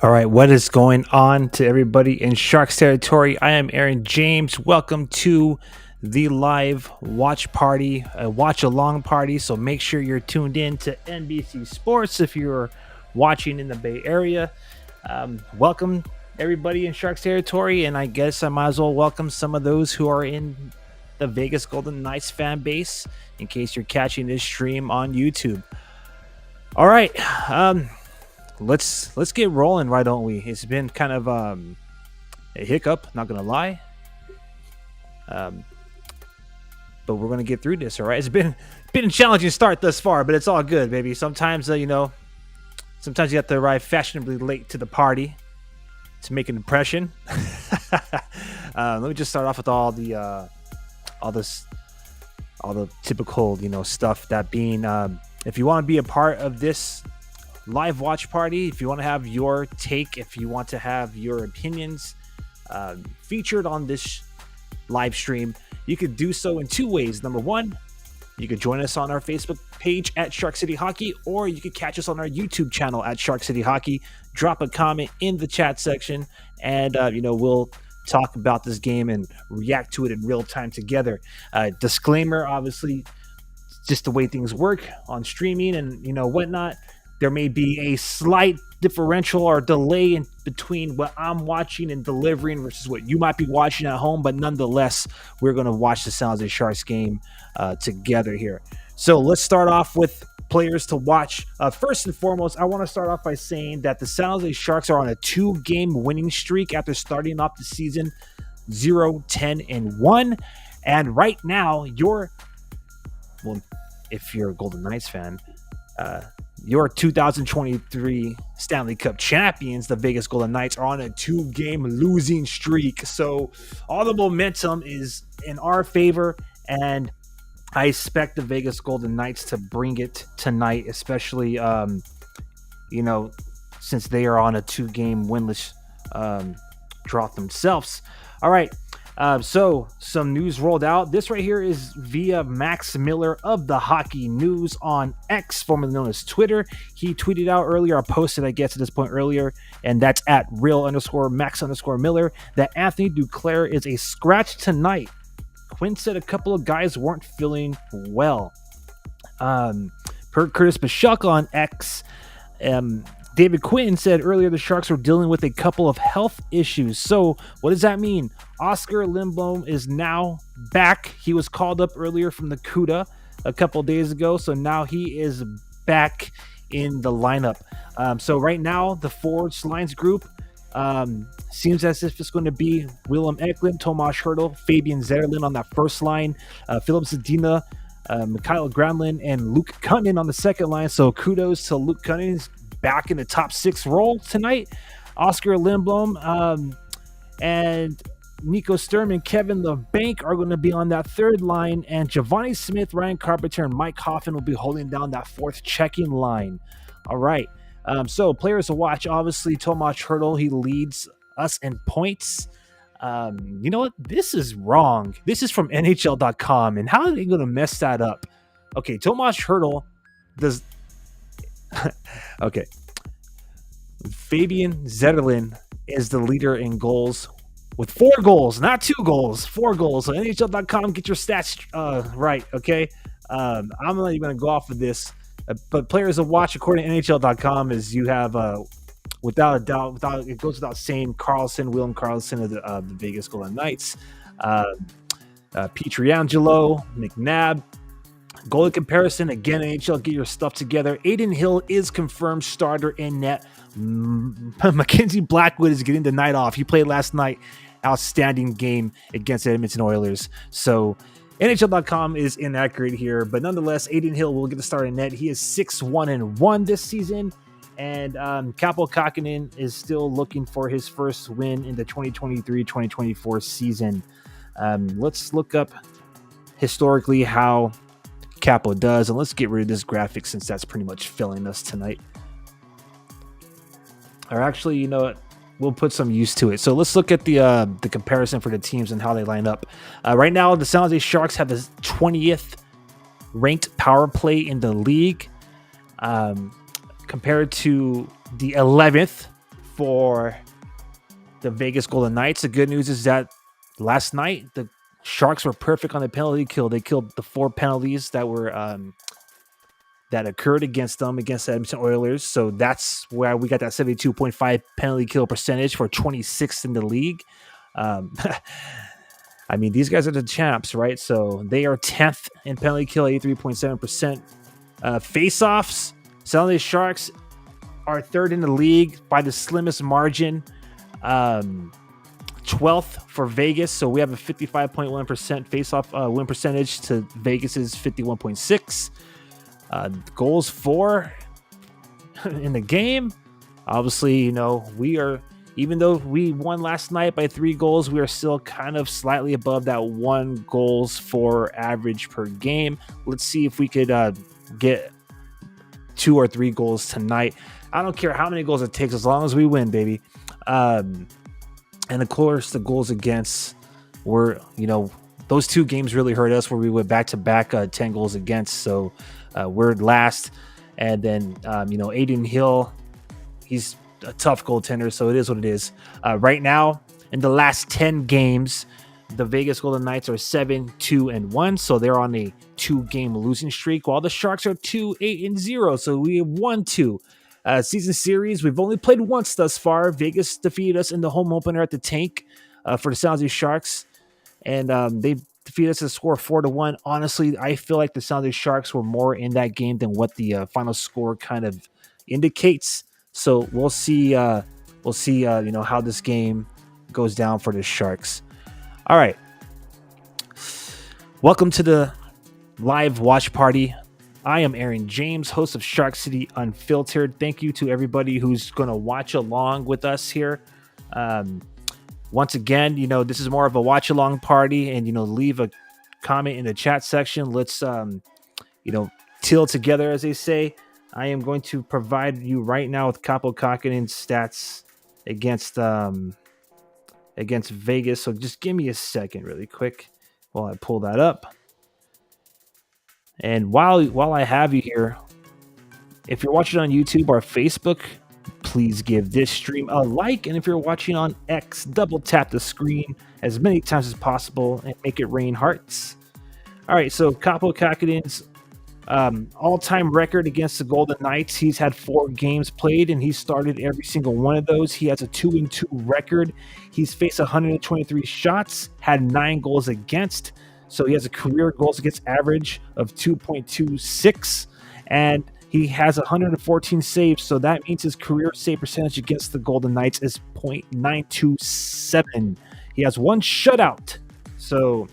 All right, what is going on to everybody in Sharks territory? I am Aaron James. Welcome to the live watch party, a watch along party. So make sure you're tuned in to NBC Sports if you're watching in the Bay Area. Welcome everybody in Sharks territory, and I guess I might as well welcome some of those who are in the Vegas Golden Knights fan base in case you're catching this stream on YouTube. All right. Let's get rolling, why don't we? It's been kind of a hiccup, not gonna lie, but we're gonna get through this. All right, it's been a challenging start thus far, but it's all good, baby. Sometimes sometimes you have to arrive fashionably late to the party to make an impression. Let me just start off with all the typical stuff. That being, if you want to be a part of this live watch party, if you want to have your take, if you want to have your opinions featured on this live stream, you could do so in two ways. Number one, you could join us on our Facebook page at Shark City Hockey, or you could catch us on our YouTube channel at Shark City Hockey. Drop a comment in the chat section, and we'll talk about this game and react to it in real time together. Disclaimer, obviously, just the way things work on streaming and whatnot. There may be a slight differential or delay in between what I'm watching and delivering versus what you might be watching at home, but nonetheless, we're going to watch the San Jose Sharks game together here. So let's start off with players to watch. First and foremost, I want to start off by saying that the San Jose Sharks are on a 2-game winning streak after starting off the season 0-10-1. And right now, if you're a Golden Knights fan, your 2023 Stanley Cup champions, the Vegas Golden Knights, are on a 2-game losing streak. So all the momentum is in our favor, and I expect the Vegas Golden Knights to bring it tonight, especially, since they are on a 2-game winless drought themselves. All right. So some news rolled out. This right here is via Max Miller of the Hockey News on X, formerly known as Twitter. He tweeted out earlier, I posted, I guess, at this point earlier, and that's at real_Max_Miller, that Anthony Duclair is a scratch tonight. Quinn said a couple of guys weren't feeling well. Per Curtis Bashuk on X, David Quinn said earlier the Sharks were dealing with a couple of health issues. So what does that mean? Oscar Lindblom is now back. He was called up earlier from the CUDA a couple days ago, so now he is back in the lineup. So right now, the forwards lines group seems as if it's going to be Willem Eklund, Tomas Hertl, Fabian Zetterlund on that first line, Philip Zadina, Mikhail Granlund, and Luke Kunin on the second line. So kudos to Luke Kunin. He's back in the top 6 role tonight. Oscar Lindblom and Nico Sturm and Kevin LeBanc are going to be on that third line, and Giovanni Smith, Ryan Carpenter, and Mike Hoffman will be holding down that fourth checking line. All right. So players to watch, obviously, Tomas Hertl, he leads us in points. You know what? This is wrong. This is from NHL.com, and how are they going to mess that up? Okay, Tomas Hertl does... Okay. Fabian Zetterlund is the leader in goals with 4 goals, not 2 goals, 4 goals. So NHL.com, get your stats right, okay? I'm not even going to go off of this, but players to watch according to NHL.com is you have, without a doubt, it goes without saying, Willem Karlsson of the Vegas Golden Knights, Pietrangelo, McNabb. Goalie comparison, again, NHL, get your stuff together. Adin Hill is confirmed starter in net. Mackenzie Blackwood is getting the night off. He played last night. Outstanding game against the Edmonton Oilers. So NHL.com is inaccurate here, but nonetheless, Adin Hill will get the start in net. He is 6-1-1 this season, and Kaapo Kähkönen is still looking for his first win in the 2023-2024 season. Let's look up historically how Kaapo does, and let's get rid of this graphic since that's pretty much filling us tonight. Or actually, you know what? We'll put some use to it. So let's look at the comparison for the teams and how they line up. Right now, the San Jose Sharks have the 20th ranked power play in the league, compared to the 11th for the Vegas Golden Knights. The good news is that last night the Sharks were perfect on the penalty kill. They killed the 4 penalties that were that occurred against them, against the Edmonton Oilers. So that's where we got that 72.5 penalty kill percentage for 26th in the league. I mean, these guys are the champs, right? So they are 10th in penalty kill, 83.7%. Face-offs, San Jose Sharks are 3rd in the league by the slimmest margin. 12th for Vegas. So we have a 55.1% face-off win percentage to Vegas's 51.6. Goals for in the game. Obviously, you know, we are, even though we won last night by 3 goals, we are still kind of slightly above that 1 goals for average per game. Let's see if we could get 2 or 3 goals tonight. I don't care how many goals it takes as long as we win, baby. And of course, the goals against were, you know, those 2 games really hurt us where we went back-to-back 10 goals against. So we're last. And then, you know, Adrian Hill, he's a tough goaltender, so it is what it is. Right now, in the last 10 games, the Vegas Golden Knights are 7-2-1, so they're on a 2-game losing streak, while the Sharks are 2-8-0, so we have won 2. Season series, we've only played once thus far. Vegas defeated us in the home opener at the Tank for the San Jose Sharks, and they defeated us at a score of 4-1. Honestly, I feel like the San Jose Sharks were more in that game than what the final score kind of indicates. So we'll see. You know, how this game goes down for the Sharks. All right. Welcome to the live watch party. I am Aaron James, host of Shark City Unfiltered. Thank you to everybody who's going to watch along with us here. Once again, you know, this is more of a watch along party, and, you know, leave a comment in the chat section. Let's, you know, till together, as they say. I am going to provide you right now with Kaapo Kähkönen's stats against Vegas. So just give me a second really quick while I pull that up. And while I have you here, if you're watching on YouTube or Facebook, please give this stream a like. And if you're watching on X, double tap the screen as many times as possible and make it rain hearts. All right, so Kaapo Kähkönen's all-time record against the Golden Knights. He's had 4 games played, and he started every single one of those. He has a 2-2 record. He's faced 123 shots, had 9 goals against. So he has a career goals against average of 2.26, and he has 114 saves. So that means his career save percentage against the Golden Knights is .927. He has 1 shutout. So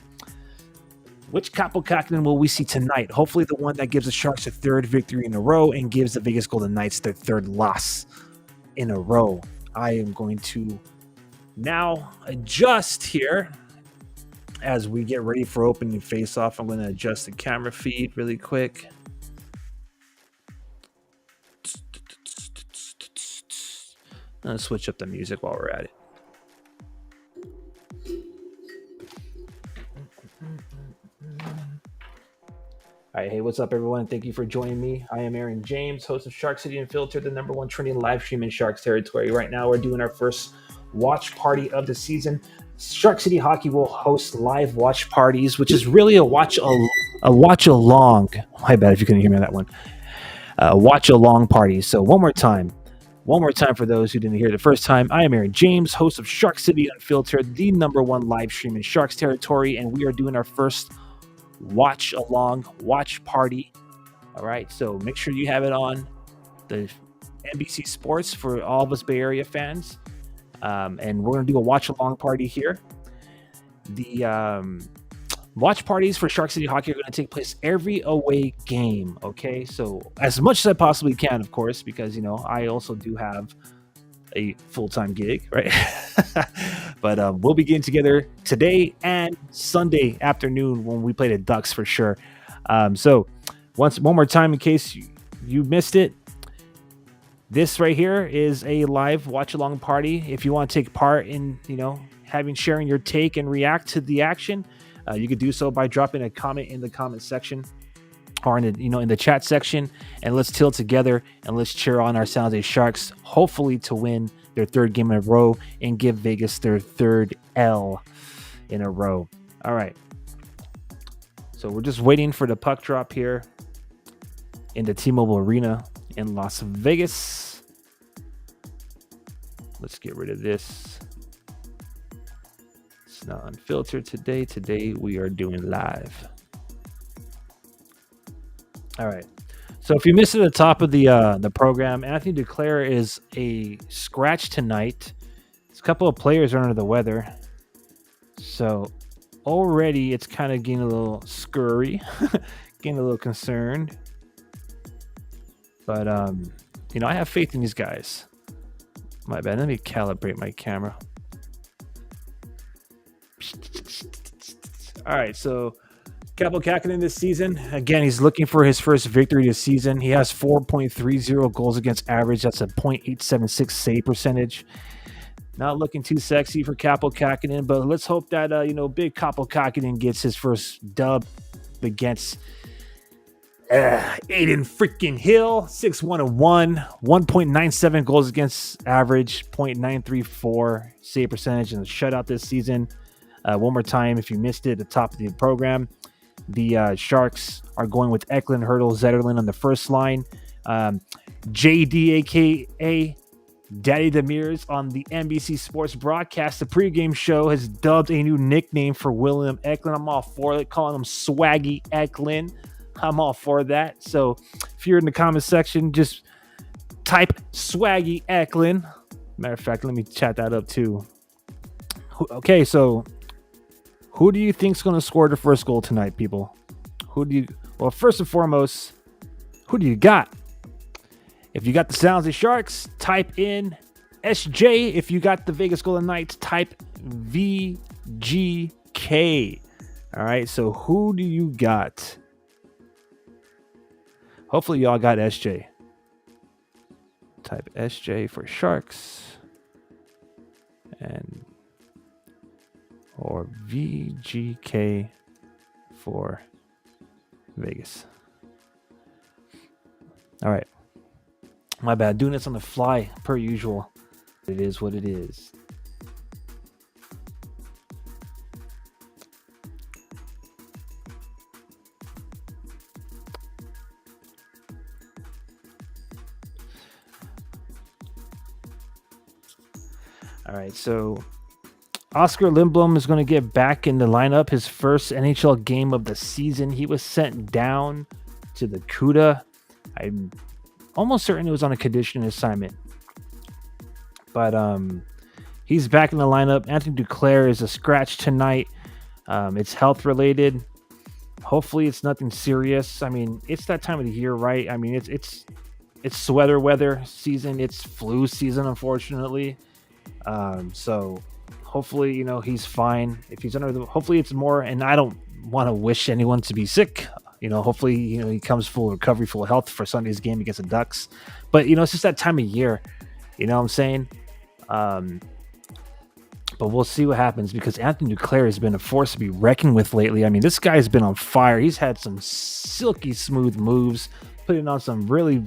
which Kaapo Kähkönen will we see tonight? Hopefully the one that gives the Sharks a 3rd victory in a row and gives the Vegas Golden Knights their 3rd loss in a row. I am going to now adjust here as we get ready for opening face-off. I'm going to adjust the camera feed really quick. Let's switch up the music while we're at it. All right, hey, what's up, everyone? Thank you for joining me. I am Aaron James, host of Shark City Unfiltered, the #1 trending live stream in Sharks territory. Right now, we're doing our first watch party of the season. Shark City Hockey will host live watch parties, which is really a watch along. My bad if you couldn't hear me on that one. Watch along party. So one more time for those who didn't hear it the first time. I am Aaron James, host of Shark City Unfiltered, the #1 live stream in Sharks territory, and we are doing our first watch party. All right, so make sure you have it on the NBC Sports for all of us Bay Area fans. And we're going to do a watch along party here. The watch parties for Shark City Hockey are going to take place every away game. Okay, so as much as I possibly can, of course, because, you know, I also do have a full-time gig, right? But we'll be getting together today and Sunday afternoon when we play the Ducks for sure. So one more time, in case you missed it, this right here is a live watch along party. If you want to take part in, you know, sharing your take and react to the action, you could do so by dropping a comment in the comment section or in the chat section, and let's tilt together and let's cheer on our San Jose Sharks, hopefully to win their third game in a row and give Vegas their third L in a row. All right. So we're just waiting for the puck drop here in the T-Mobile Arena in Las Vegas. Let's get rid of this. It's not unfiltered today. Today we are doing live. All right. So if you missed it at the top of the program, Anthony Duclair is a scratch tonight. There's a couple of players are under the weather. So already it's kind of getting a little scurry, getting a little concerned. But, I have faith in these guys. My bad. Let me calibrate my camera. All right, so Kaapo Kähkönen this season. Again, he's looking for his first victory this season. He has 4.30 goals against average. That's a .876 save percentage. Not looking too sexy for Kaapo Kähkönen, but let's hope that, big Kaapo Kähkönen gets his first dub against Aiden freaking Hill. 6-1-1, 1.97 goals against average, .934 save percentage, and a shutout this season. One more time, if you missed it at the top of the program, the Sharks are going with Eklund, Hurdle, Zetterlund on the first line. JD, a.k.a. Daddy Demirs, on the NBC Sports broadcast, the pregame show, has dubbed a new nickname for William Eklund. I'm all for it, calling him Swaggy Eklund. I'm all for that. So if you're in the comment section, just type Swaggy Eklund. Matter of fact, let me chat that up too. Okay, so who do you think's going to score the first goal tonight, people? Well, first and foremost, who do you got? If you got the San Jose Sharks, type in SJ. If you got the Vegas Golden Knights, type VGK. All right, so who do you got? Hopefully y'all got SJ. Type SJ for Sharks or VGK for Vegas. All right. My bad. Doing this on the fly per usual. It is what it is. All right, so Oscar Lindblom is going to get back in the lineup, his first NHL game of the season. He was sent down to the CUDA. I'm almost certain it was on a conditioning assignment. But he's back in the lineup. Anthony Duclair is a scratch tonight. It's health related. Hopefully it's nothing serious. I mean, it's that time of the year, right? I mean, it's sweater weather season. It's flu season, unfortunately. So hopefully, he's fine. If he's hopefully it's more, and I don't want to wish anyone to be sick. Hopefully, he comes full recovery, full health for Sunday's game against the Ducks. But, it's just that time of year. You know what I'm saying? But we'll see what happens, because Anthony Duclair has been a force to be reckoned with lately. I mean, this guy's been on fire. He's had some silky smooth moves, putting on some really,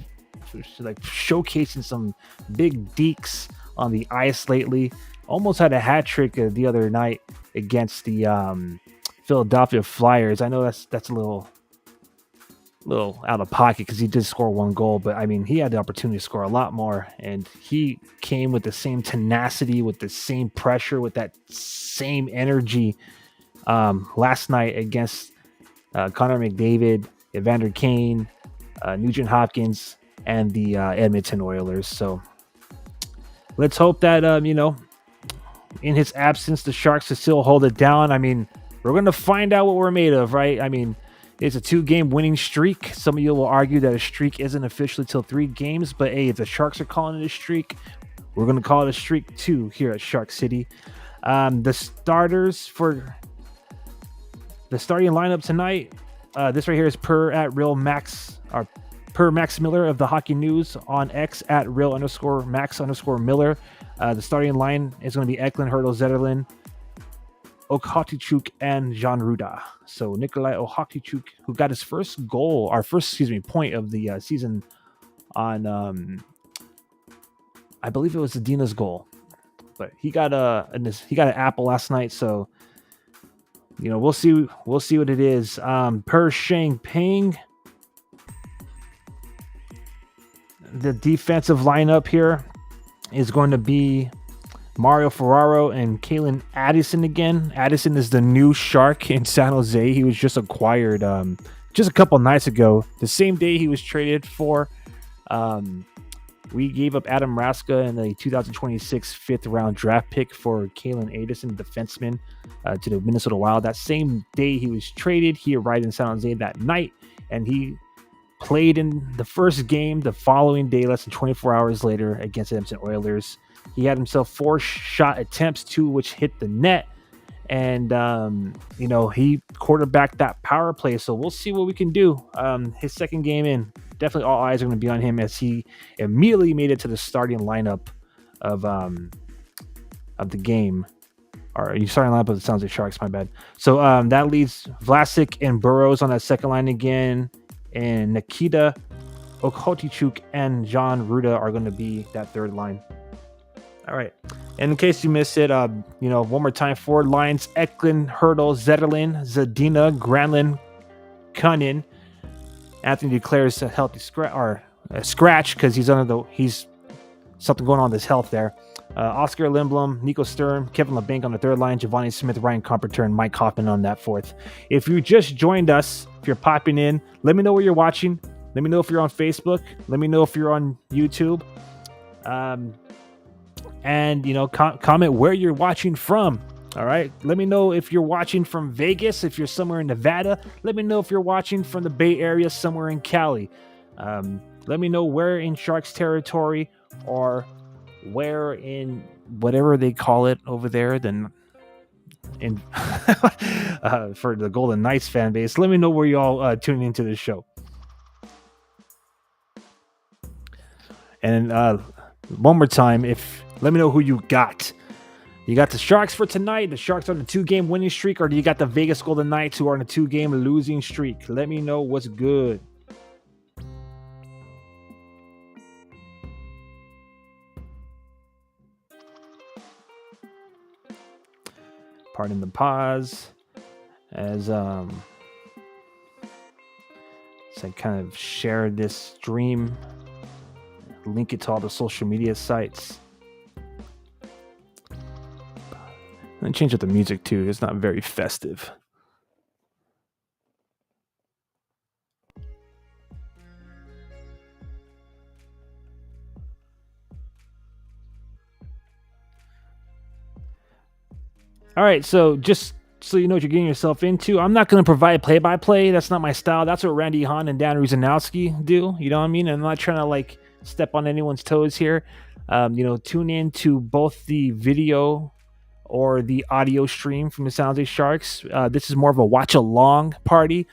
showcasing some big deeks on the ice lately. Almost had a hat trick the other night against the Philadelphia Flyers. I know that's a little out of pocket because he did score one goal, but I mean, he had the opportunity to score a lot more, and he came with the same tenacity, with the same pressure, with that same energy last night against Connor McDavid, Evander Kane, Nugent Hopkins, and the Edmonton Oilers. So let's hope that in his absence, the Sharks will still hold it down. I mean, we're going to find out what we're made of, right? I mean, it's a 2-game winning streak. Some of you will argue that a streak isn't officially till 3 games, but hey, if the Sharks are calling it a streak, we're going to call it a streak too here at Shark City. The starters for the starting lineup tonight, this right here is per Max Miller of the Hockey News on X at @real_Max_Miller. The starting line is going to be Eklund, Hurdle, Zetterlund, Okhotichuk and Jan Ruda. So Nikolai Okhotichuk, who got his first goal, point of the season on, I believe it was Adina's goal, but he got an apple last night. So we'll see what it is. Per Shang Ping, the defensive lineup here is going to be Mario Ferraro and Kalen Addison again. Addison is the new Shark in San Jose. He was just acquired just a couple nights ago, the same day he was traded for. We gave up Adam Raska in the 2026 fifth round draft pick for Kalen Addison, defenseman, to the Minnesota Wild. That same day he was traded, he arrived in San Jose that night, and he played in the first game the following day, less than 24 hours later, against the Edmonton Oilers. He had himself 4 shot attempts, 2 which hit the net, and he quarterbacked that power play. So we'll see what we can do. His second game in, definitely all eyes are going to be on him as he immediately made it to the starting lineup of the game. Or you starting lineup of the San Jose Sharks, my bad. So that leaves Vlasic and Burrows on that second line again, and Nikita Okhotichuk and Jan Ruda are going to be that third line. All right. And in case you missed it, one more time, forward lines: Eklund, Hurdle, Zetterlin, Zadina, Granlund, Cunnin. Anthony declares a healthy scratch because he's something going on with his health there. Oscar Lindblom, Nico Sturm, Kevin LeBanc on the third line, Giovanni Smith, Ryan Carpenter, and Mike Hoffman on that fourth. If you just joined us, if you're popping in, let me know where you're watching. Let me know if you're on Facebook. Let me know if you're on YouTube. And comment where you're watching from. All right, let me know if you're watching from Vegas, if you're somewhere in Nevada. Let me know if you're watching from the Bay Area, somewhere in Cali. Let me know where in Sharks territory, or where in whatever they call it over there, then in for the Golden Knights fan base. Let me know where you all tuning into this show. And one more time, let me know who you got. You got the Sharks for tonight. The Sharks are on a 2-game winning streak, or do you got the Vegas Golden Knights who are on a 2-game losing streak? Let me know what's good. Pardon the pause as I kind of share this stream, link it to all the social media sites. And change up the music too. It's not very festive. All right, so just so you know what you're getting yourself into, I'm not going to provide play-by-play. That's not my style. That's what Randy Hahn and Dan Ruzanowski do. You know what I mean? I'm not trying to step on anyone's toes here. Tune in to both the video or the audio stream from the San Jose Sharks. This is more of a watch-along party.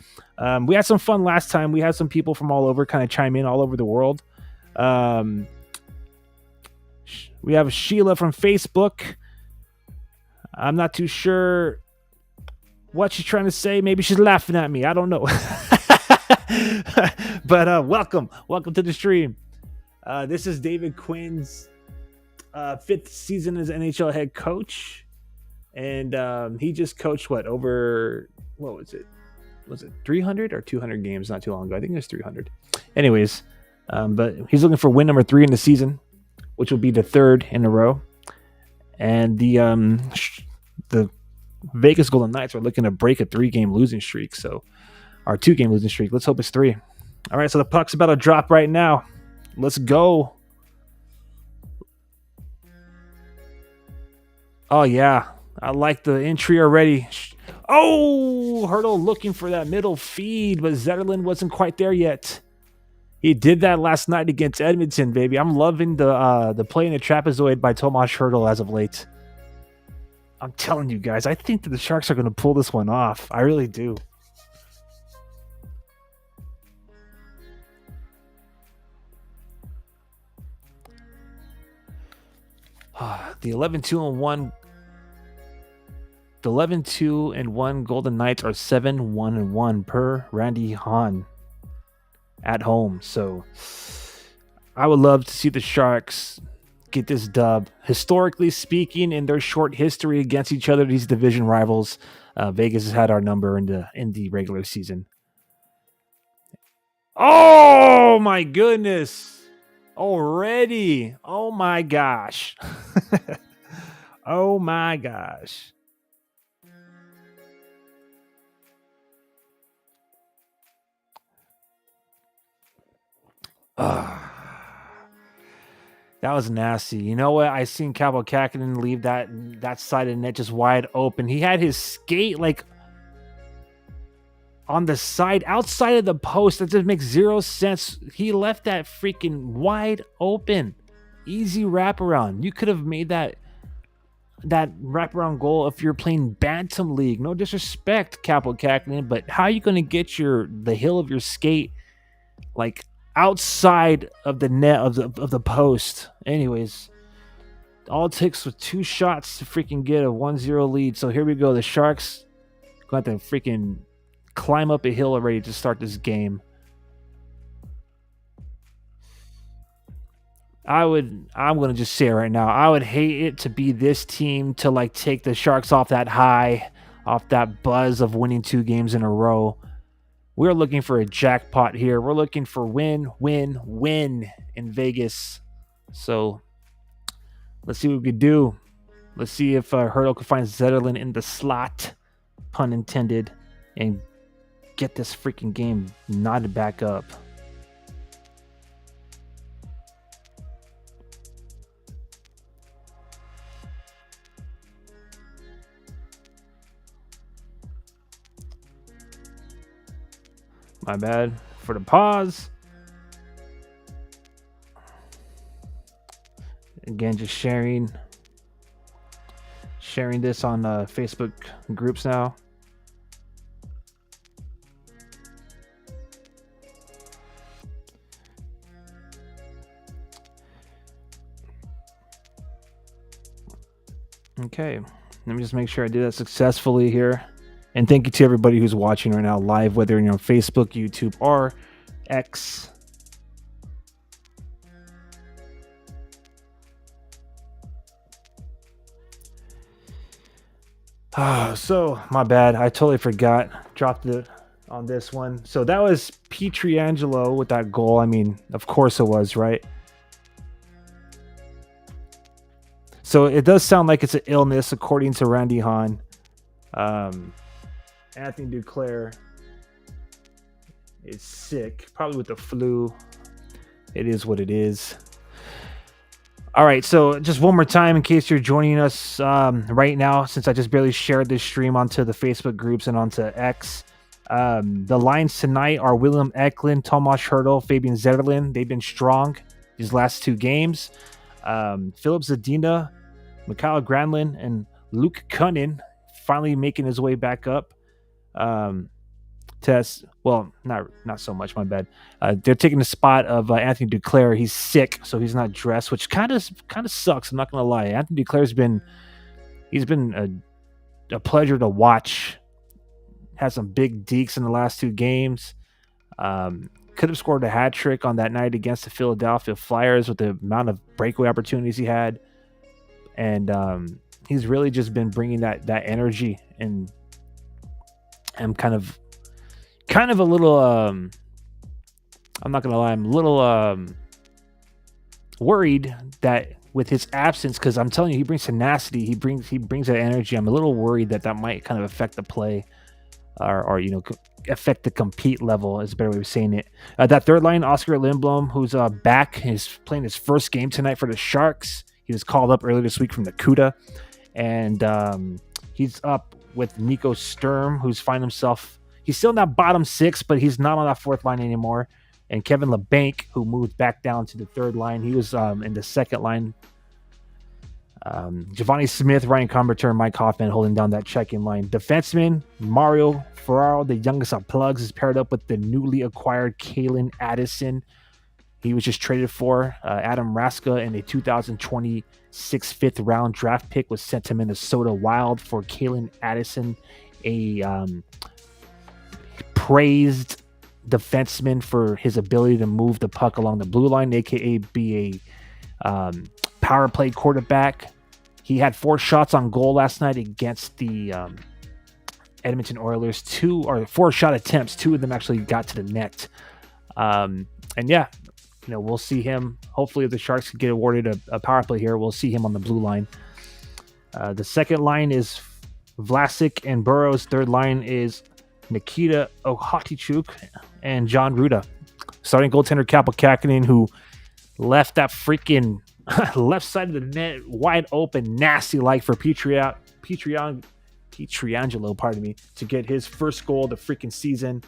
We had some fun last time. We had some people from all over kind of chime in all over the world. We have Sheila from Facebook. I'm not too sure what she's trying to say. Maybe she's laughing at me. I don't know. But welcome to the stream. This is David Quinn's 5th season as NHL head coach. And he just coached what was it 300 or 200 games not too long ago? I think it was 300. Anyways, but he's looking for win number 3 in the season, which will be the 3rd in a row. And the Vegas Golden Knights are looking to break a 3-game losing streak. So our 2-game losing streak. Let's hope it's 3. All right, so the puck's about to drop right now. Let's go. Oh yeah, I like the entry already. Oh, Hurdle looking for that middle feed, but Zetterlund wasn't quite there yet. He did that last night against Edmonton, baby. I'm loving the play in the trapezoid by Tomas Hurdle as of late. I'm telling you guys, I think that the Sharks are going to pull this one off. I really do. The 11-2-1 The 11-2-1 Golden Knights are 7-1-1 per Randy Hahn at home. So I would love to see the Sharks get this dub. Historically speaking, in their short history against each other, these division rivals, Vegas has had our number in the regular season. Oh my goodness! Already! Oh my gosh! Oh my gosh! Ah. That was nasty. You know what? I seen Capo Kakinen leave that side of the net just wide open. He had his skate like on the side outside of the post. That just makes zero sense. He left that freaking wide open. Easy wraparound. You could have made that wraparound goal if you're playing Bantam League. No disrespect, Capo Kakinen, but how are you going to get the heel of your skate like outside of the net of the post? Anyways, all it takes was 2 shots to freaking get a 1-0 lead. So here we go. The Sharks going to freaking climb up a hill already to start this game. I'm going to just say it right now. I would hate it to be this team to like take the Sharks off that high, off that buzz of winning 2 games in a row. We're looking for a jackpot here. We're looking for win, win, win in Vegas. So let's see what we can do. Let's see if Hurdle can find Zetterlund in the slot, pun intended, and get this freaking game knotted back up. My bad for the pause. Again, just sharing this on Facebook groups now. Okay, let me just make sure I did that successfully here. And thank you to everybody who's watching right now live, whether you're on Facebook, YouTube, or X. So my bad. I totally forgot. Dropped it on this one. So that was Pietrangelo with that goal. I mean, of course it was, right? So it does sound like it's an illness, according to Randy Hahn. Anthony Duclair is sick, probably with the flu. It is what it is. All right, so just one more time in case you're joining us right now, since I just barely shared this stream onto the Facebook groups and onto X. The lines tonight are William Eklund, Tomas Hertl, Fabian Zetterlund. They've been strong these last 2 games. Philip Zadina, Mikhail Granlund, and Luke Kunin finally making his way back up. Well, not so much, my bad. They're taking the spot of Anthony Duclair. He's sick, so he's not dressed, which kind of sucks. I'm not gonna lie. Anthony Duclair's been a pleasure to watch. Had some big dekes in the last 2 games. Could have scored a hat trick on that night against the Philadelphia Flyers with the amount of breakaway opportunities he had, and he's really just been bringing that energy. And I'm kind of a little I'm not gonna lie, I'm a little worried that with his absence, because I'm telling you, he brings tenacity, he brings that energy. I'm a little worried that might kind of affect the play, or affect the compete level is a better way of saying it. That third line, Oscar Lindblom, who's back, is playing his first game tonight for the Sharks. He was called up earlier this week from the CUDA, and he's up with Nico Sturm, who's finding himself. He's still in that bottom 6, but he's not on that 4th line anymore. And Kevin LeBanc, who moved back down to the 3rd line, he was in the 2nd line. Giovanni Smith, Ryan Comberter, and Mike Hoffman holding down that checking line. Defenseman Mario Ferraro, the youngest of plugs, is paired up with the newly acquired Kalen Addison. He was just traded for. Adam Raska in a 2026 fifth round draft pick was sent to Minnesota Wild for Kalen Addison, a praised defenseman for his ability to move the puck along the blue line, aka be a power play quarterback. He had 4 shots on goal last night against the Edmonton Oilers. 4 shot attempts. 2 of them actually got to the net. And yeah, we'll see him. Hopefully, if the Sharks can get awarded a power play here, we'll see him on the blue line. The second line is Vlasic and Burrows. Third line is Nikita Okhotichuk and John Ruda. Starting goaltender Kaapo Kähkönen, who left that freaking left side of the net wide open, nasty like for Pietrangelo, to get his first goal of the freaking season,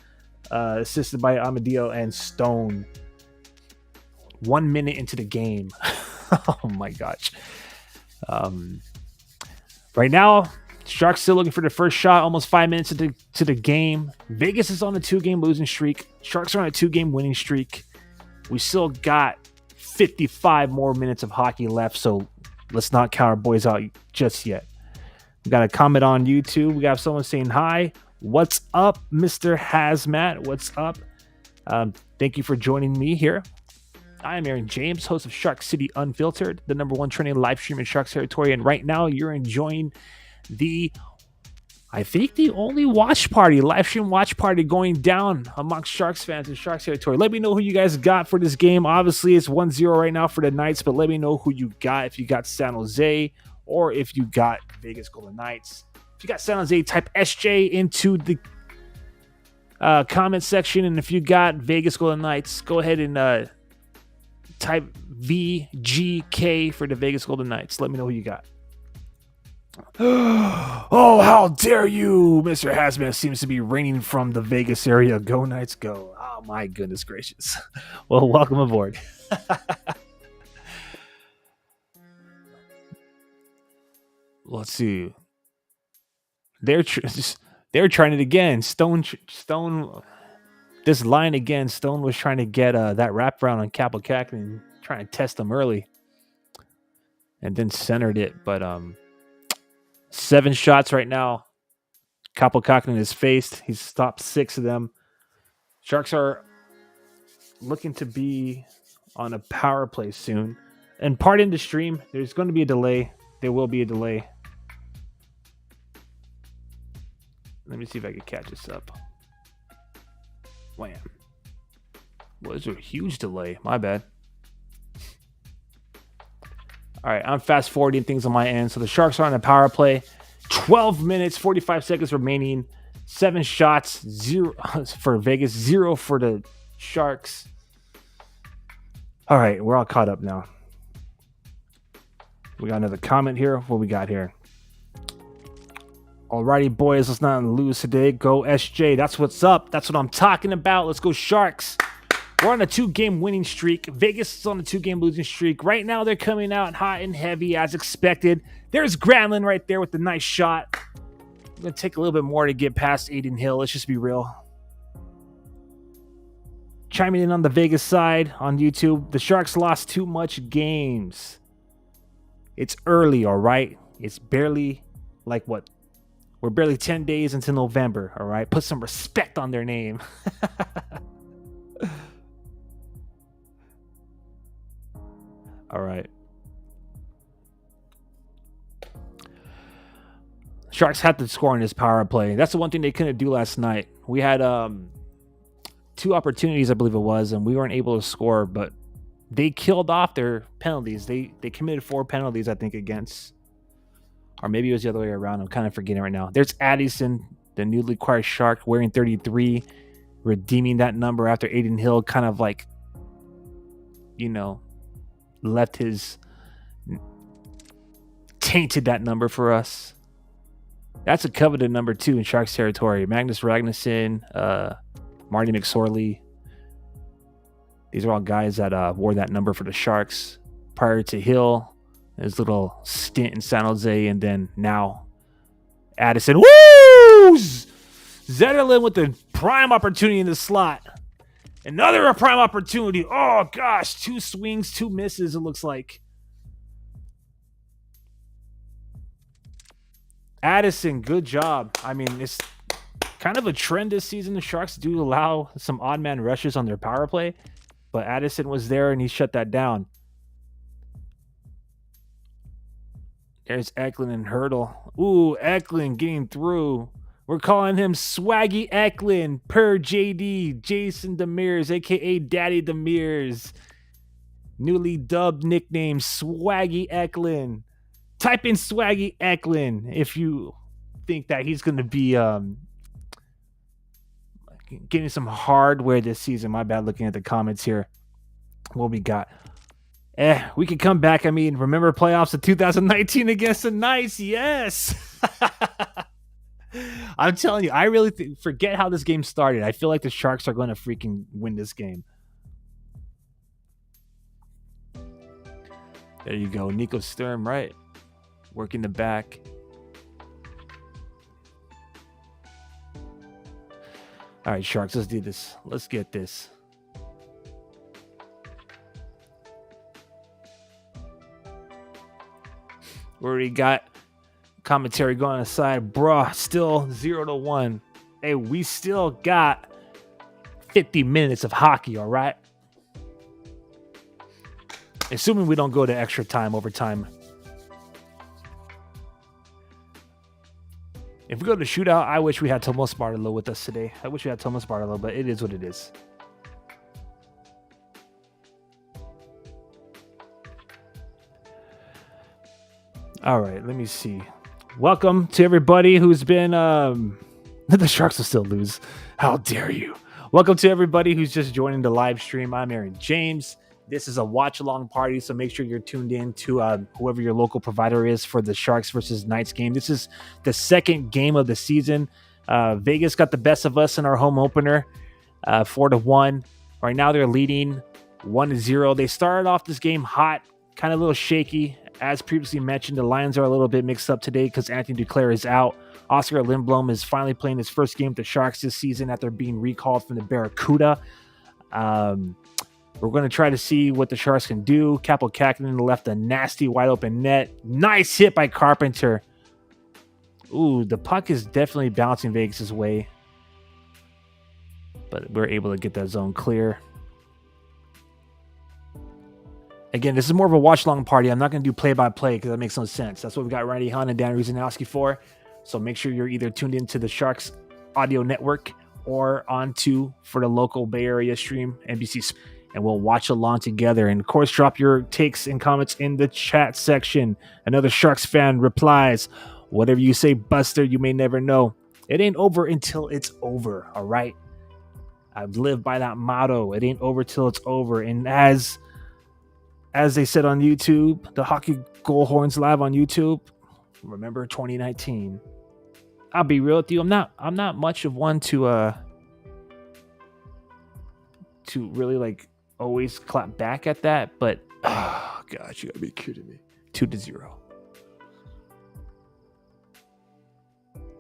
assisted by Amadio and Stone. 1 minute into the game. Oh my gosh. Right now, Sharks still looking for the first shot, almost 5 minutes into the game. Vegas is on a 2-game losing streak. Sharks are on a 2-game winning streak. We still got 55 more minutes of hockey left, so let's not count our boys out just yet. We got a comment on YouTube. We got someone saying hi. What's up, Mr. Hazmat? What's up? Thank you for joining me here. I am Aaron James, host of Shark City Unfiltered, the #1 trending live stream in Sharks territory. And right now, you're enjoying the only live stream watch party going down amongst Sharks fans in Sharks territory. Let me know who you guys got for this game. Obviously, it's 1-0 right now for the Knights, but let me know who you got. If you got San Jose or if you got Vegas Golden Knights. If you got San Jose, type SJ into the comment section. And if you got Vegas Golden Knights, go ahead and type VGK for the Vegas Golden Knights. Let me know who you got. Oh, how dare you! Mr. Hazmat seems to be raining from the Vegas area. Go Knights, go. Oh, my goodness gracious. Well, welcome aboard. Let's see. They're trying it again. Stone. This line again. Stone was trying to get that wraparound on Kaapo Kähkönen, trying to test him early, and then centered it. But 7 shots right now. Kaapo Kähkönen is faced. He's stopped 6 of them. Sharks are looking to be on a power play soon. And pardon the stream. There's going to be a delay. There will be a delay. Let me see if I can catch this up. Wham. Well, there's a huge delay. My bad. All right, I'm fast forwarding things on my end. So the Sharks are on a power play. 12 minutes, 45 seconds remaining. 7 shots, 0 for Vegas, 0 for the Sharks. All right, we're all caught up now. We got another comment here. What we got here? Alrighty, boys, let's not lose today. Go SJ. That's what's up. That's what I'm talking about. Let's go Sharks. We're on a 2-game winning streak. Vegas is on a 2-game losing streak. Right now, they're coming out hot and heavy as expected. There's Granlund right there with the nice shot. It's going to take a little bit more to get past Adin Hill. Let's just be real. Chiming in on the Vegas side on YouTube. The Sharks lost too much games. It's early, all right? It's barely, what? We're barely 10 days into November, all right? Put some respect on their name. All right. Sharks had to score in this power play. That's the one thing they couldn't do last night. We had 2 opportunities, I believe it was, and we weren't able to score, but they killed off their penalties. They committed 4 penalties, I think, against... Or maybe it was the other way around. I'm kind of forgetting right now. There's Addison, the newly acquired Shark, wearing 33, redeeming that number after Adin Hill kind of left his... tainted that number for us. That's a coveted number 2 in Sharks territory. Magnus Ragnarsson, Marty McSorley. These are all guys that wore that number for the Sharks prior to Hill. His little stint in San Jose, and then now Addison. Woo! Zetterlund with the prime opportunity in the slot. Another a prime opportunity. Oh gosh, 2 swings, 2 misses. It looks like. Addison, good job. I mean, it's kind of a trend this season. The Sharks do allow some odd man rushes on their power play, but Addison was there and he shut that down. There's Eklund and Hurdle. Ooh, Eklund getting through. We're calling him Swaggy Eklund per JD, Jason Demers, aka Daddy Demers. Newly dubbed nickname Swaggy Eklund. Type in Swaggy Eklund if you think that he's going to be getting some hardware this season. My bad looking at the comments here. What we got? We could come back. I mean, remember playoffs of 2019 against the Knights? Yes. I'm telling you, I really forget how this game started. I feel like the Sharks are going to freaking win this game. There you go. Nico Sturm, right? Working the back. All right, Sharks, let's do this. Let's get this. We already got commentary going aside. Bruh, still 0-1. Hey, we still got 50 minutes of hockey, all right? Assuming we don't go to extra time, overtime. If we go to shootout, I wish we had Tomas Bartolo with us today. I wish we had Tomas Bartolo, but it is what it is. All right, let me see. Welcome to everybody who's been... the Sharks will still lose. How dare you? Welcome to everybody who's just joining the live stream. I'm Aaron James. This is a watch-along party, so make sure you're tuned in to whoever your local provider is for the Sharks versus Knights game. This is the second game of the season. Vegas got the best of us in our home opener, 4-1. Right now they're leading 1-0. They started off this game hot, kind of a little shaky. As previously mentioned, the Lions are a little bit mixed up today because Anthony Duclair is out. Oscar Lindblom is finally playing his first game with the Sharks this season after being recalled from the Barracuda. We're going to try to see what the Sharks can do. Kaapo Kähkönen left a nasty wide open net. Nice hit by Carpenter. Ooh, the puck is definitely bouncing Vegas' way. But we're able to get that zone clear. Again, this is more of a watch-along party. I'm not going to do play-by-play because that makes no sense. That's what we got Randy Hunt and Dan Ruzanowski for. So make sure you're either tuned into the Sharks audio network or onto for the local Bay Area stream, NBC, and we'll watch along together. And of course, drop your takes and comments in the chat section. Another Sharks fan replies, "Whatever you say, Buster, you may never know. It ain't over until it's over, all right? I've lived by that motto. It ain't over till it's over." And as they said on YouTube, the Hockey Goal Horns live on YouTube, remember 2019. I'll be real with you. I'm not much of one to really like always clap back at that, but oh gosh, you gotta be kidding me. 2-0.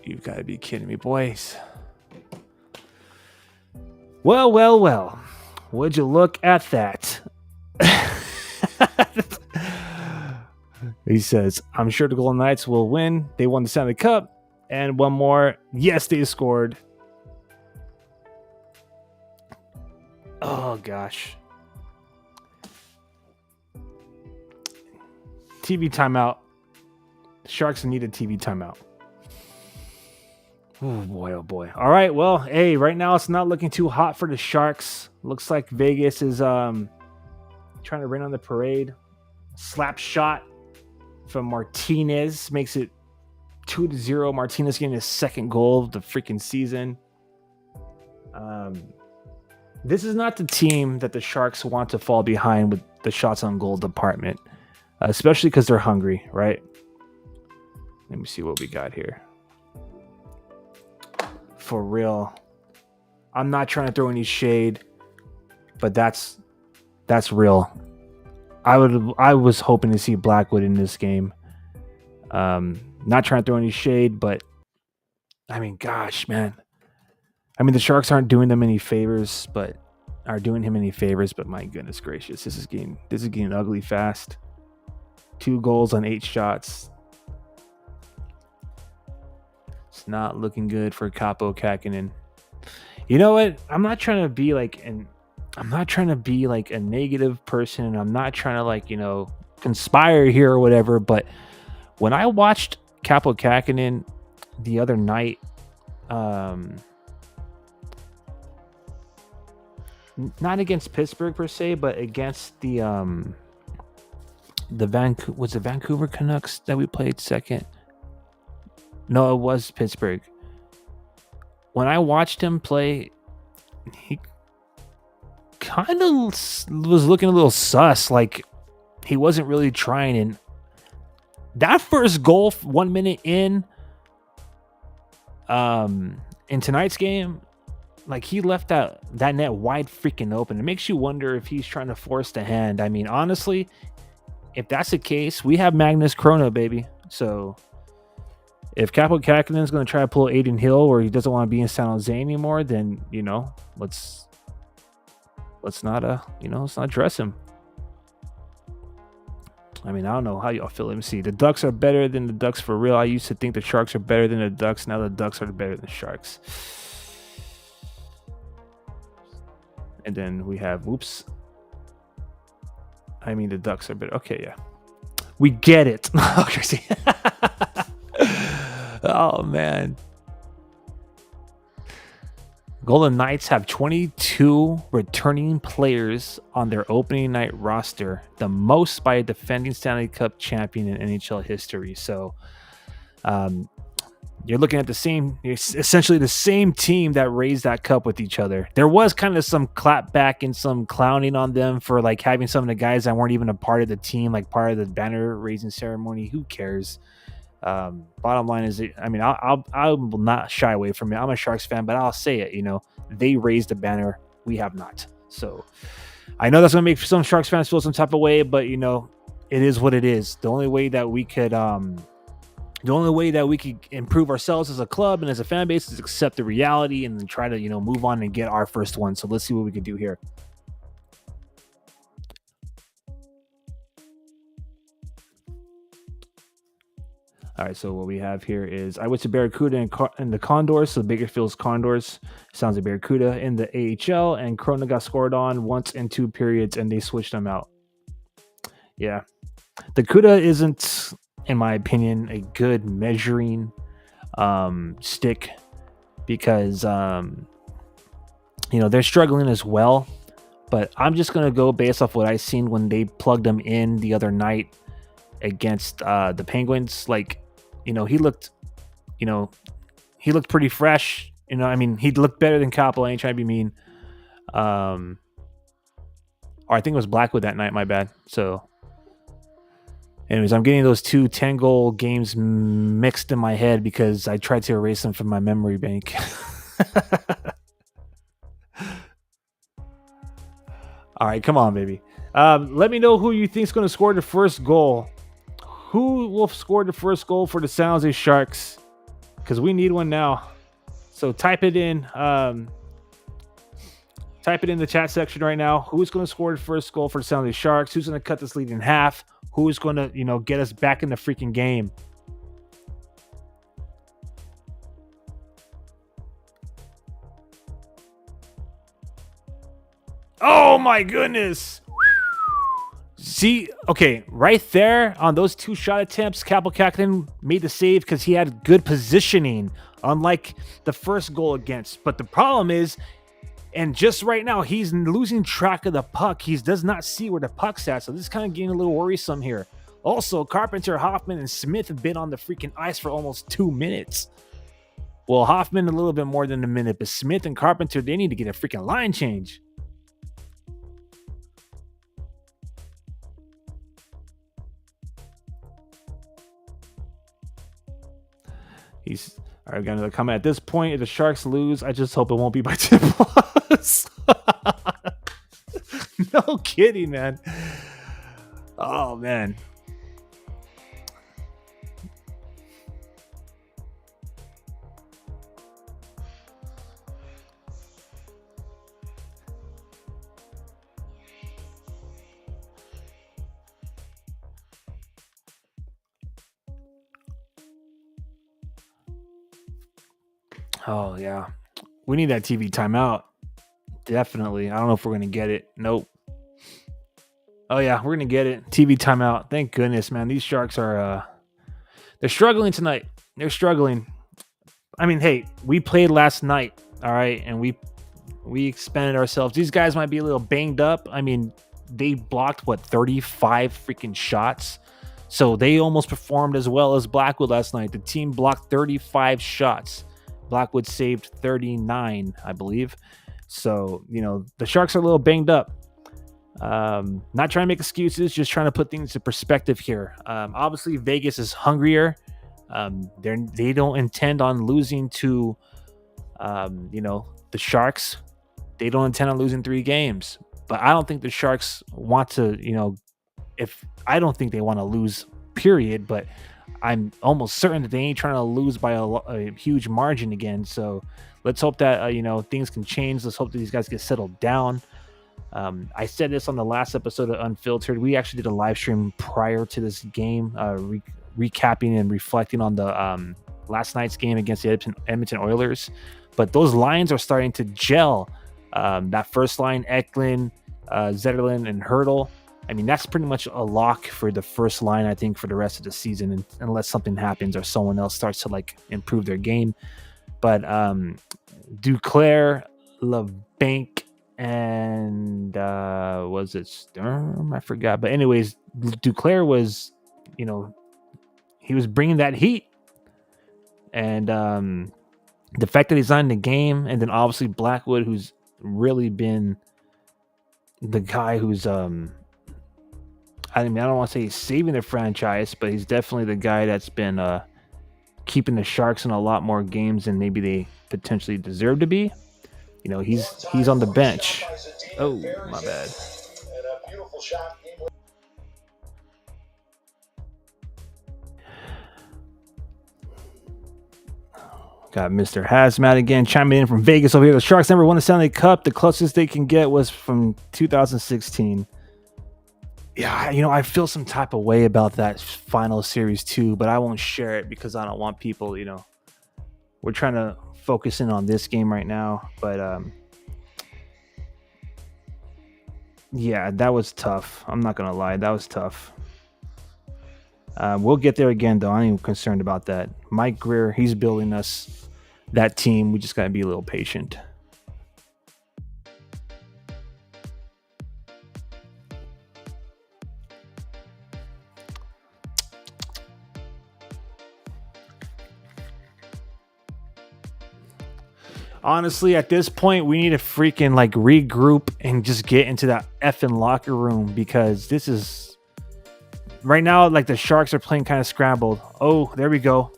You've got to be kidding me, boys. Well. Would you look at that? He says, "I'm sure the Golden Knights will win. They won the Stanley Cup." And one more. Yes, they scored. Oh, gosh. TV timeout. Sharks need a TV timeout. Oh, boy. All right, well, hey, right now it's not looking too hot for the Sharks. Looks like Vegas is trying to rain on the parade. Slap shot from Martinez makes it 2-0. Martinez getting his second goal of the freaking season. This is not the team that the Sharks want to fall behind with the shots on goal department, especially because they're hungry, right? Let me see what we got here. For real, I'm not trying to throw any shade, but that's real. I was hoping to see Blackwood in this game. Not trying to throw any shade, but I mean, gosh, man. I mean, the Sharks aren't doing them any favors, but are doing him any favors, but my goodness gracious, this is getting ugly fast. 2 goals on 8 shots. It's not looking good for Kaapo Kähkönen. You know what? I'm not trying to be like a negative person, and I'm not trying to like, conspire here or whatever, but when I watched Kaapo Kähkönen the other night, not against Pittsburgh per se, but against the Vancouver Canucks that we played second. No, it was Pittsburgh. When I watched him play, he kind of was looking a little sus, like he wasn't really trying. And that first goal 1 minute in tonight's game, like he left that net wide freaking open. It makes you wonder if he's trying to force the hand. I mean, honestly, if that's the case, we have Magnus Krona, baby. So if Kaapo Kähkönen is going to try to pull Aiden Hill where he doesn't want to be in San Jose anymore, then, let's not dress him. I mean, I don't know how y'all feel. Let me see. The Ducks are better than the Ducks for real. I used to think the Sharks are better than the Ducks. Now the Ducks are better than the Sharks. And then we have, the Ducks are better. Okay, yeah. We get it. Oh, man. Golden Knights have 22 returning players on their opening night roster, the most by a defending Stanley Cup champion in NHL history. So you're looking at essentially the same team that raised that cup with each other. There was kind of some clapback and some clowning on them for like having some of the guys that weren't even a part of the team, like part of the banner raising ceremony. Who cares? Bottom line is, I will not shy away from it. I'm a Sharks fan, but I'll say it, they raised the banner. We have not. So I know that's going to make some Sharks fans feel some type of way, but it is what it is. The only way that we could improve ourselves as a club and as a fan base is accept the reality and then try to, move on and get our first one. So let's see what we can do here. All right, so what we have here is I went to Barracuda and the Condors, so Bakersfield's Condors, sounds like Barracuda in the AHL, and Krona got scored on once in 2 periods, and they switched them out. Yeah. The CUDA isn't, in my opinion, a good measuring stick because, they're struggling as well, but I'm just going to go based off what I seen when they plugged them in the other night against the Penguins. Like, he looked pretty fresh. He looked better than Kaapo. I ain't trying to be mean. Or I think it was Blackwood that night. My bad. So, anyways, I'm getting those 2 10-goal games mixed in my head because I tried to erase them from my memory bank. All right, come on, baby. Let me know who you think is going to score the first goal. Who will score the first goal for the San Jose Sharks? Because we need one now. So type it in. Type it in the chat section right now. Who's going to score the first goal for the San Jose Sharks? Who's going to cut this lead in half? Who's going to, get us back in the freaking game? Oh my goodness. See, okay, right there on those 2 shot attempts, Kaapo Kähkönen made the save because he had good positioning, unlike the first goal against. But the problem is, and just right now, he's losing track of the puck. He does not see where the puck's at, so this is kind of getting a little worrisome here. Also, Carpenter, Hoffman, and Smith have been on the freaking ice for almost 2 minutes. Well, Hoffman a little bit more than a minute, but Smith and Carpenter, they need to get a freaking line change. He's all right. Got another comment. At this point, if the Sharks lose, I just hope it won't be by 10+. No kidding, man. Oh man. Oh yeah, we need that TV timeout. Definitely. I don't know if we're gonna get it. Nope. Oh yeah, we're gonna get it. TV timeout. Thank goodness, man. These Sharks are they're struggling tonight. They're struggling. I mean, hey, we played last night, all right, and we expanded ourselves. These guys might be a little banged up. I mean, they blocked 35 freaking shots. So they almost performed as well as Blackwood last night. The team blocked 35 shots. Blackwood saved 39, I believe. So, the Sharks are a little banged up. Not trying to make excuses, just trying to put things in perspective here. Obviously, Vegas is hungrier. They don't intend on losing to, the Sharks. They don't intend on losing 3 games. But I don't think the Sharks want to, I don't think they want to lose, period. But I'm almost certain that they ain't trying to lose by a huge margin again. So let's hope that, things can change. Let's hope that these guys get settled down. I said this on the last episode of Unfiltered. We actually did a live stream prior to this game, recapping and reflecting on the last night's game against the Edmonton Oilers. But those lines are starting to gel. That first line, Eklund, Zetterlund, and Hertl. I mean, that's pretty much a lock for the first line, I think, for the rest of the season, unless something happens or someone else starts to improve their game. But Duclair, LeBanc, and was it Sturm? I forgot. But anyways, Duclair was, he was bringing that heat. And the fact that he's not in the game, and then obviously Blackwood, who's really been the guy who's I don't want to say he's saving the franchise, but he's definitely the guy that's been keeping the Sharks in a lot more games than maybe they potentially deserve to be. He's on the bench. Oh, my bad. Got Mr. Hazmat again chiming in from Vegas over here. The Sharks never won the Stanley Cup. The closest they can get was from 2016. Yeah, I feel some type of way about that final series too, but I won't share it because I don't want people, we're trying to focus in on this game right now. But yeah, that was tough. I'm not going to lie. That was tough. We'll get there again, though. I ain't concerned about that. Mike Grier, he's building us that team. We just got to be a little patient. Honestly, at this point, we need to freaking regroup and just get into that effing locker room, because this is right now, the Sharks are playing kind of scrambled. Oh, there we go.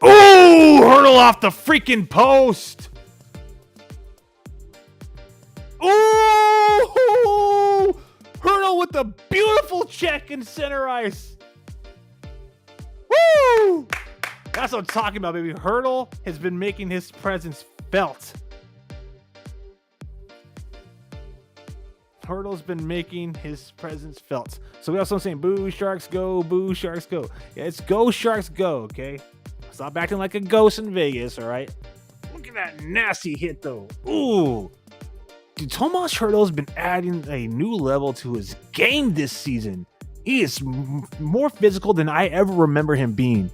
Oh, Hertl off the freaking post. Oh, Hertl with the beautiful check in center ice. Woo! That's what I'm talking about, baby. Hertl has been making his presence felt. Hertl's been making his presence felt. So we also saying, boo, Sharks go, boo, Sharks go. Yeah, it's go, Sharks go, okay? Stop acting like a ghost in Vegas, all right? Look at that nasty hit, though. Ooh. Dude, Tomas Hertl's been adding a new level to his game this season. He is more physical than I ever remember him being.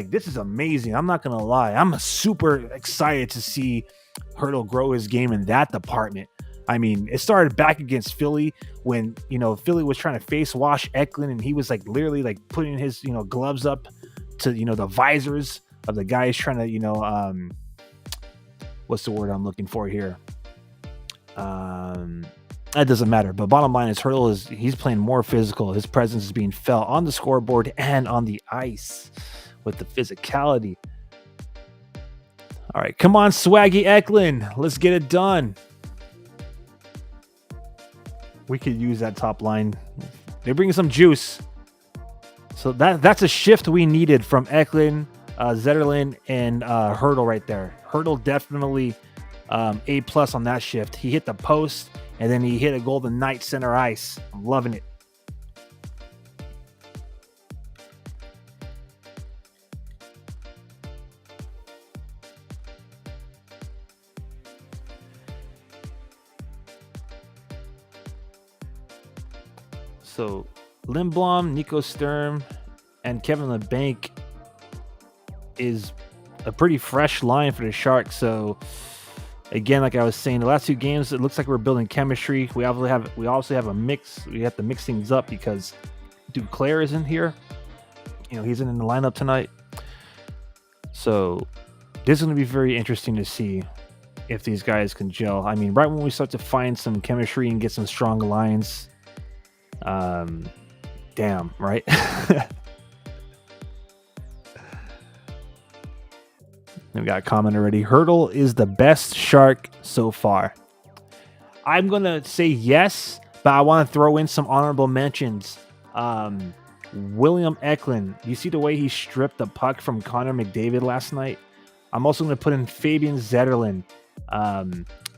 This is amazing. I'm not going to lie. I'm super excited to see Hertl grow his game in that department. I mean, it started back against Philly when, Philly was trying to face wash Eklund, and he was literally putting his, gloves up to, the visors of the guys trying to, what's the word I'm looking for here? That doesn't matter. But bottom line is he's playing more physical. His presence is being felt on the scoreboard and on the ice with the physicality. All right, come on, Swaggy Eklund. Let's get it done. We could use that top line. They're bringing some juice. So that's a shift we needed from Eklund, Zetterlund, and Hertl right there. Hertl definitely A+ on that shift. He hit the post, and then he hit a Golden Knight center ice. I'm loving it. So Lindblom, Nico Sturm, and Kevin LeBanc is a pretty fresh line for the Sharks. So again, like I was saying, the last 2 games, it looks like we're building chemistry. We obviously have a mix. We have to mix things up because Duclair isn't here. He's in the lineup tonight. So this is going to be very interesting to see if these guys can gel. I mean, right when we start to find some chemistry and get some strong lines, damn, right? We got a comment already. Hurdle is the best Shark so far. I'm going to say yes, but I want to throw in some honorable mentions. William Eklund. You see the way he stripped the puck from Connor McDavid last night? I'm also going to put in Fabian Zetterlund.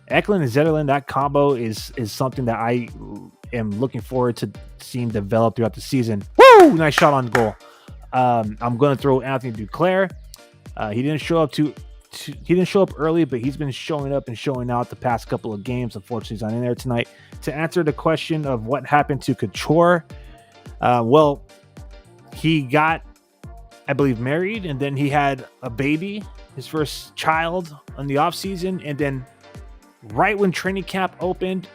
Eklund and Zetterlund, that combo is something that I am looking forward to seeing develop throughout the season. Woo! Nice shot on goal. I'm going to throw Anthony Duclair. He didn't show up early, but he's been showing up and showing out the past couple of games. Unfortunately, he's not in there tonight. To answer the question of what happened to Couture, well, he got, I believe, married, and then he had a baby, his first child, on the off season, and then right when training camp opened,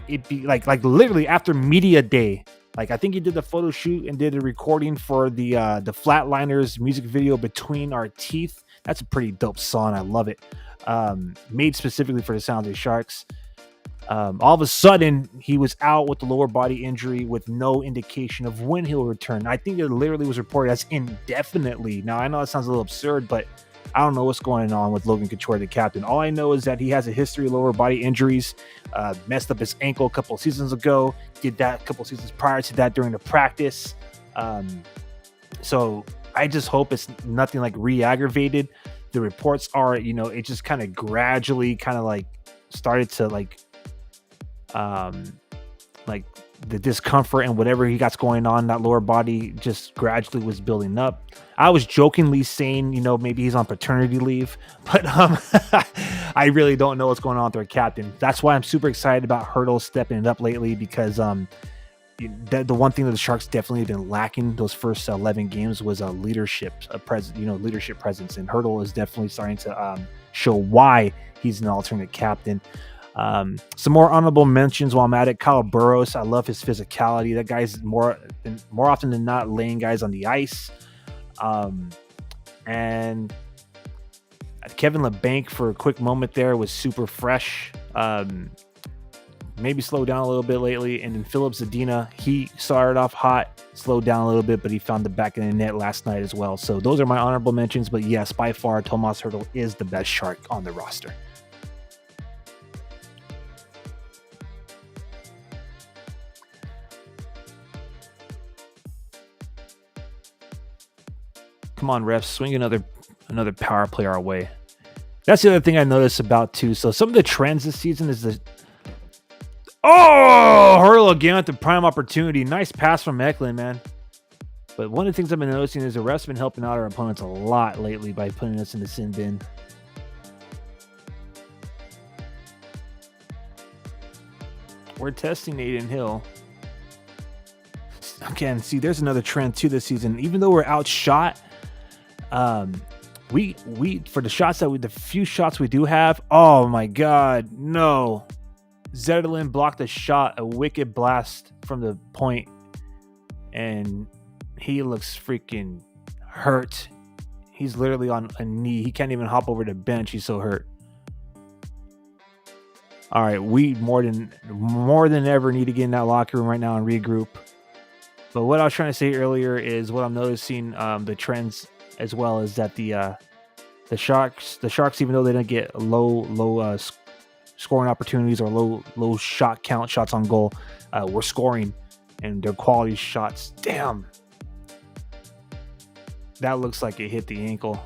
it be like literally after media day. Like, I think he did the photo shoot and did a recording for the Flatliners music video, Between Our Teeth. That's a pretty dope song. I love it. Made specifically for the San Jose Sharks. All of a sudden, he was out with the lower body injury with no indication of when he'll return. I think it literally was reported as indefinitely. Now, I know that sounds a little absurd, but I don't know what's going on with Logan Couture, the captain. All I know is that he has a history of lower body injuries, messed up his ankle a couple of seasons ago, did that a couple of seasons prior to that during the practice. So I just hope it's nothing like re-aggravated. The reports are, it just kind of gradually started to like the discomfort and whatever he got going on, that lower body just gradually was building up. I was jokingly saying, maybe he's on paternity leave, but I really don't know what's going on with our captain. That's why I'm super excited about Hurdle stepping it up lately, because the one thing that the Sharks definitely have been lacking those first 11 games was a leadership presence, and Hurdle is definitely starting to show why he's an alternate captain. Some more honorable mentions while I'm at it. Kyle Burrows, I love his physicality. That guy's more often than not laying guys on the ice. And Kevin LeBanc, for a quick moment there, was super fresh. Maybe slowed down a little bit lately. And then Philip Zadina, he started off hot, slowed down a little bit, but he found the back of the net last night as well. So those are my honorable mentions. But yes, by far, Tomas Hertl is the best Shark on the roster. Come on, refs, swing another power play our way. That's the other thing I noticed about too. So some of the trends this season is Hurdle again at the prime opportunity. Nice pass from Eklund, man. But one of the things I've been noticing is the refs have been helping out our opponents a lot lately by putting us in the sin bin. We're testing Aiden Hill. Again, see, there's another trend too this season. Even though we're outshot, we for the few shots we do have, oh my god, no. Zetterlund blocked a shot, a wicked blast from the point, and he looks freaking hurt. He's literally on a knee. He can't even hop over the bench. He's so hurt. All right, we more than ever need to get in that locker room right now and regroup. But what I was trying to say earlier is what I'm noticing, the trends as well, is that the Sharks, even though they didn't get low scoring opportunities or low shot count, shots on goal, we're scoring, and their quality shots. Damn, that looks like it hit the ankle.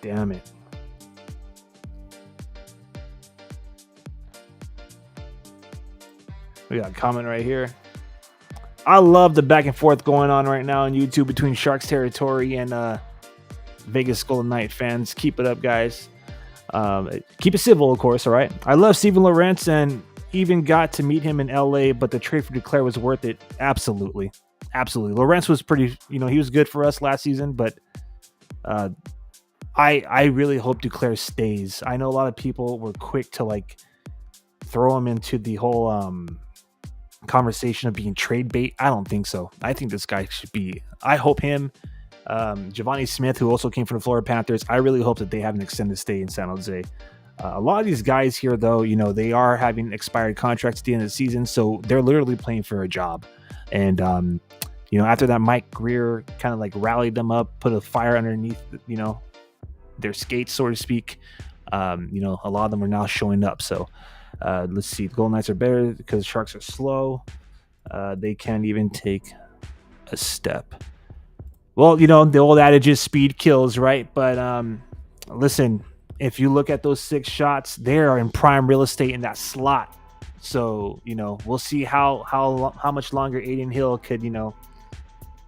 Damn it. We got a comment right here. I love the back and forth going on right now on YouTube between Sharks Territory and Vegas Golden Knight fans. Keep it up, guys. Keep it civil, of course, all right? I love Steven Lorentz, and even got to meet him in LA, but the trade for Duclair was worth it. Absolutely. Absolutely. Lorentz was pretty, he was good for us last season, but I really hope Duclair stays. I know a lot of people were quick to like throw him into the whole conversation of being trade bait. I don't think so. I think this guy should be. I hope him, Giovanni Smith, who also came from the Florida Panthers. I really hope that they have an extended stay in San Jose. A lot of these guys here, though, they are having expired contracts at the end of the season, so they're literally playing for a job. And after that, Mike Grier kind of like rallied them up, put a fire underneath, their skates, so to speak. A lot of them are now showing up. So let's see. The Golden Knights are better because the Sharks are slow. They can't even take a step. Well, the old adage is speed kills, right? But listen, if you look at those 6 shots, they are in prime real estate in that slot. So, we'll see how much longer Adin Hill could,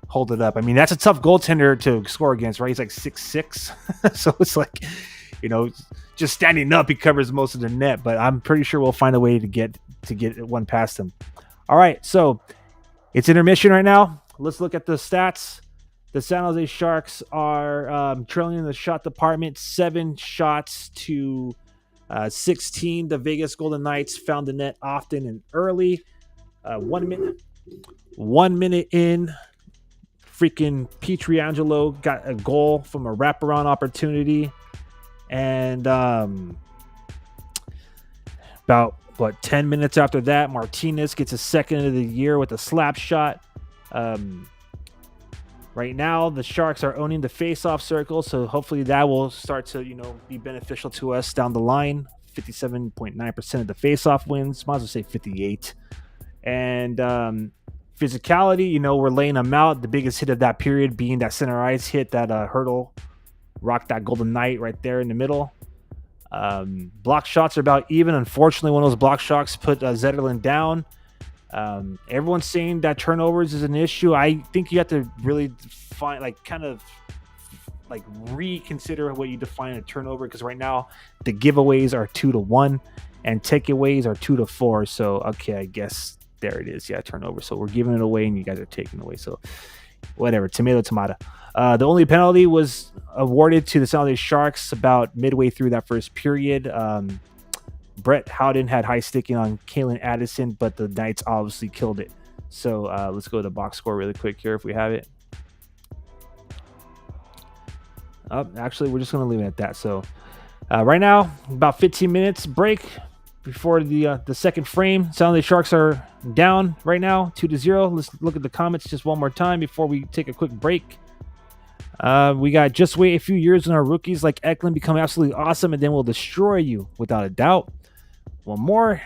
hold it up. I mean, that's a tough goaltender to score against, right? He's like 6'6". So it's like, just standing up, he covers most of the net, but I'm pretty sure we'll find a way to get one past him. All right, so it's intermission right now. Let's look at the stats. The San Jose Sharks are trailing in the shot department, 7 shots to 16. The Vegas Golden Knights found the net often and early. 1 minute in, freaking Pietrangelo got a goal from a wraparound opportunity. And about 10 minutes after that, Martinez gets a second of the year with a slap shot. Right now, the Sharks are owning the face-off circle, so hopefully that will start to, be beneficial to us down the line. 57.9% of the face-off wins. Might as well say 58. And physicality, we're laying them out. The biggest hit of that period being that center ice hit, that Hurdle rocked that Golden Knight right there in the middle. Block shots are about even. Unfortunately, one of those block shots put Zetterlund down. Everyone's saying that turnovers is an issue. I think you have to really reconsider what you define a turnover, because right now the giveaways are 2-1 and takeaways are 2-4. So okay, I guess there it is. Yeah, turnover. So we're giving it away and you guys are taking it away. So whatever, tomato. The only penalty was awarded to the San Jose Sharks about midway through that first period. Brett Howden had high sticking on Kalen Addison, but the Knights obviously killed it. So let's go to the box score really quick here if we have it. Actually, we're just going to leave it at that. So right now, about 15 minutes break before the second frame. San Jose Sharks are down right now, 2-0. Let's look at the comments just one more time before we take a quick break. We got just wait a few years when our rookies like Eklund become absolutely awesome, and then we'll destroy you without a doubt. One more.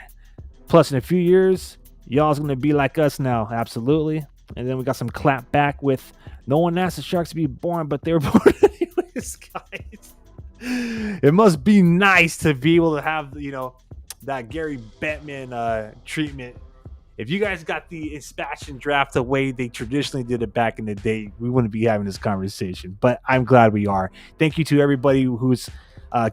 Plus, in a few years, y'all's going to be like us now. Absolutely. And then we got some clap back with no one asked the Sharks to be born, but they were born anyways, guys. It must be nice to be able to have, that Gary Bettman treatment. If you guys got the expansion draft the way they traditionally did it back in the day, we wouldn't be having this conversation. But I'm glad we are. Thank you to everybody who's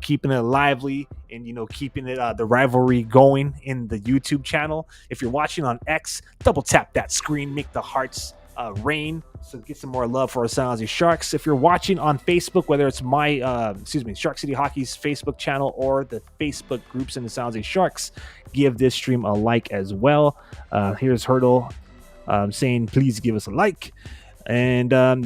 keeping it lively and keeping it the rivalry going in the YouTube channel. If you're watching on X, double tap that screen, make the hearts rain, so get some more love for our San Jose Sharks. If you're watching on Facebook, whether it's my Shark City Hockey's Facebook channel or the Facebook groups in the San Jose Sharks, give this stream a like as well. Here's Hurdle saying please give us a like. And I'm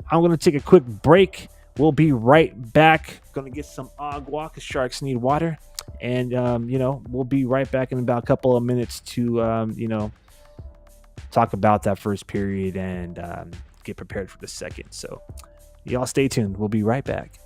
gonna take a quick break. We'll be right back. Gonna get some agua because Sharks need water. And we'll be right back in about a couple of minutes to talk about that first period and get prepared for the second. So y'all stay tuned. We'll be right back.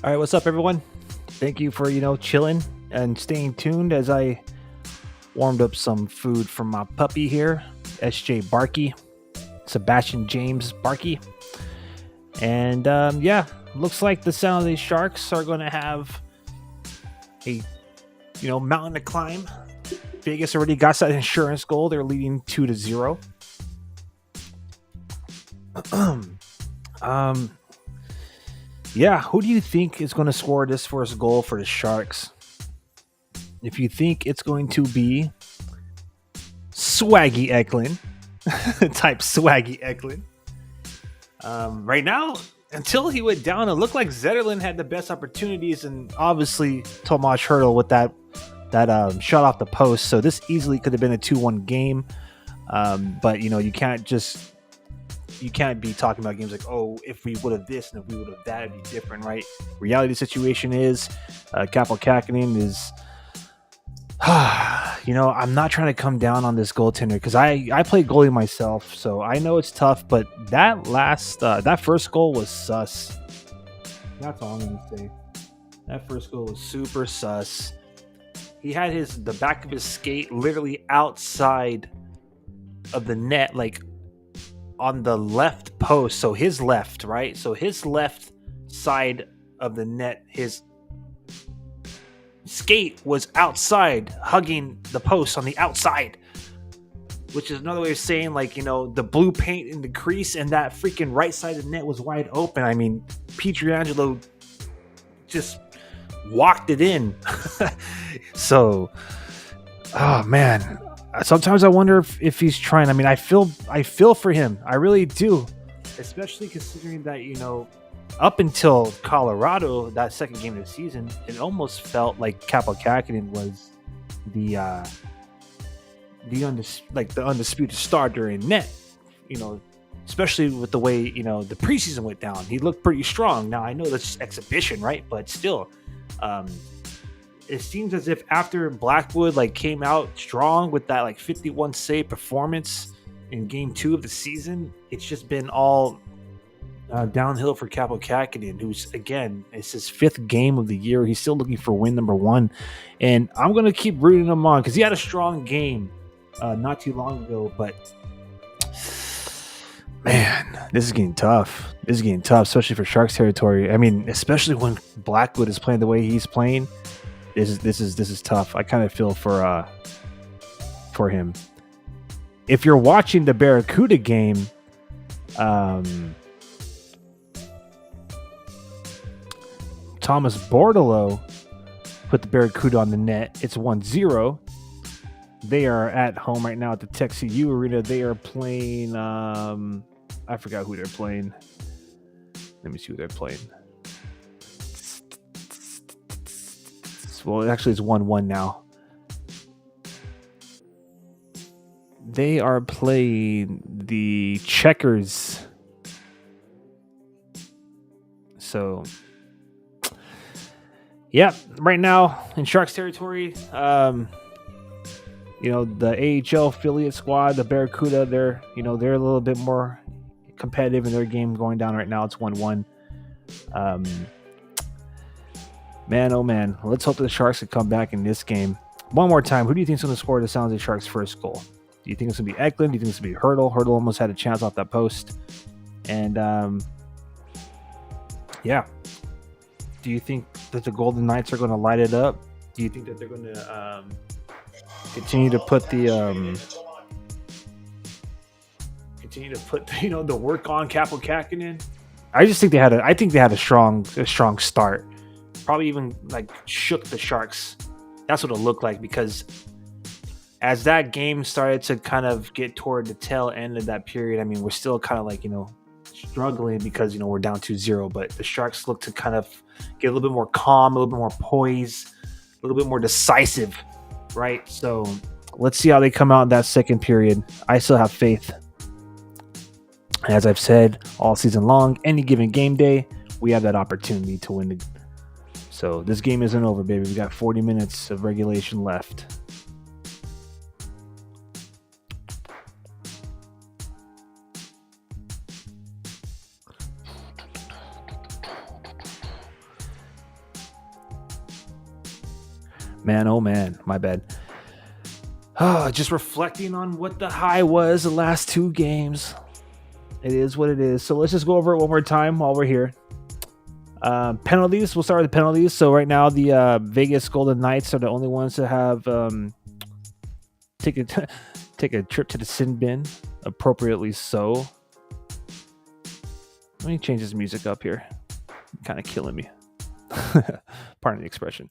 All right, what's up, everyone? Thank you for chilling and staying tuned as I warmed up some food for my puppy here, SJ Barkey, Sebastian James Barkey, and yeah, looks like the San Jose Sharks are going to have a mountain to climb. Vegas already got that insurance goal. They're leading 2-0. Yeah, who do you think is going to score this first goal for the Sharks? If you think it's going to be Swaggy Eklund, type Swaggy Eklund. Right now, until he went down, it looked like Zetterlund had the best opportunities, and obviously Tomas Hertl with that shot off the post. So this easily could have been a 2-1 game. But you can't be talking about games like, oh, if we would have this and if we would have that, it'd be different, right? Reality situation is Kaapo Kähkönen is I'm not trying to come down on this goaltender because I play goalie myself, so I know it's tough, but that first goal was sus. That's all I'm gonna say. That first goal was super sus. He had the back of his skate literally outside of the net, like on the left post. So his left, right? So his left side of the net, his skate was outside, hugging the post on the outside, which is another way of saying, like, the blue paint in the crease and that freaking right side of the net was wide open. I mean, Pietrangelo just walked it in. So, oh man, sometimes I wonder if he's trying. I mean, I feel for him. I really do, especially considering that up until Colorado, that second game of the season, it almost felt like Kaapo Kähkönen was the undisputed starter in net. Especially with the way the preseason went down, he looked pretty strong. Now I know that's just exhibition, right? But still, it seems as if after Blackwood came out strong with that 51 save performance in Game 2 of the season, it's just been all downhill for Kaapo Kähkönen, who's, again, it's his 5th game of the year. He's still looking for win number 1, and I'm gonna keep rooting him on because he had a strong game not too long ago. But man, this is getting tough. Especially for Sharks territory. I mean, especially when Blackwood is playing the way he's playing. This is tough. I kind of feel for him. If you're watching the Barracuda game, Thomas Bordeleau put the Barracuda on the net. It's 1-0. They are at home right now at the TechCU Arena. They are playing. I forgot who they're playing. Let me see who they're playing. Well, actually, it's 1-1 now. They are playing the Checkers. So, yeah, right now in Sharks territory, the AHL affiliate squad, the Barracuda, they're a little bit more competitive in their game going down right now. It's 1-1. Man, oh man, let's hope the Sharks can come back in this game. One more time, who do you think is going to score the San Jose Sharks' first goal? Do you think it's going to be Eklund? Do you think it's going to be Hertl? Hertl almost had a chance off that post. And, yeah. Do you think that the Golden Knights are going to light it up? Do you think that they're going to continue to put the work on Kaapo Kähkönen? I just think they had a strong start. Probably even shook the Sharks. That's what it looked like, because as that game started to kind of get toward the tail end of that period, I mean, we're still kind of struggling because we're down 2-0, but the Sharks look to kind of get a little bit more calm, a little bit more poised, a little bit more decisive, right? So let's see how they come out in that second period. I still have faith. As I've said all season long, any given game day, we have that opportunity to win the. So this game isn't over, baby. We got 40 minutes of regulation left. Man, oh man, my bad. Just reflecting on what the high was the last 2 games. It is what it is. So let's just go over it one more time while we're here. Penalties. We'll start with the penalties. So right now, the Vegas Golden Knights are the only ones to have take a trip to the sin bin, appropriately so. Let me change this music up here. Kind of killing me. Pardon the expression.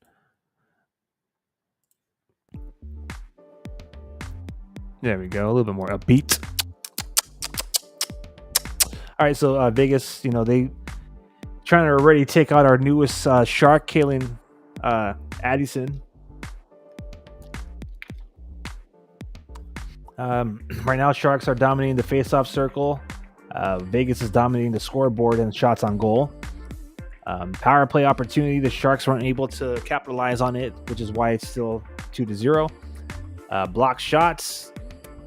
There we go. A little bit more upbeat. All right, so Vegas, they trying to already take out our newest shark, Kalen Addison. Right now, Sharks are dominating the face-off circle. Vegas is dominating the scoreboard and shots on goal. Power play opportunity, the Sharks weren't able to capitalize on it, which is why it's still 2-0. Block shots,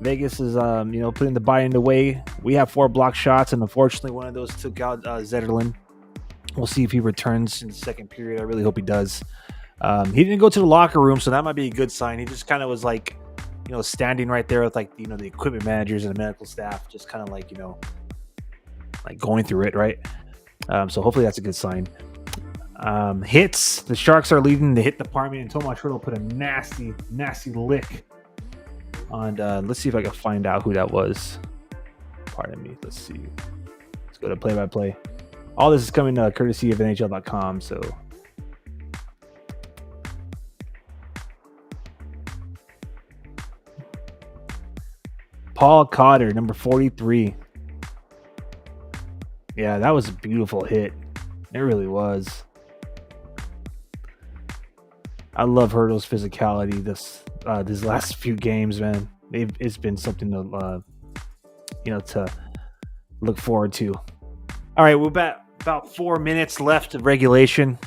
Vegas is putting the body in the way. We have 4 block shots, and unfortunately one of those took out Zetterlund. We'll see if he returns in the second period. I really hope he does. He didn't go to the locker room, so that might be a good sign. He just kind of was like, standing right there with the equipment managers and the medical staff, just kind of like going through it, right? So hopefully that's a good sign. Hits, the Sharks are leading the hit department, and Tomas Hertl put a nasty lick on. Let's see if I can find out who that was. Pardon me. Let's see. Let's go to play-by-play. All this is coming courtesy of NHL.com. So Paul Cotter, number 43. Yeah, that was a beautiful hit. It really was. I love Hertl's physicality these last few games, man. It's been something to to look forward to. All right, we're about 4 minutes left of regulation.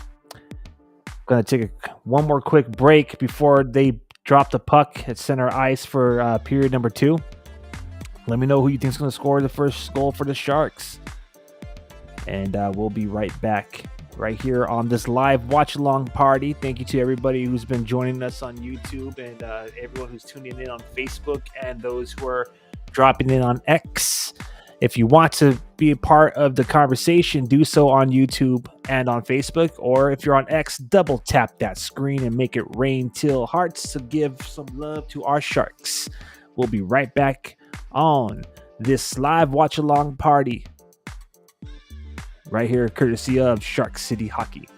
Gonna take one more quick break before they drop the puck at center ice for period number 2. Let me know who you think is going to score the first goal for the Sharks. And we'll be right back right here on this live watch-along party. Thank you to everybody who's been joining us on YouTube and everyone who's tuning in on Facebook and those who are dropping in on X. If you want to be a part of the conversation, do so on YouTube and on Facebook. Or if you're on X, double tap that screen and make it rain till hearts to give some love to our Sharks. We'll be right back on this live watch-along party right here, courtesy of Shark City Hockey.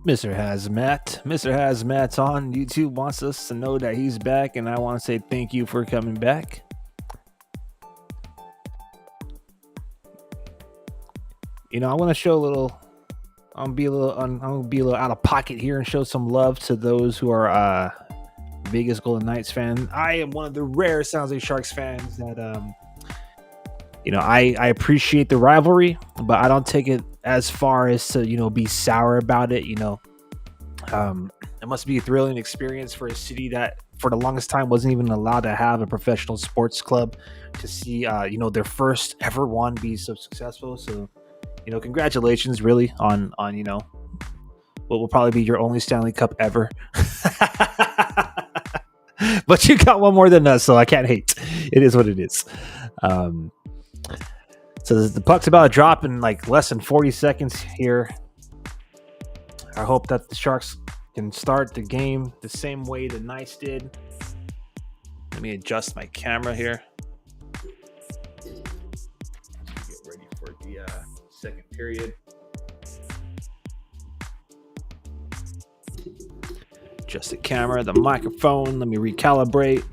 Mr. Hazmat's on YouTube, wants us to know that he's back, and I want to say thank you for coming back. I want to show a little. I'm gonna be a little out of pocket here and show some love to those who are Vegas Golden Knights fans. I am one of the rare San Jose Sharks fans that I appreciate the rivalry, but I don't take it as far as to be sour about it. It must be a thrilling experience for a city that, for the longest time, wasn't even allowed to have a professional sports club, to see, their first ever one be so successful. So, congratulations, really, on what will probably be your only Stanley Cup ever. But you got one more than us, so I can't hate. It is what it is. Um, so the puck's about to drop in like less than 40 seconds here. I hope that the Sharks can start the game the same way the Knights did. Let me adjust my camera here. Get ready for the second period. Adjust the camera, the microphone. Let me recalibrate.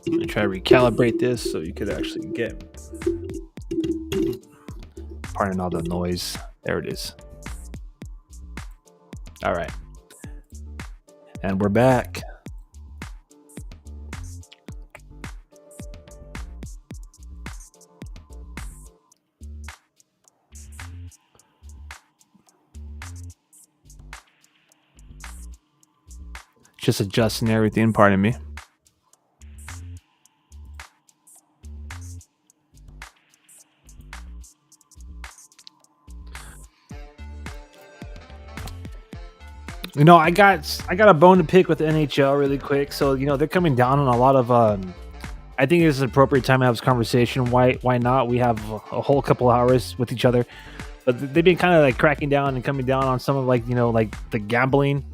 Let me try to recalibrate this so you could actually get. Pardon all the noise. There it is. All right. And we're back. Just adjusting everything, pardon me. I got a bone to pick with the NHL really quick. So, they're coming down on a lot of I think it's an appropriate time to have this conversation. Why not? We have a whole couple hours with each other. But they've been kind of like cracking down and coming down on some of like the gambling.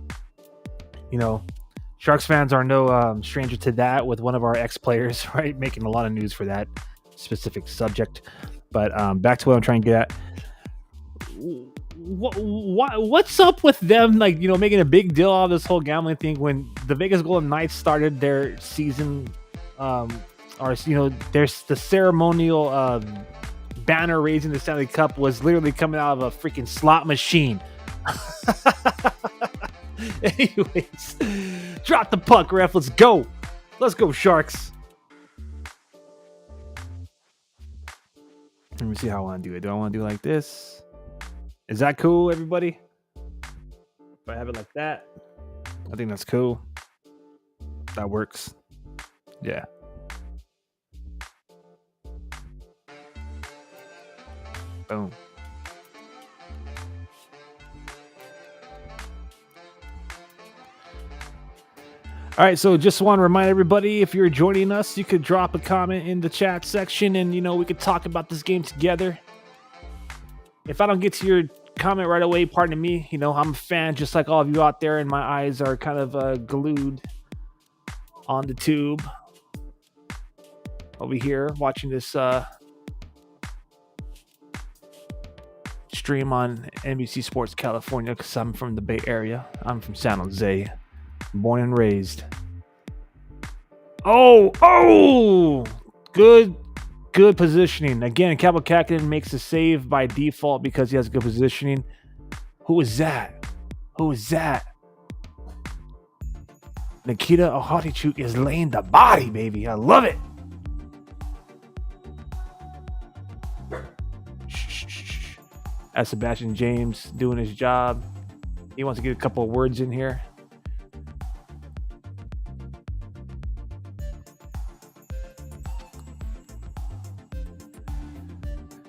Sharks fans are no stranger to that, with one of our ex-players, right, making a lot of news for that specific subject. But back to what I'm trying to get at. What's up with them, like, making a big deal out of this whole gambling thing when the Vegas Golden Knights started their season, there's the ceremonial banner raising the Stanley Cup was literally coming out of a freaking slot machine. Anyways, drop the puck, ref. Let's go, Sharks. Let me see how I want to do it. Do I want to do it like this? Is that cool, everybody? If I have it like that, I think that's cool. That works. Yeah. Boom. All right, so just want to remind everybody, if you're joining us, you could drop a comment in the chat section and, we could talk about this game together. If I don't get to your comment right away, pardon me. I'm a fan just like all of you out there, and my eyes are kind of glued on the tube over here watching this stream on NBC Sports California, because I'm from the Bay Area. I'm from San Jose, born and raised. Oh, good positioning. Again, Kaapo Kähkönen makes a save by default because he has good positioning. Who is that? Nikita Okhotiuk is laying the body, baby. I love it. As Sebastian James doing his job. He wants to get a couple of words in here.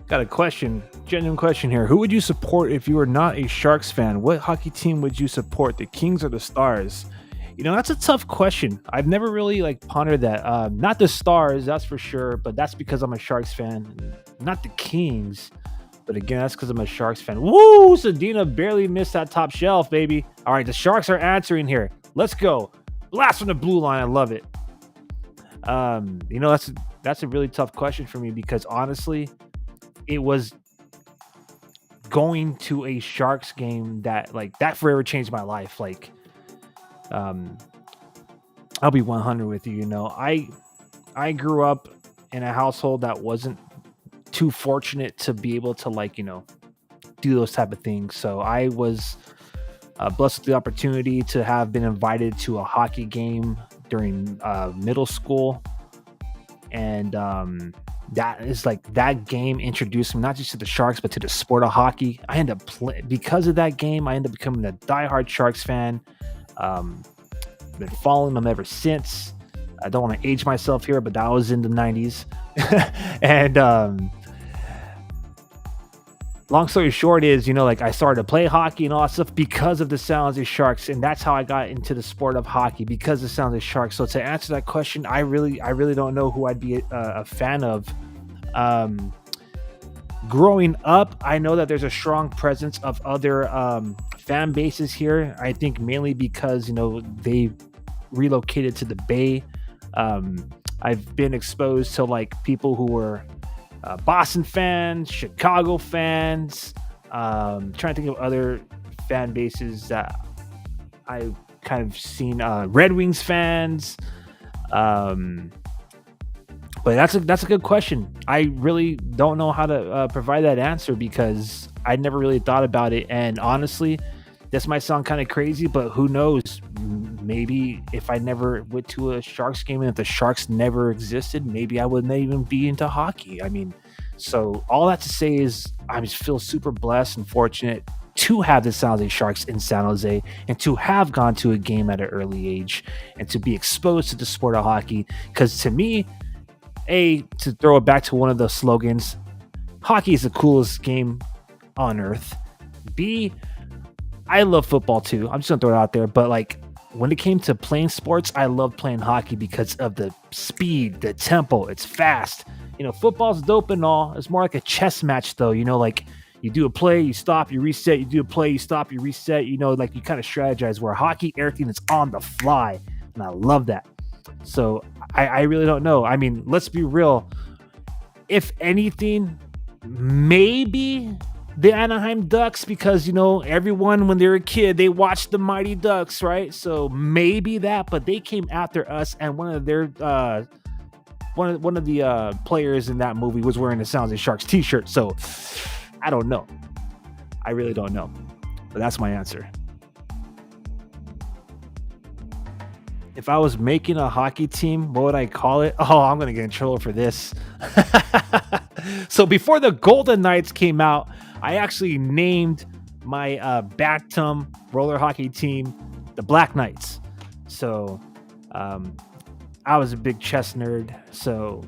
Got a question, genuine question here. Who would you support if you were not a Sharks fan? What hockey team would you support, the Kings or the Stars? That's a tough question. I've never really pondered that. Not the Stars, that's for sure, but that's because I'm a Sharks fan. Not the Kings, but again, that's because I'm a Sharks fan. Woo! Sedina barely missed that top shelf, baby. All right, the Sharks are answering here. Let's go. Blast from the blue line. I love it. That's a really tough question for me because honestly, it was going to a Sharks game that forever changed my life. I'll be 100 with you. I grew up in a household that wasn't too fortunate to be able to do those type of things. So I was blessed with the opportunity to have been invited to a hockey game during middle school, and that is like that game introduced me not just to the Sharks but to the sport of hockey. I ended up because of that game. I ended up becoming a diehard Sharks fan. Um, been following them ever since. I don't want to age myself here, but that was in the 90s. And long story short is, like I started to play hockey and all that stuff because of the San Jose Sharks, and that's how I got into the sport of hockey, because of San Jose Sharks. So to answer that question, I really don't know who I'd be a fan of. Growing up, I know that there's a strong presence of other fan bases here. I think mainly because they relocated to the Bay. I've been exposed to like people who were Boston fans, Chicago fans. Trying to think of other fan bases that I've kind of seen. Red Wings fans. But that's a good question. I really don't know how to provide that answer because I never really thought about it. And honestly, this might sound kind of crazy, but who knows? Maybe if I never went to a Sharks game and if the Sharks never existed, maybe I wouldn't even be into hockey. I mean, so all that to say is I just feel super blessed and fortunate to have the San Jose Sharks in San Jose and to have gone to a game at an early age and to be exposed to the sport of hockey. Because to me, to throw it back to one of the slogans, hockey is the coolest game on earth. B, I love football too. I'm just gonna throw it out there, but like when it came to playing sports, I love playing hockey because of the speed, the tempo. It's fast. Football's dope and all. It's more like a chess match though. Like you do a play, you stop, you reset. You do a play, you stop, you reset. Like you kind of strategize. Where hockey, everything is on the fly, and I love that. So I really don't know. I mean, let's be real. If anything, maybe the Anaheim Ducks, because everyone when they were a kid they watched the Mighty Ducks, right? So maybe that, but they came after us, and one of their one of the players in that movie was wearing a San Jose Sharks t-shirt. So I don't know. I really don't know, but that's my answer. If I was making a hockey team, what would I call it? Oh, I'm going to get in trouble for this. So before the Golden Knights came out, I actually named my Bantam roller hockey team the Black Knights. So I was a big chess nerd. So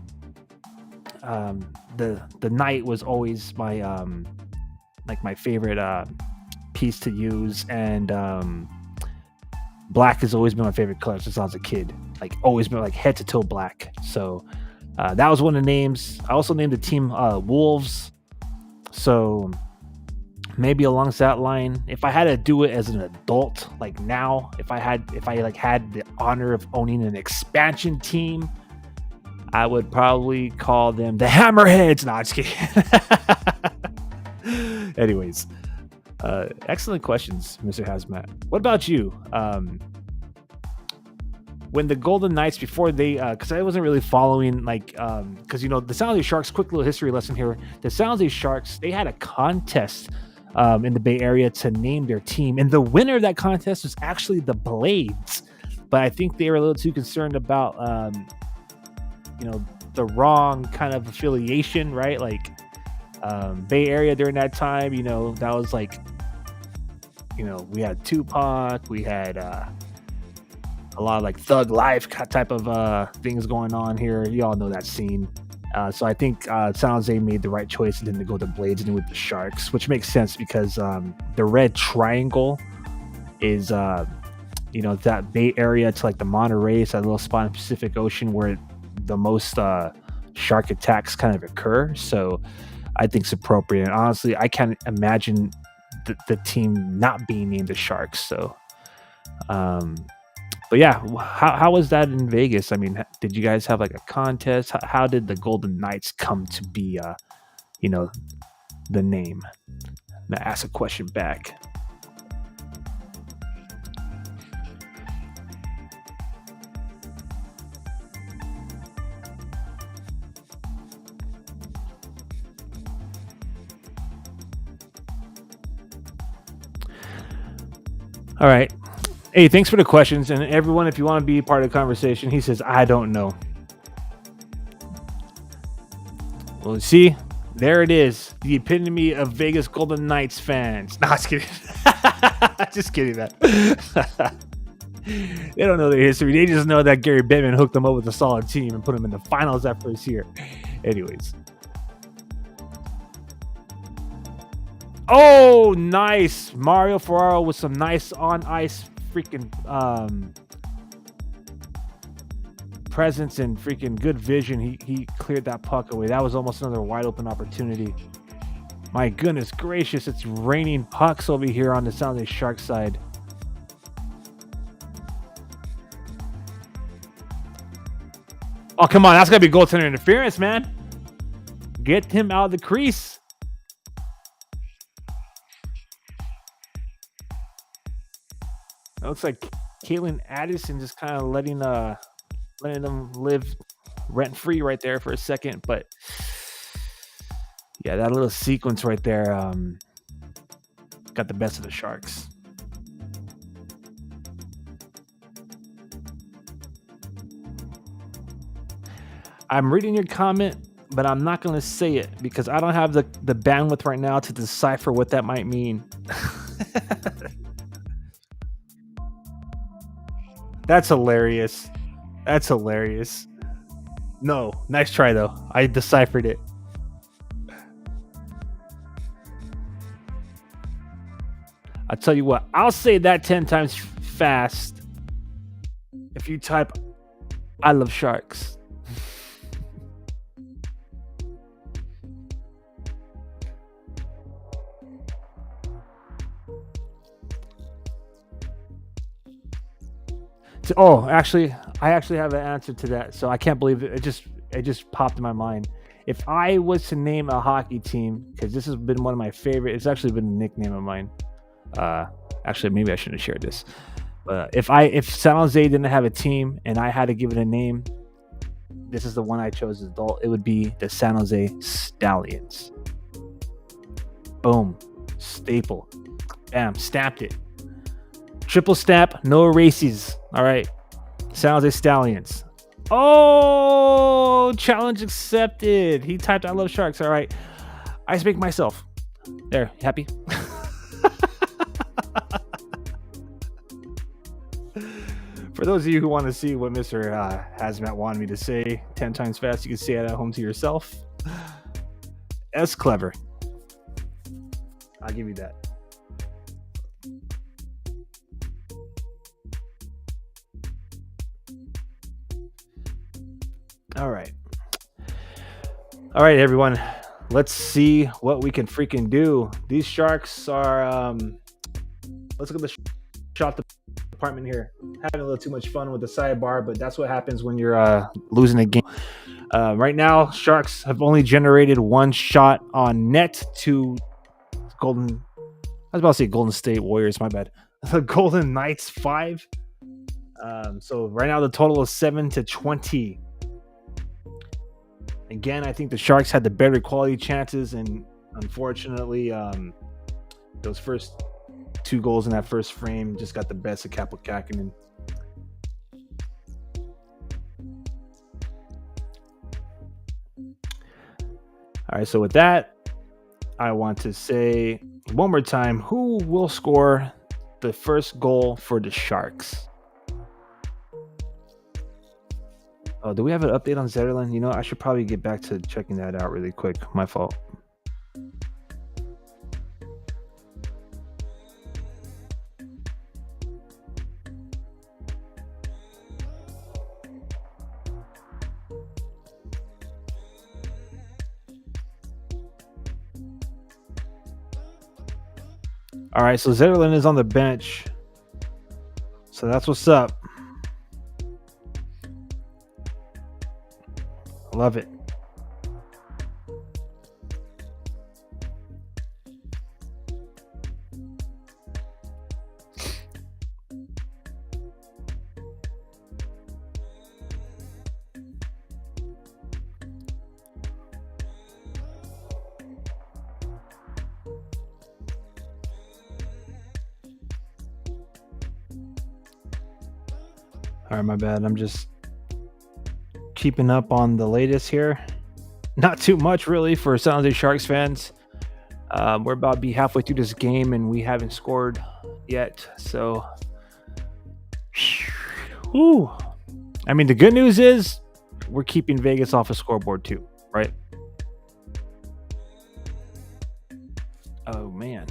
the knight was always my my favorite piece to use. And black has always been my favorite color since I was a kid. Like always been like head to toe black. So that was one of the names. I also named the team Wolves. So maybe along that line, if I had to do it as an adult, like now, if I had the honor of owning an expansion team, I would probably call them the Hammerheads. No, I'm just kidding. Anyways. Excellent questions, Mr. Hazmat. What about you? When the Golden Knights, before they, because I wasn't really following, because the San Jose Sharks. Quick little history lesson here. The San Jose Sharks, they had a contest in the Bay Area to name their team, and the winner of that contest was actually the Blades. But I think they were a little too concerned about, the wrong kind of affiliation, right? Like. Bay Area during that time, that was like, we had Tupac, we had a lot of like thug life type of things going on here. You all know that scene. So I think San Jose made the right choice and then to go to Blades and with the Sharks, which makes sense because the red triangle is that Bay Area to like the Monterey, it's that little spot in the Pacific Ocean where the most shark attacks kind of occur. So I think it's appropriate. And honestly, I can't imagine the team not being named the Sharks. So, but yeah, how was that in Vegas? I mean, did you guys have like a contest? How did the Golden Knights come to be, the name? Now ask a question back. All right. Hey, thanks for the questions. And everyone, if you want to be part of the conversation, he says, I don't know. Well, see, there it is. The epitome of Vegas Golden Knights fans. No, just kidding. Just kidding, man. They don't know their history. They just know that Gary Bettman hooked them up with a solid team and put them in the finals that first year. Anyways. Oh, nice. Mario Ferraro with some nice on-ice freaking presence and freaking good vision. He cleared that puck away. That was almost another wide open opportunity. My goodness gracious, it's raining pucks over here on the San Jose Sharks side. Oh, come on. That's got to be goaltender interference, man. Get him out of the crease. It looks like Caitlin Addison just kind of letting them live rent-free right there for a second. But, yeah, that little sequence right there got the best of the Sharks. I'm reading your comment, but I'm not going to say it because I don't have the bandwidth right now to decipher what that might mean. That's hilarious. That's hilarious. No, nice try, though. I deciphered it. I'll tell you what. I'll say that 10 times fast if you type, I love Sharks. Oh, actually, I actually have an answer to that. So I can't believe it. It just popped in my mind. If I was to name a hockey team, because this has been one of my favorite, it's actually been a nickname of mine. Actually, maybe I shouldn't have shared this. But if San Jose didn't have a team and I had to give it a name, this is the one I chose as adult. It would be the San Jose Stallions. Boom, staple, bam, stamped it. Triple stamp, no erases. All right. San Jose Stallions. Oh, challenge accepted. He typed, I love Sharks. All right. I speak myself. There. Happy? For those of you who want to see what Mr. Hazmat wanted me to say 10 times fast, you can say it at home to yourself. That's clever. I'll give you that. All right, everyone. Let's see what we can freaking do. These Sharks are. Let's look at the shot department here. Having a little too much fun with the sidebar, but that's what happens when you're losing a game. Right now, Sharks have only generated one shot on net to Golden. I was about to say Golden State Warriors. My bad. The Golden Knights 5. So right now the total is 7-20. Again, I think the Sharks had the better quality chances, and unfortunately, those first 2 goals in that first frame just got the best of Kaapo Kähkönen. All right, so with that, I want to say one more time, who will score the first goal for the Sharks? Oh, do we have an update on Zetterlund? You know, I should probably get back to checking that out really quick. My fault. All right, so Zetterlund is on the bench. So that's what's up. Love it. All right, my bad. I'm just keeping up on the latest here. Not too much really for San Jose Sharks fans. We're about to be halfway through this game and we haven't scored yet. So, whew. I mean, the good news is we're keeping Vegas off a scoreboard too, right? Oh man.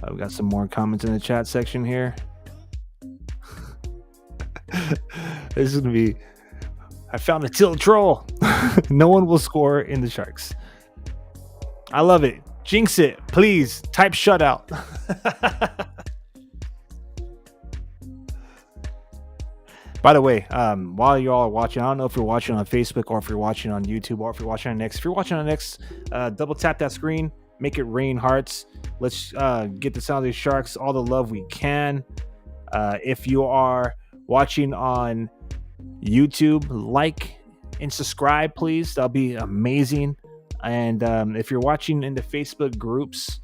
We got some more comments in the chat section here. This is gonna be. I found a tilt troll. No one will score in the Sharks. I love it. Jinx it, please. Type shutout. By the way, while you all are watching, I don't know if you're watching on Facebook or if you're watching on YouTube or if you're watching on X. If you're watching on X, double tap that screen, make it rain hearts. Let's get the San Jose Sharks all the love we can. If you are watching on YouTube, like and subscribe, please. That'll be amazing. And if you're watching in the Facebook groups,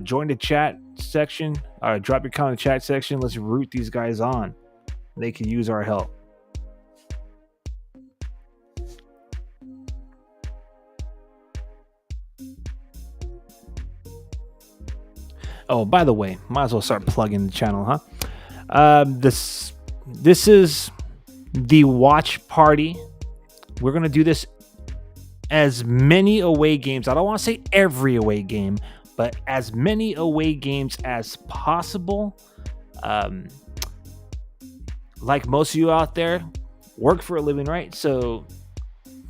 join the chat section. Drop your comment in the chat section. Let's root these guys on. They can use our help. Oh, by the way, might as well start plugging the channel, huh? This is the watch party. We're gonna do this as many away games. I don't want to say every away game, but as many away games as possible. Like most of you out there, work for a living, right? So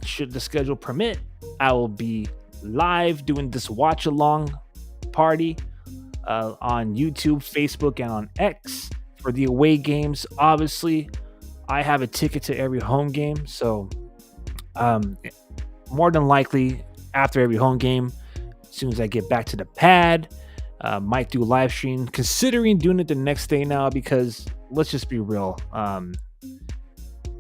should the schedule permit, I will be live doing this watch along party on YouTube, Facebook, and on X for the away games. Obviously, I have a ticket to every home game, so more than likely after every home game, as soon as I get back to the pad, might do a live stream, considering doing it the next day now, because let's just be real,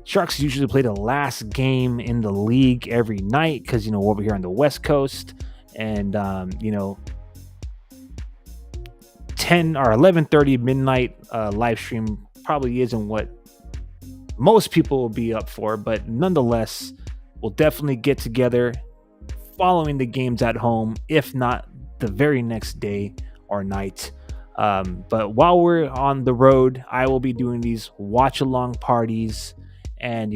Sharks usually play the last game in the league every night because, you know, over here on the West Coast, and 10 or 11:30 midnight live stream probably isn't what most people will be up for, but nonetheless, we'll definitely get together following the games at home, if not the very next day or night. But while we're on the road, I will be doing these watch along parties and,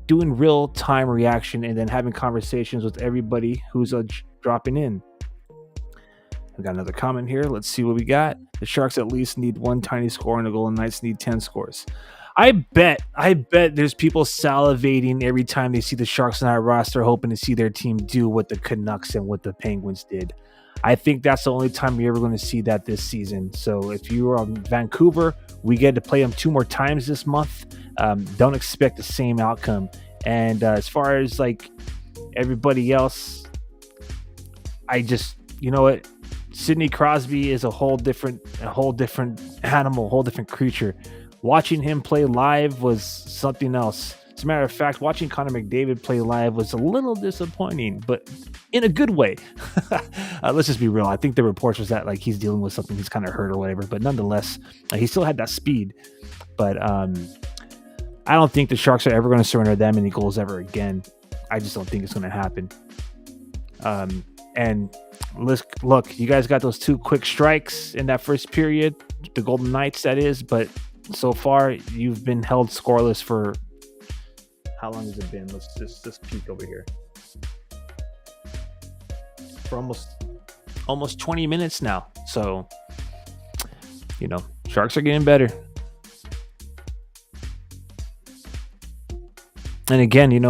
doing real time reaction and then having conversations with everybody who's dropping in. We got another comment here. Let's see what we got. The Sharks at least need one tiny score and the Golden Knights need 10 scores. I bet there's people salivating every time they see the Sharks on our roster, hoping to see their team do what the Canucks and what the Penguins did. I think that's the only time you're ever going to see that this season. So if you are on Vancouver, we get to play them 2 more times this month. Don't expect the same outcome. And as far as like everybody else, I just, you know what? Sidney Crosby is a whole different animal, a whole different creature. Watching him play live was something else. As a matter of fact, watching Connor McDavid play live was a little disappointing, but in a good way. Let's just be real. I think the reports was that like he's dealing with something, he's kind of hurt or whatever, but nonetheless, he still had that speed. But I don't think the Sharks are ever going to surrender that many goals ever again. I just don't think it's going to happen. And look, you guys got those 2 quick strikes in that first period, the Golden Knights, that is, but so far you've been held scoreless for how long has it been? Let's just peek over here. For almost 20 minutes now. So, Sharks are getting better. And again, a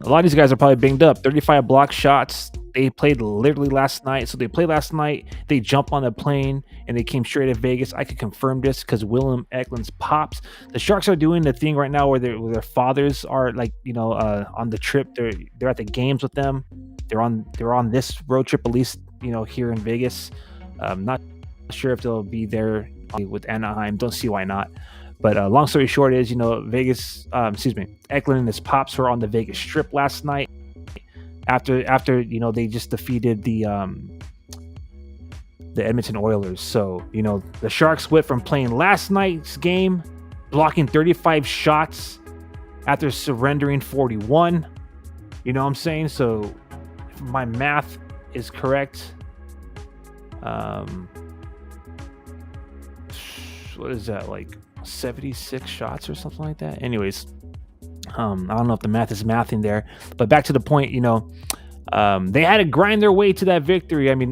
lot of these guys are probably banged up. 35 block shots. They played literally last night. So they played last night. They jumped on a plane and they came straight to Vegas. I could confirm this because Willem Eklund's pops. The Sharks are doing the thing right now where their fathers are like, on the trip. They're at the games with them. They're on this road trip, at least, here in Vegas. Not sure if they'll be there with Anaheim. Don't see why not. But long story short is, Vegas, Eklund and his pops were on the Vegas Strip last night. After they just defeated the the Edmonton Oilers. So, the Sharks went from playing last night's game, blocking 35 shots after surrendering 41. You know what I'm saying? So, if my math is correct, what is that, like 76 shots or something like that? Anyways, I don't know if the math is mathing there, but back to the point, they had to grind their way to that victory. I mean,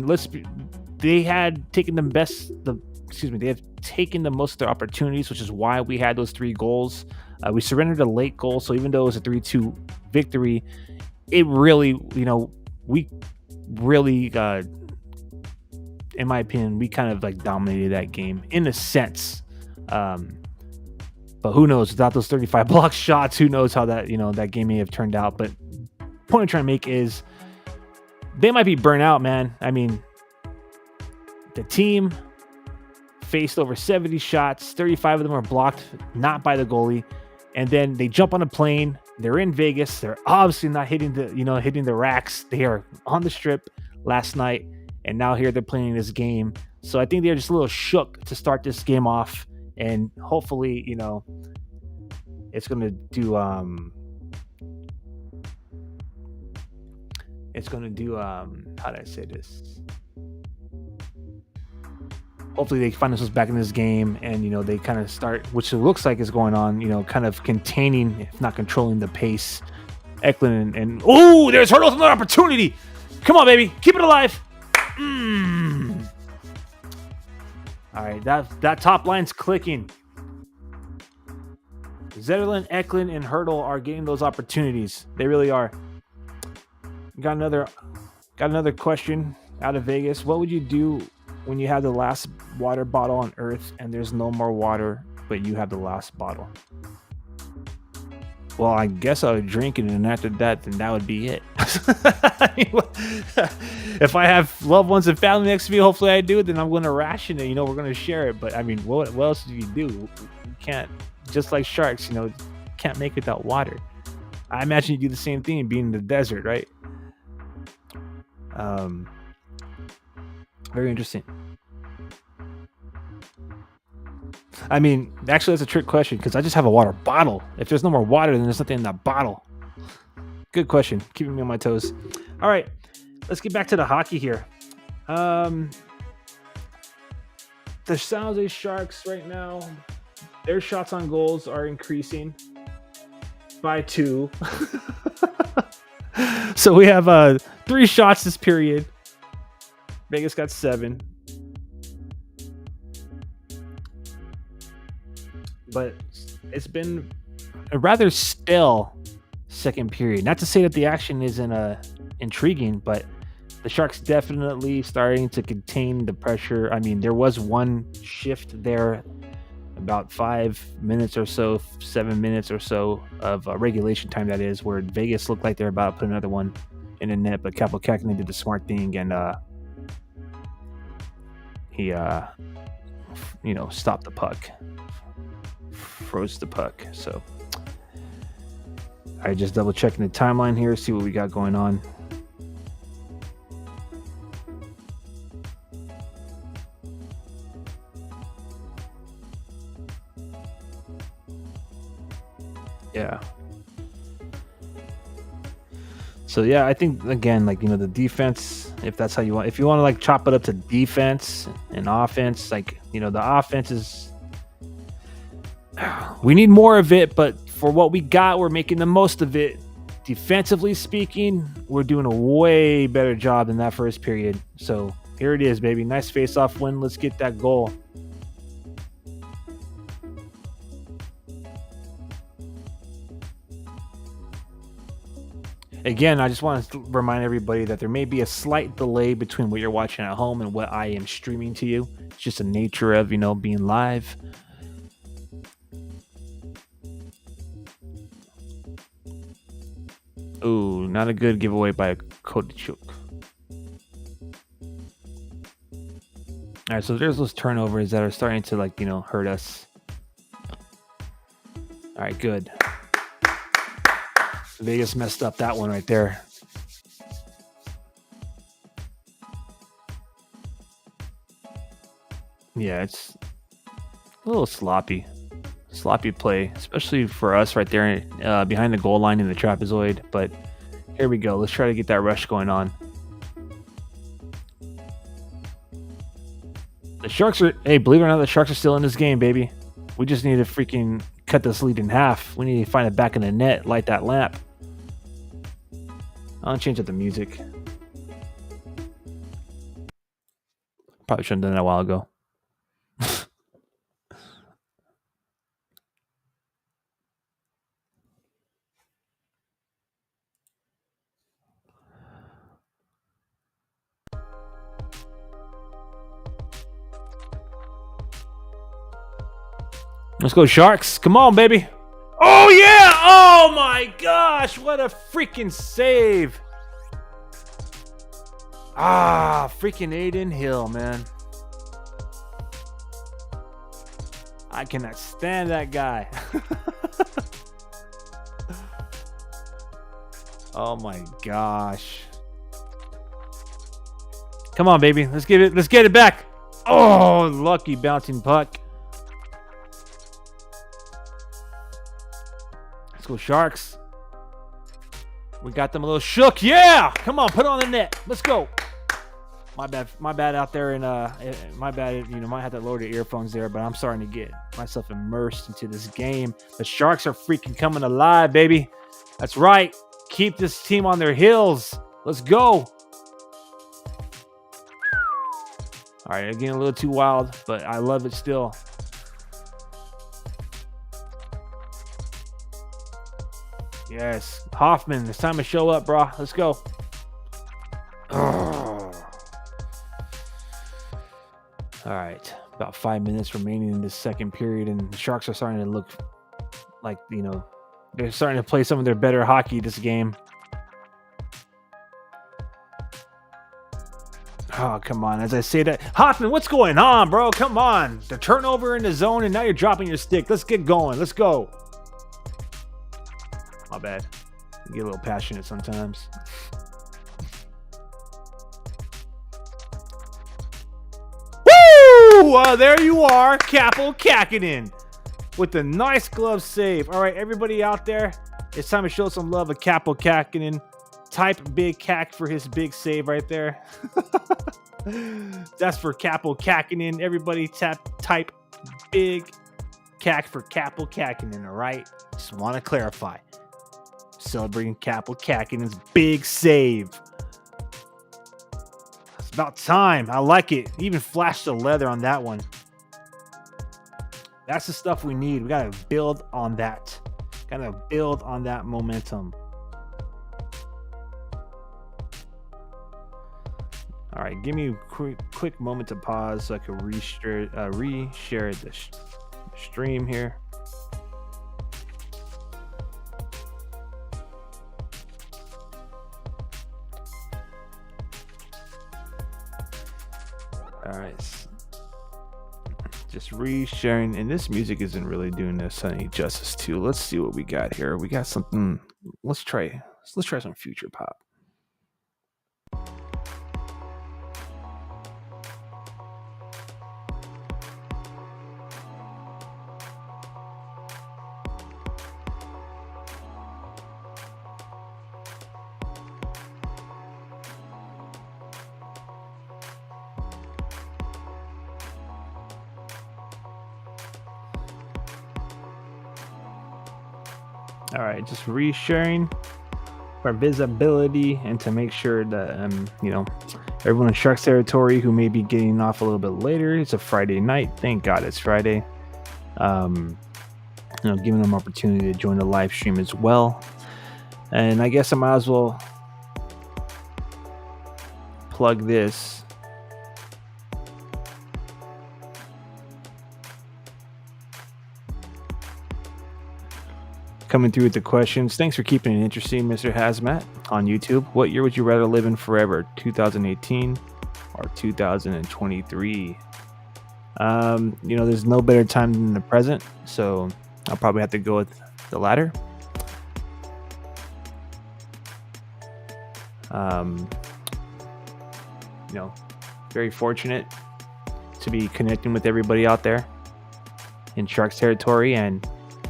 they had taken they have taken the most of their opportunities, which is why we had those 3 goals. We surrendered a late goal, so even though it was a 3-2 victory, it really, we really, in my opinion, we kind of like dominated that game in a sense. But who knows, without those 35 block shots, who knows how that, that game may have turned out. But point I'm trying to make is they might be burnt out, man. I mean, the team faced over 70 shots, 35 of them are blocked, not by the goalie. And then they jump on a plane. They're in Vegas. They're obviously not hitting the racks. They are on the strip last night, and now here they're playing this game. So I think they're just a little shook to start this game off, and hopefully, it's gonna do how do I say this? Hopefully they find themselves back in this game, and they kind of start, which it looks like is going on, kind of containing, if not controlling, the pace. Eklund and oh, there's Hertl's another opportunity. Come on, baby, keep it alive. All right, that top line's clicking. Zetterlund, Eklund, and Hertl are getting those opportunities. They really are. Got another question out of Vegas. What would you do when you have the last water bottle on Earth and there's no more water, but you have the last bottle? Well, I guess I would drink it, and after that, then that would be it. If I have loved ones and family next to me, hopefully I do, then I'm going to ration it. We're going to share it. But I mean, what else do? You can't, just like sharks, can't make it without water. I imagine you do the same thing being in the desert, right? Very interesting. I mean, actually, that's a trick question because I just have a water bottle. If there's no more water, then there's nothing in that bottle. Good question. Keeping me on my toes. All right, let's get back to the hockey here. The San Jose Sharks right now, their shots on goals are increasing by 2. So we have 3 shots this period. Vegas got 7. But it's been a rather stale second period. Not to say that the action isn't intriguing, but the Sharks definitely starting to contain the pressure. I mean, there was one shift there, about 5 minutes or so, 7 minutes or so of regulation time, that is, where Vegas looked like they're about to put another one in the net, but Kaapo Kähkönen did the smart thing, and he stopped the puck, froze the puck. So I just double checking the timeline here, see what we got going on. Yeah. So yeah, I think again, the defense, if that's how you want, if you want to chop it up to defense and offense, the offense is, we need more of it, but for what we got, we're making the most of it. Defensively speaking, we're doing a way better job than that first period. So here it is, baby. Nice face-off win. Let's get that goal. Again, I just want to remind everybody that there may be a slight delay between what you're watching at home and what I am streaming to you. It's just the nature of, being live. Ooh, not a good giveaway by Kotichuk. All right, so there's those turnovers that are starting to, hurt us. All right, good. Vegas messed up that one right there. Yeah, it's a little sloppy. Sloppy play, especially for us right there behind the goal line in the trapezoid. But here we go. Let's try to get that rush going on. The Sharks are, hey, believe it or not, the Sharks are still in this game, baby. We just need to freaking cut this lead in half. We need to find it back in the net, light that lamp. I'll change up the music. Probably shouldn't have done that a while ago. Let's go, Sharks. Come on, baby. Oh, yeah. Oh, my gosh. What a freaking save. Ah, freaking Aiden Hill, man. I cannot stand that guy. Oh, my gosh. Come on, baby. Let's get it back. Oh, lucky bouncing puck. Let's go, Sharks. We got them a little shook. Yeah! Come on, put it on the net. Let's go. My bad out there, and my bad. You know, might have to lower the earphones there, but I'm starting to get myself immersed into this game. The Sharks are freaking coming alive, baby. That's right. Keep this team on their heels. Let's go. All right, again, a little too wild, but I love it still. Yes, Hoffman, it's time to show up, bro. Let's go. Oh. All right, about 5 minutes remaining in this second period, and the Sharks are starting to look like, you know, they're starting to play some of their better hockey this game. Oh, come on. As I say that, Hoffman, what's going on, bro? Come on. The turnover in the zone, and now you're dropping your stick. Let's get going. Let's go. My bad. I get a little passionate sometimes. Woo! There you are, Kaapo Kähkönen, with the nice glove save. All right, everybody out there, it's time to show some love to Kaapo Kähkönen. Type big Cac for his big save right there. That's for Kaapo Kähkönen. Everybody type big Cac for Kaapo Kähkönen, all right? Just want to clarify. Celebrating Kaapo Kähkönen's big save. It's about time. I like it. Even flashed the leather on that one. That's the stuff we need. We got to build on that. Got to build on that momentum. All right, give me a quick moment to pause so I can reshare the stream here. All right, just resharing, and this music isn't really doing this any justice too. Let's see what we got here. We got something. Let's try some future pop. All right, just resharing for visibility and to make sure that you know, everyone in Sharks territory who may be getting off a little bit later. It's a Friday night. Thank God it's Friday. You know, giving them opportunity to join the live stream as well. And I guess I might as well plug this. Coming through with the questions. Thanks for keeping it interesting, Mr. Hazmat on YouTube. What year would you rather live in forever, 2018 or 2023? You know, there's no better time than the present, so I'll probably have to go with the latter. You know, very fortunate to be connecting with everybody out there in Sharks territory and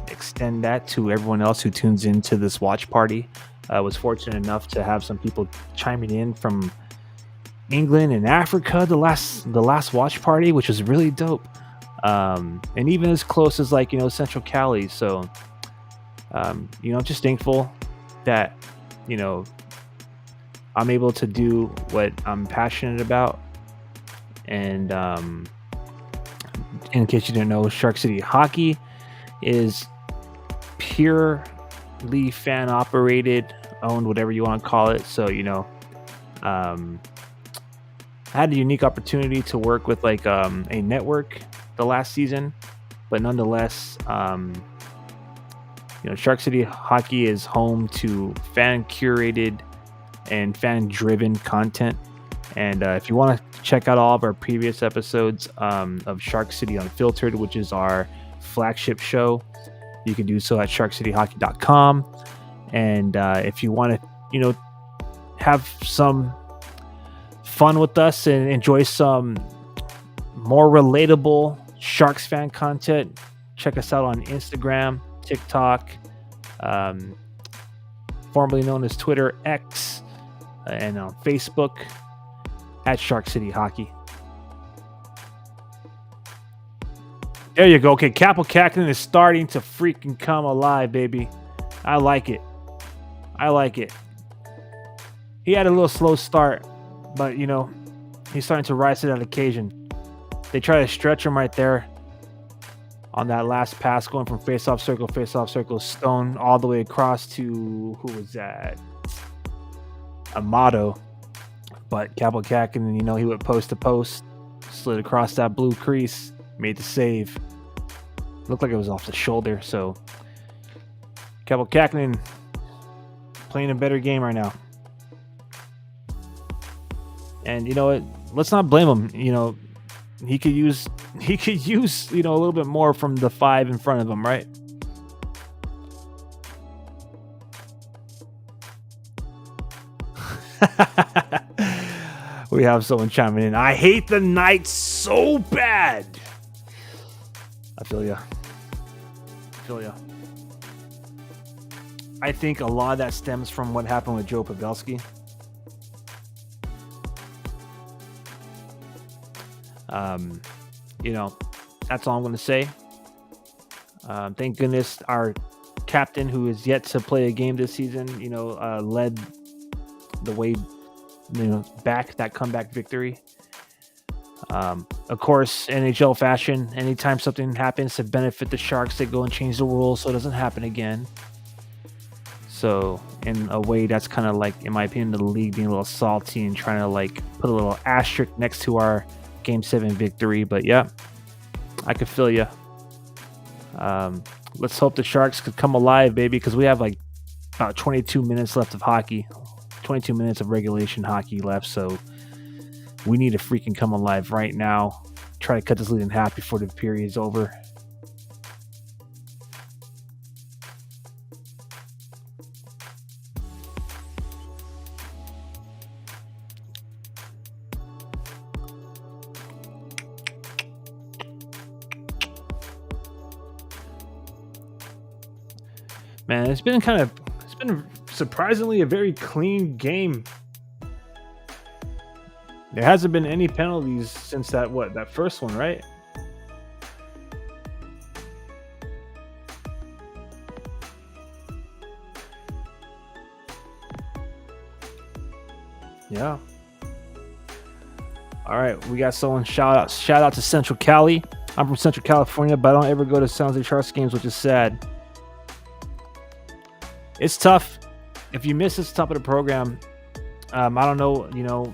extend that to everyone else who tunes into this watch party. I was fortunate enough to have some people chiming in from England and Africa the last watch party, which was really dope. And even as close as like, Central Cali. So, just thankful that, I'm able to do what I'm passionate about. And in case you didn't know, Shark City Hockey is purely fan operated, owned, whatever you want to call it. So, I had a unique opportunity to work with like a network the last season, but nonetheless, Shark City Hockey is home to fan curated and fan driven content. And if you want to check out all of our previous episodes of Shark City Unfiltered, which is our flagship show, you can do so at sharkcityhockey.com. And if you want to, have some fun with us and enjoy some more relatable Sharks fan content, check us out on Instagram, TikTok, formerly known as Twitter, X, and on Facebook at Shark City Hockey. There you go. Okay, Kaapo Kähkönen is starting to freaking come alive, baby. I like it. He had a little slow start, but, he's starting to rise to that occasion. They try to stretch him right there on that last pass, going from face-off circle, Stone, all the way across to, who was that? Amato. But Kaapo Kähkönen, he went post to post, slid across that blue crease, made the save. Looked like it was off the shoulder. So Kaapo Kähkönen playing a better game right now. And you know what? Let's not blame him. He could use a little bit more from the 5 in front of him, right? We have someone chiming in. I hate the Knights so bad. I feel ya. I think a lot of that stems from what happened with Joe Pavelski. That's all I'm going to say. Thank goodness our captain, who is yet to play a game this season, led the way, back that comeback victory. Of course, NHL fashion, anytime something happens to benefit the Sharks, they go and change the rules so it doesn't happen again. So in a way, that's kind of like, in my opinion, the league being a little salty and trying to like put a little asterisk next to our Game 7 victory. But yeah, I could feel you. Let's hope the Sharks could come alive, baby, because we have like about 22 minutes left of hockey. 22 minutes of regulation hockey left, so we need to freaking come alive right now. Try to cut this lead in half before the period is over. Man, it's been surprisingly a very clean game. There hasn't been any penalties since that first one, right? Yeah. All right, we got someone shout out to Central Cali. I'm from Central California, but I don't ever go to San Jose Sharks games, which is sad. It's tough. If you miss this top of the program, I don't know,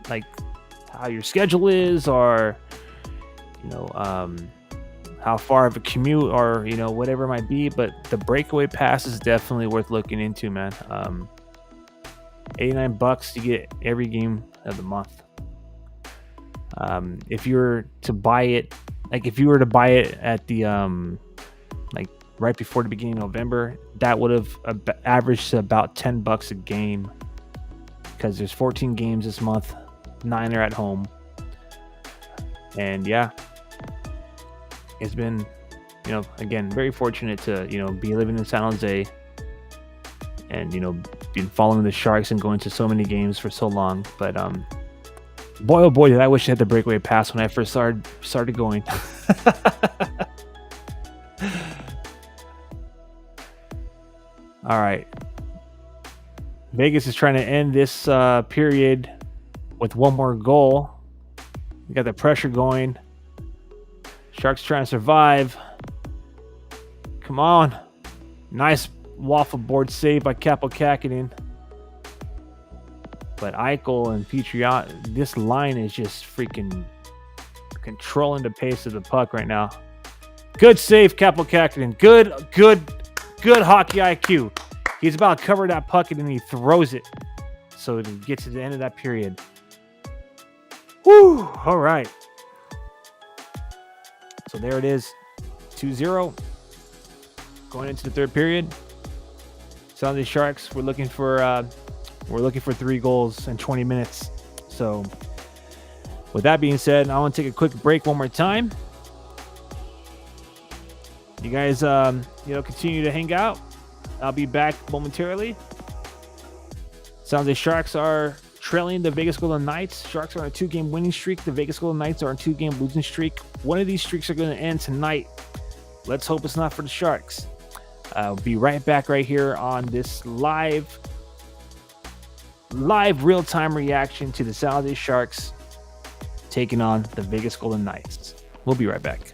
like how your schedule is, or how far of a commute, or whatever it might be, but the breakaway pass is definitely worth looking into, man. $89 to get every game of the month. If you were to buy it at the right before the beginning of November, that would have averaged to about $10 a game, because there's 14 games this month, 9 are at home. And yeah, it's been, again, very fortunate to, be living in San Jose and, been following the Sharks and going to so many games for so long. But boy, oh boy, did I wish I had the breakaway pass when I first started going. All right. Vegas is trying to end this period with one more goal. We got the pressure going. Sharks trying to survive. Come on. Nice waffle board save by Kaapo Kähkönen. But Eichel and Petrie, this line is just freaking controlling the pace of the puck right now. Good save, Kaapo Kähkönen. Good hockey IQ. He's about to cover that puck and then he throws it. So to get to the end of that period. Woo! All right. So there it is. 2-0. Going into the third period. San Jose Sharks, we're looking for 3 goals in 20 minutes. So with that being said, I want to take a quick break one more time. You guys continue to hang out. I'll be back momentarily. San Jose Sharks are trailing the Vegas Golden Knights. Sharks are on a 2-game winning streak. The Vegas Golden Knights are on a 2-game losing streak. One of these streaks are going to end tonight. Let's hope it's not for the Sharks. I'll be right back right here on this live real-time reaction to the San Jose Sharks taking on the Vegas Golden Knights. We'll be right back.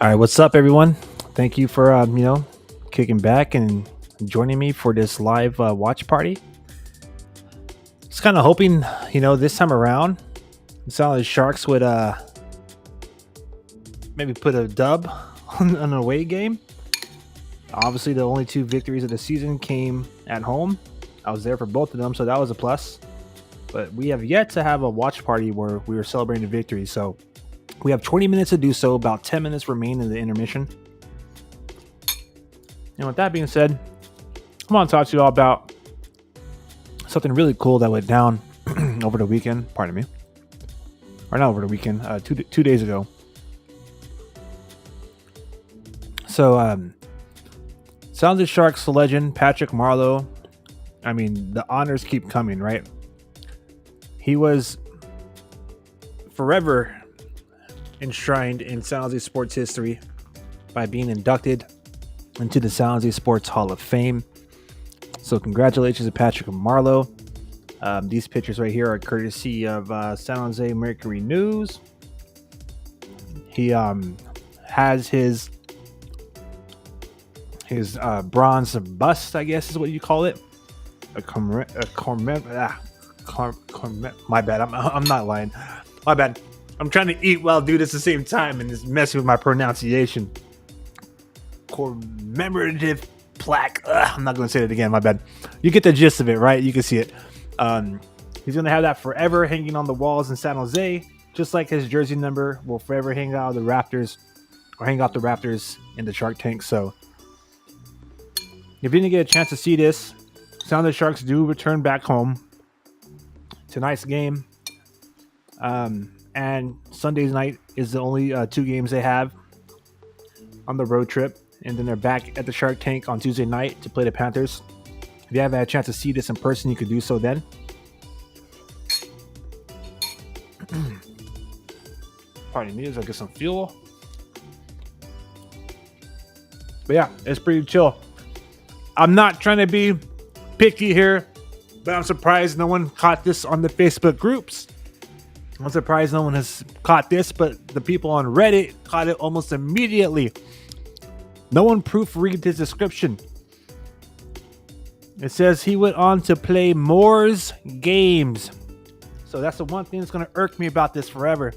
All right, what's up, everyone? Thank you for kicking back and joining me for this live watch party. Just kind of hoping, this time around, the San Jose Sharks would maybe put a dub on an away game. Obviously, the only two victories of the season came at home. I was there for both of them, so that was a plus. But we have yet to have a watch party where we were celebrating a victory. So we have 20 minutes to do so. About 10 minutes remain in the intermission. And with that being said, I want to talk to you all about something really cool that went down over the weekend. Pardon me. Or not over the weekend. 2 days ago. So, San Jose Sharks legend Patrick Marleau. I mean, the honors keep coming, right? He was forever enshrined in San Jose sports history by being inducted into the San Jose Sports Hall of Fame. So congratulations to Patrick Marleau. These pictures right here are courtesy of San Jose Mercury News. He has his bronze bust, I guess is what you call it. My bad. I'm not lying. My bad. I'm trying to eat while do this at the same time, and it's messing with my pronunciation. Commemorative plaque. I'm not going to say it again. My bad. You get the gist of it, right? You can see it. He's going to have that forever hanging on the walls in San Jose, just like his jersey number will forever hang out the Raptors, or hang out the Raptors in the Shark Tank. So, if you didn't get a chance to see this, San Jose Sharks do return back home. Tonight's game and Sunday's night is the only 2 games they have on the road trip. And then they're back at the Shark Tank on Tuesday night to play the Panthers. If you haven't had a chance to see this in person, you could do so then. Pardon me as I get some fuel. But yeah, it's pretty chill. I'm not trying to be picky here, but I'm surprised no one caught this on the Facebook groups. I'm surprised no one has caught this, but the people on Reddit caught it almost immediately. No one proofread his description. It says he went on to play Moore's games. So that's the one thing that's going to irk me about this forever.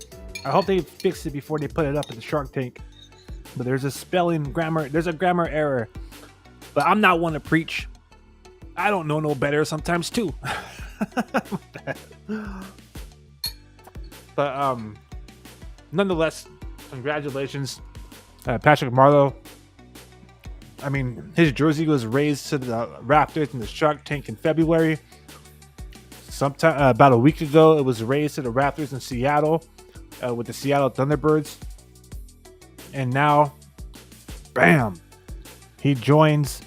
I hope they fix it before they put it up in the Shark Tank. But there's a grammar error. But I'm not one to preach. I don't know no better sometimes too. But nonetheless, congratulations, Patrick Marleau. I mean, his jersey was raised to the Raptors in the Shark Tank in February. Sometime about a week ago, it was raised to the Raptors in Seattle with the Seattle Thunderbirds. And now, bam, he joins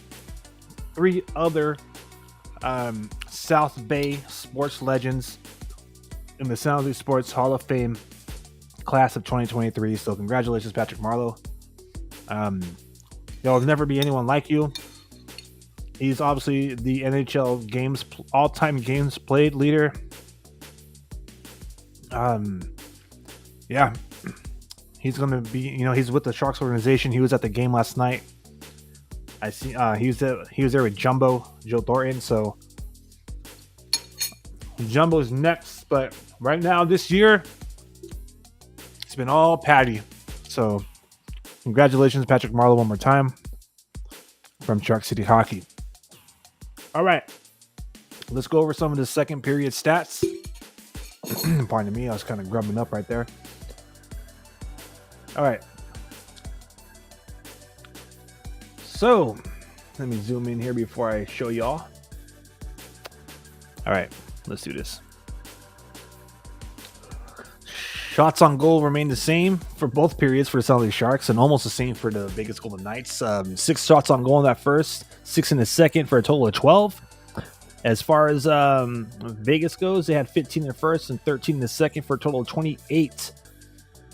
3 other South Bay sports legends in the San Jose Sports Hall of Fame class of 2023. So congratulations, Patrick Marleau. There'll never be anyone like you. He's obviously the NHL all-time games played leader. Yeah, he's gonna be. He's with the Sharks organization. He was at the game last night. I see. He was there with Jumbo, Joe Thornton. So Jumbo's next, but right now this year it's been all Patty. So congratulations, Patrick Marleau, one more time from Shark City Hockey. All right, let's go over some of the second period stats. Pardon me, I was kind of grubbing up right there. All right. So, let me zoom in here before I show y'all. All right, let's do this. Shots on goal remain the same for both periods for the San Jose Sharks and almost the same for the Vegas Golden Knights. 6 shots on goal in that first, 6 in the second for a total of 12. As far as Vegas goes, they had 15 in the first and 13 in the second for a total of 28.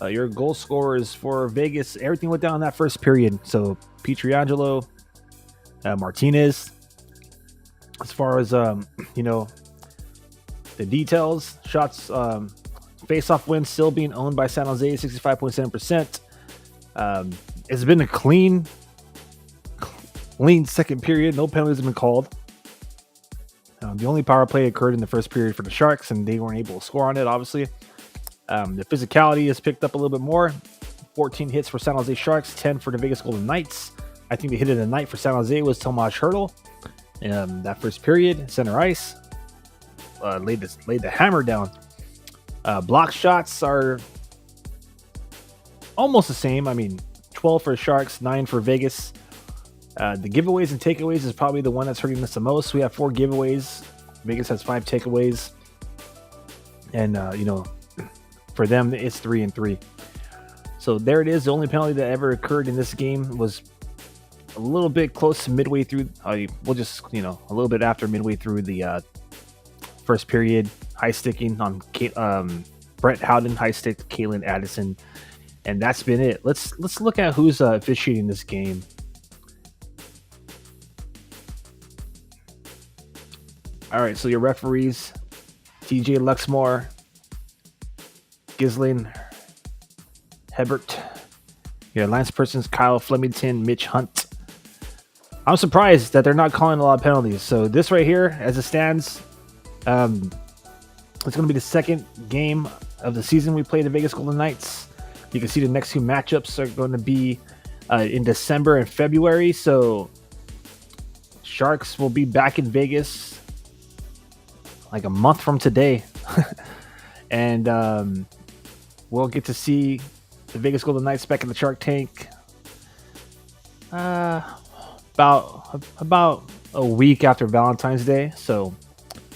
Your goal scorers for Vegas, everything went down in that first period. So Pietrangelo, Martinez. As far as the details, shots, face-off wins still being owned by San Jose, 65.7%. It's been a clean second period. No penalties have been called. The only power play occurred in the first period for the Sharks, and they weren't able to score on it, obviously. The physicality has picked up a little bit more. 14 hits for San Jose Sharks, 10 for the Vegas Golden Knights. I think the hit of the night for San Jose was Tomas Hertl. That first period, center ice, laid the hammer down. Block shots are almost the same. I mean, 12 for Sharks, 9 for Vegas. The giveaways and takeaways is probably the one that's hurting us the most. We have 4 giveaways. Vegas has 5 takeaways. And, for them, it's 3-3. So there it is. The only penalty that ever occurred in this game was a little bit close to midway through. A little bit after midway through the first period. High sticking on Brett Howden, high stick Calen Addison. And that's been it. Let's look at who's officiating this game. All right, so your referees, TJ Luxmore, Ghislaine Hebert. Your alliance persons, Kyle Flemington, Mitch Hunt. I'm surprised that they're not calling a lot of penalties. So this right here, as it stands, it's going to be the second game of the season we play the Vegas Golden Knights. You can see the next 2 matchups are going to be in December and February. So Sharks will be back in Vegas like a month from today. And we'll get to see the Vegas Golden Knights back in the Shark Tank about a week after Valentine's Day. So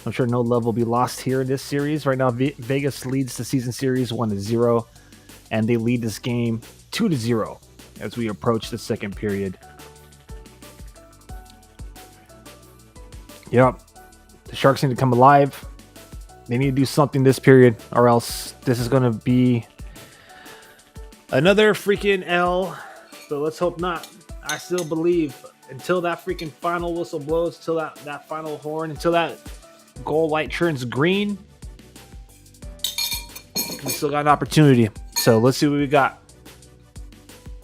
I'm sure no love will be lost here in this series. Right now, Vegas leads the season series 1-0, and they lead this game 2-0 as we approach the second period. Yep. The Sharks need to come alive. They need to do something this period, or else this is going to be another freaking L. So let's hope not. I still believe until that freaking final whistle blows, until that final horn, until that goal light turns green, we still got an opportunity. So let's see what we got.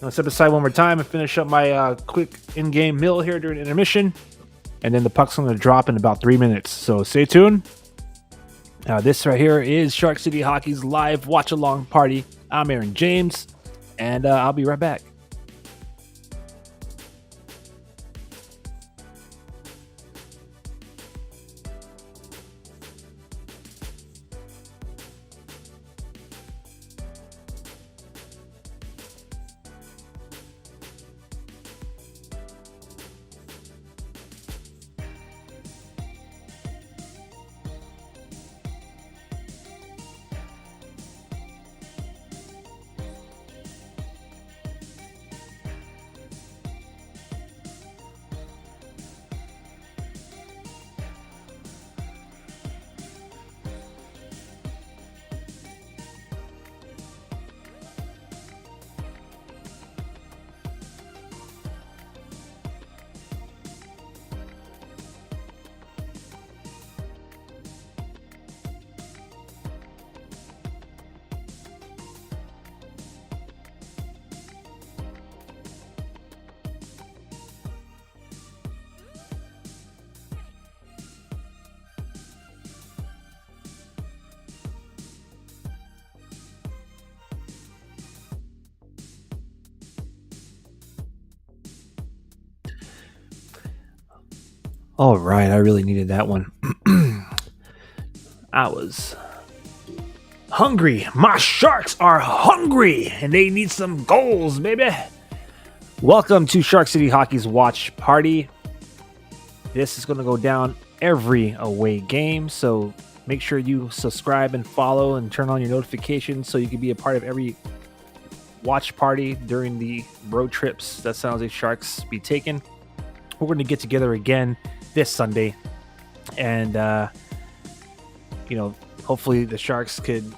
Let's step aside one more time and finish up my quick in-game meal here during intermission. And then the puck's going to drop in about 3 minutes. So stay tuned. This right here is Shark City Hockey's live watch-along party. I'm Aaron James, and I'll be right back. All right, I really needed that one. I was hungry. My Sharks are hungry, and they need some goals, baby. Welcome to Shark City Hockey's watch party. This is going to go down every away game, so make sure you subscribe and follow and turn on your notifications so you can be a part of every watch party during the road trips that San Jose Sharks be taking. We're going to get together again this Sunday, and hopefully the Sharks could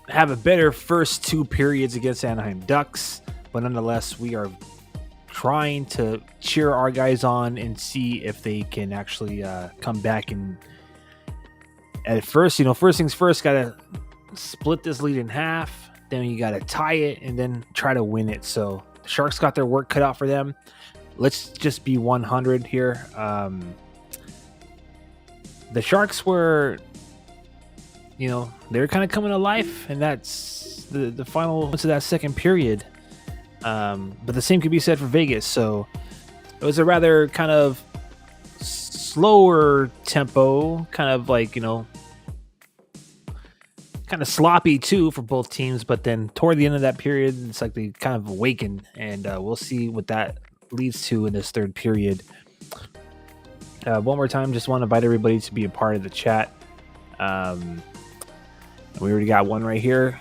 have a better first 2 periods against Anaheim Ducks, but nonetheless we are trying to cheer our guys on and see if they can actually come back. And at first, first things first, gotta split this lead in half, then you got to tie it and then try to win it. So the Sharks got their work cut out for them. Let's just be 100 here. The Sharks were, they were kind of coming to life, and that's the final to that second period. But the same could be said for Vegas. So it was a rather kind of slower tempo, kind of like, kind of sloppy too for both teams. But then toward the end of that period, it's like they kind of awakened, and we'll see what that leads to in this third period. One more time, just want to invite everybody to be a part of the chat. We already got one right here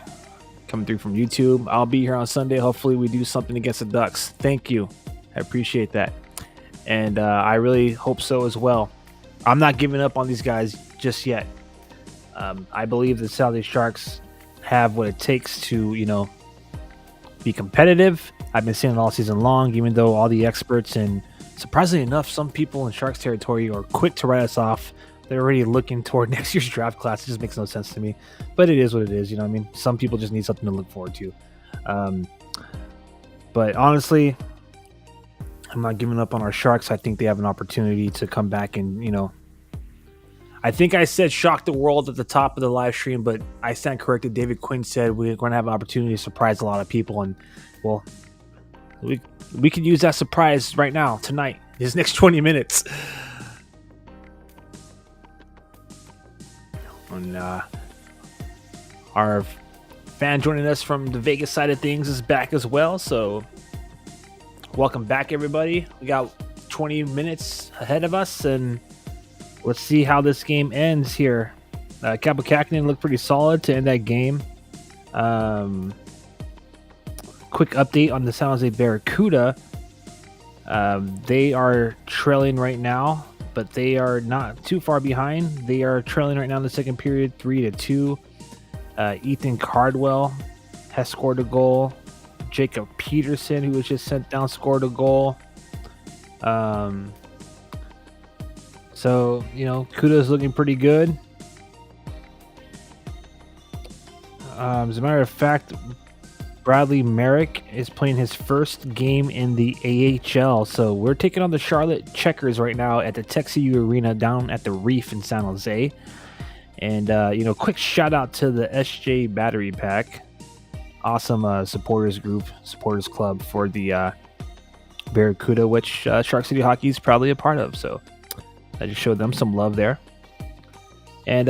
coming through from YouTube. I'll be here on Sunday. Hopefully we do something against the Ducks. Thank you. I appreciate that. And I really hope so as well. I'm not giving up on these guys just yet. I believe the San Jose Sharks have what it takes to, be competitive. I've been saying it all season long, even though all the experts and surprisingly enough, some people in Sharks territory are quick to write us off. They're already looking toward next year's draft class. It just makes no sense to me. But it is what it is. You know what I mean? Some people just need something to look forward to. But honestly, I'm not giving up on our Sharks. I think they have an opportunity to come back and, I think I said shock the world at the top of the live stream, but I stand corrected. David Quinn said we're going to have an opportunity to surprise a lot of people. And, well, we could use that surprise right now, tonight, these next 20 minutes. And our fan joining us from the Vegas side of things is back as well. So welcome back, everybody. We got 20 minutes ahead of us, and let's see how this game ends here. Kaapo Kähkönen looked pretty solid to end that game. Quick update on the San Jose Barracuda. They are trailing right now, but they are not too far behind. They are trailing right now in the second period, 3-2. Ethan Cardwell has scored a goal. Jacob Peterson, who was just sent down, scored a goal. So, Kuda's looking pretty good. As a matter of fact, Bradley Merrick is playing his first game in the AHL. So we're taking on the Charlotte Checkers right now at the TechCU Arena down at the Reef in San Jose. And, quick shout out to the SJ Battery Pack. Awesome supporters club for the Barracuda, which Shark City Hockey is probably a part of. So I just showed them some love there. And,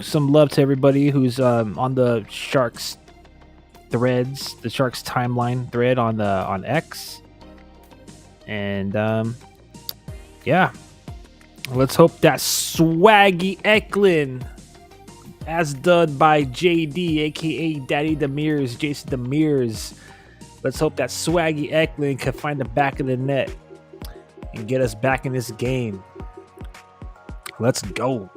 some love to everybody who's on the Sharks threads, the Sharks timeline thread on X. And, let's hope that Swaggy Eklund, as done by JD, a.k.a. Daddy Demers, Jason Demers. Let's hope that Swaggy Eklund can find the back of the net and get us back in this game. Let's go.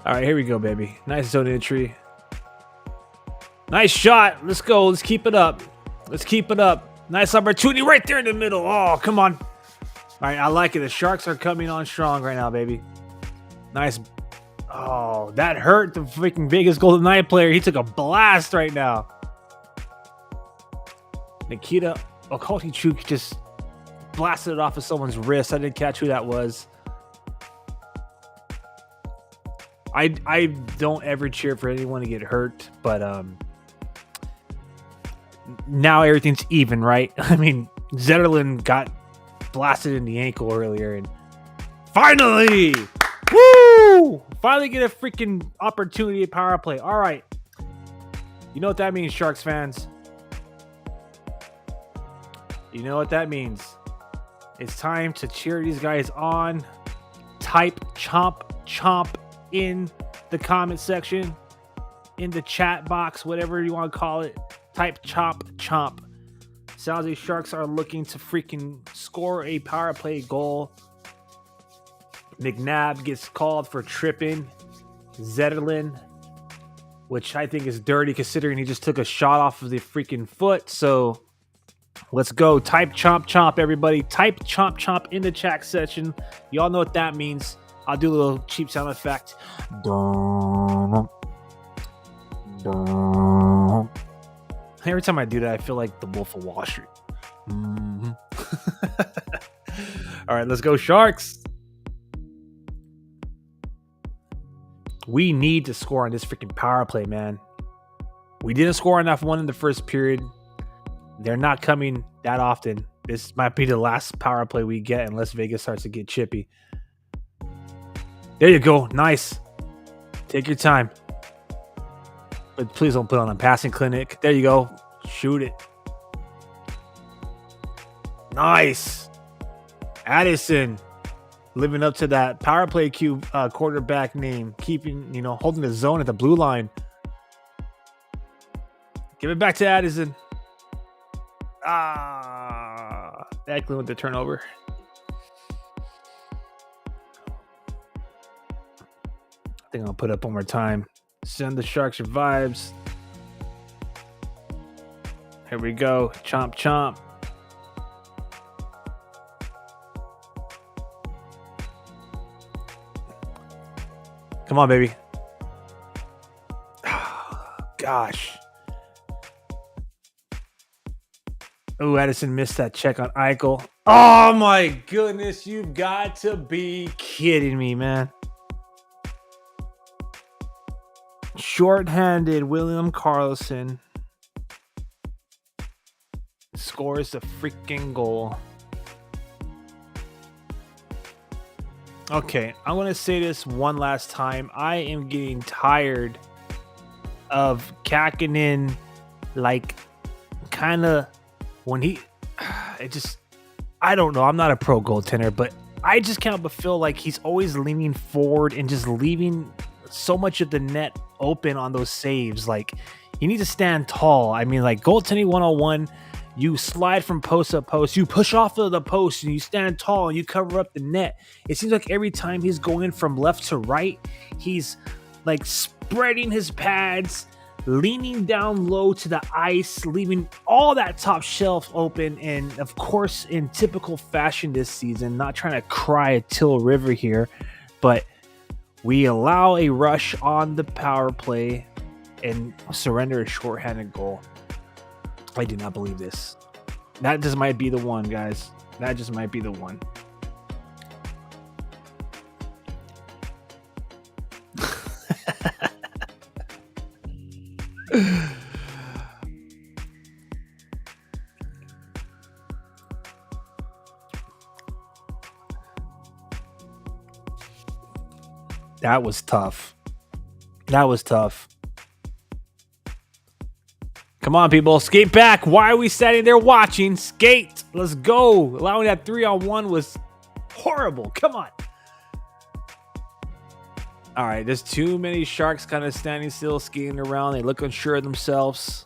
All right, here we go, baby. Nice zone entry. Nice shot. Let's go. Let's keep it up. Nice opportunity right there in the middle. Oh, come on. All right, I like it. The Sharks are coming on strong right now, baby. Nice. Oh, that hurt the freaking Vegas Golden Knight player. He took a blast right now. Nikita Okhotichuk just blasted it off of someone's wrist. I didn't catch who that was. I don't ever cheer for anyone to get hurt, but now everything's even, right? I mean, Zetterlund got blasted in the ankle earlier, and finally, woo! Finally get a freaking opportunity at power play. All right. You know what that means, Sharks fans? You know what that means? It's time to cheer these guys on. Type chomp in the comment section, in the chat box, whatever you want to call it. Type chomp. San Jose Sharks are looking to freaking score a power play goal. McNabb gets called for tripping. Zetterlund which I think is dirty considering he just took a shot off of the freaking foot. So let's go. Type chomp chomp, everybody. Type chomp chomp in the chat section. Y'all know what that means. I'll do a little cheap sound effect. Every time I do that, I feel like the Wolf of Wall Street. All right, let's go, Sharks. We need to score on this freaking power play, man. We didn't score enough one in the first period. They're not coming that often. This might be the last power play we get unless Vegas starts to get chippy. There you go. Nice. Take your time. But please don't put on a passing clinic. There you go. Shoot it. Nice. Addison living up to that power play cube quarterback name. Keeping, holding the zone at the blue line. Give it back to Addison. Eckler with the turnover. I think I'll put up one more time. Send the Sharks your vibes. Here we go. Chomp, chomp. Come on, baby. Gosh. Oh, Addison missed that check on Eichel. Oh, my goodness. You've got to be kidding me, man. Short-handed William Karlsson scores the freaking goal. Okay, I'm going to say this one last time. I am getting tired of Kakkonen, kind of when I don't know. I'm not a pro goaltender, but I just can't but feel like he's always leaning forward and just leaving so much of the net open on those saves. You need to stand tall. I mean, goaltending 101, you slide from post to post, you push off of the post, and you stand tall and you cover up the net. It seems like every time he's going from left to right, he's spreading his pads, leaning down low to the ice, leaving all that top shelf open. And of course, in typical fashion this season, not trying to cry a Till River here, but we allow a rush on the power play and surrender a shorthanded goal. I do not believe this. That just might be the one, guys. That just might be the one. That was tough. That was tough. Come on, people. Skate back. Why are we standing there watching? Skate. Let's go. Allowing that 3-on-1 was horrible. Come on. All right. There's too many Sharks kind of standing still, skating around. They look unsure of themselves.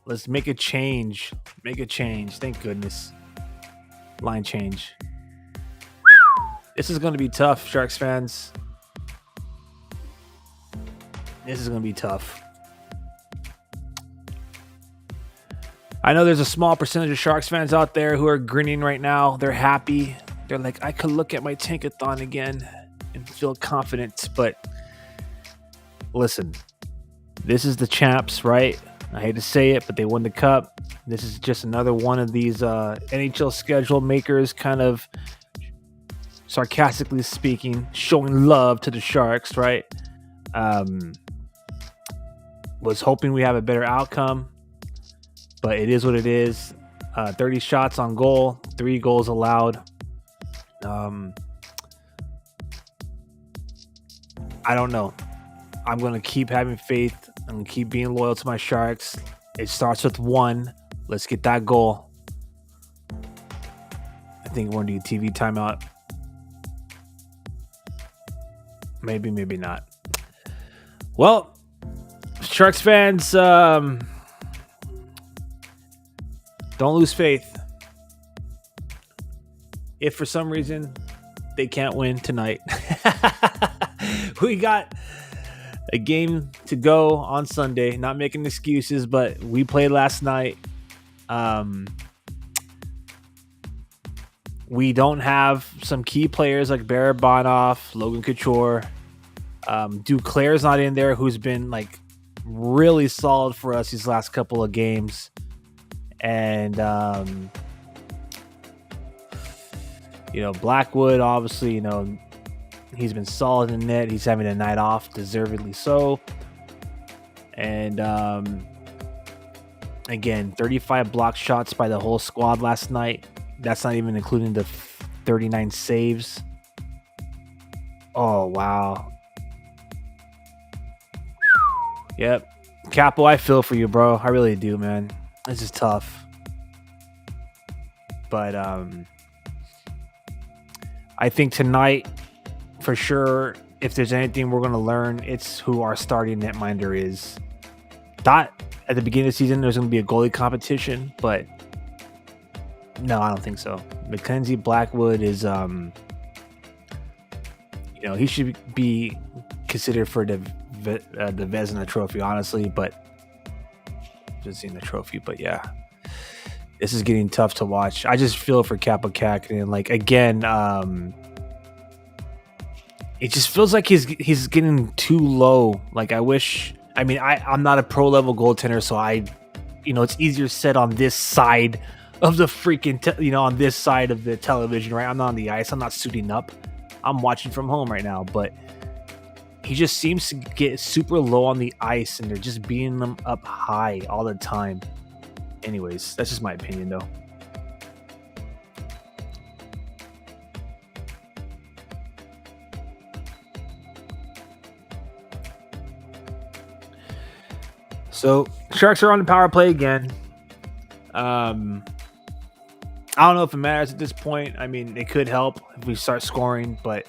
Let's make a change. Make a change. Thank goodness. Line change. This is going to be tough, Sharks fans. This is going to be tough. I know there's a small percentage of Sharks fans out there who are grinning right now. They're happy. They're like, I could look at my tankathon again and feel confident. But listen, this is the champs, right? I hate to say it, but they won the cup. This is just another one of these NHL schedule makers, kind of sarcastically speaking, showing love to the Sharks, right? Was hoping we have a better outcome, but it is what it is. 30 shots on goal, 3 goals allowed. I don't know. I'm going to keep having faith. I'm going to keep being loyal to my Sharks. It starts with 1. Let's get that goal. I think we're going to do TV timeout. Maybe, maybe not. Well, Sharks fans, don't lose faith. If for some reason they can't win tonight, we got a game to go on Sunday. Not making excuses, but we played last night. We don't have some key players like Barabanov, Logan Couture. Duclair's not in there, who's been like really solid for us these last couple of games. And Blackwood, obviously, he's been solid in net. He's having a night off, deservedly so. And again, 35 block shots by the whole squad last night. That's not even including the 39 saves. Oh, wow. Yep. Capo, I feel for you, bro. I really do, man. This is tough. But I think tonight, for sure, if there's anything we're going to learn, it's who our starting netminder is. Thought at the beginning of the season there's going to be a goalie competition, but no, I don't think so. Mackenzie Blackwood is, he should be considered for the Vezina trophy, honestly, but just seeing the trophy. But yeah, this is getting tough to watch. I just feel for Kaapo Kähkönen. Like, again, it just feels like he's getting too low. Like, I'm not a pro level goaltender, so it's easier said on this side of the freaking, on this side of the television, right? I'm not on the ice. I'm not suiting up. I'm watching from home right now, but he just seems to get super low on the ice, and they're just beating them up high all the time. Anyways, that's just my opinion, though. So, Sharks are on the power play again. I don't know if it matters at this point. I mean, it could help if we start scoring, but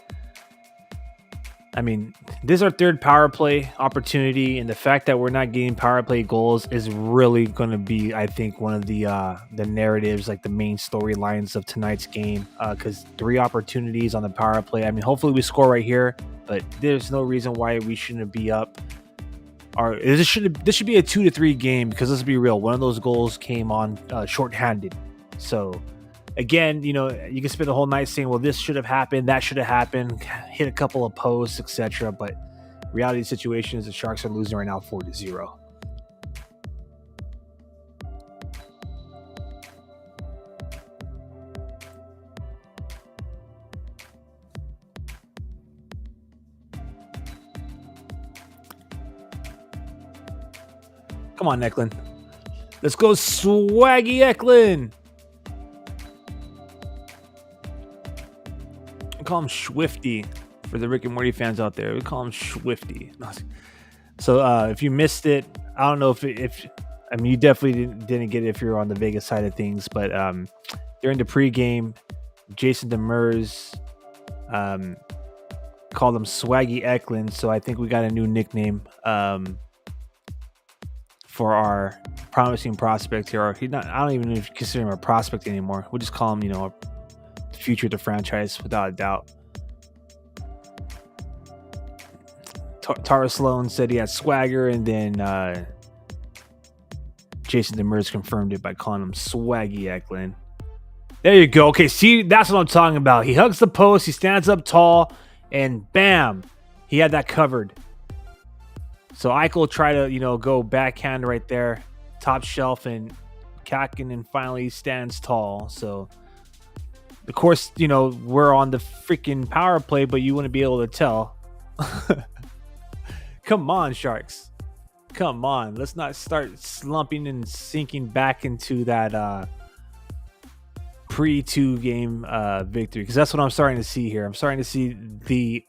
I mean, this is our third power play opportunity, and the fact that we're not getting power play goals is really going to be, I think, one of the narratives, like the main storylines of tonight's game. Because 3 opportunities on the power play. I mean, hopefully we score right here, but there's no reason why we shouldn't be up. Or this should be a 2-3 game, because let's be real, one of those goals came on shorthanded. So again, you can spend the whole night saying, well, this should have happened, that should have happened, hit a couple of posts, etc. But reality of the situation is the Sharks are losing right now 4-0. Come on, Eklund. Let's go, Swaggy Eklund. We call him Schwifty for the Rick and Morty fans out there. We call him Schwifty. So if you missed it, I don't know if you definitely didn't get it if you're on the Vegas side of things, but during the pregame, Jason Demers called him Swaggy Eklund. So I think we got a new nickname for our promising prospect here. I don't even consider him a prospect anymore. We'll just call him, a future of the franchise without a doubt. Tara Sloan said he had swagger, and then Jason Demers confirmed it by calling him Swaggy Eklund. There you go. Okay, see, that's what I'm talking about. He hugs the post, he stands up tall, and bam, he had that covered. So Eichel tried to, go backhand right there, top shelf, and Kähkönen finally stands tall. So, of course, we're on the freaking power play, but you wouldn't be able to tell. Come on, Sharks. Come on. Let's not start slumping and sinking back into that pre-2 game victory, because that's what I'm starting to see here. I'm starting to see the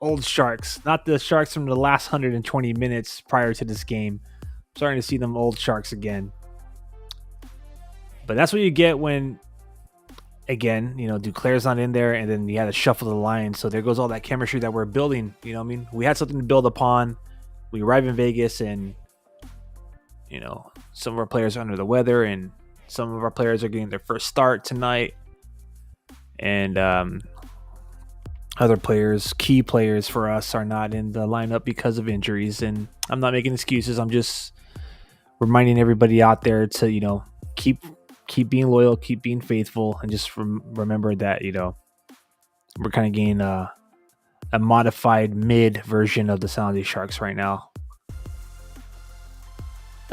old Sharks, not the Sharks from the last 120 minutes prior to this game. I'm starting to see them old Sharks again. But that's what you get when, again, Duclair's not in there, and then you had to shuffle the line. So there goes all that chemistry that we're building. You know what I mean? We had something to build upon. We arrive in Vegas, and, some of our players are under the weather, and some of our players are getting their first start tonight. And other players, key players for us, are not in the lineup because of injuries. And I'm not making excuses. I'm just reminding everybody out there to, keep being loyal, keep being faithful, and just remember that, we're kind of getting a modified mid version of the San Jose Sharks right now.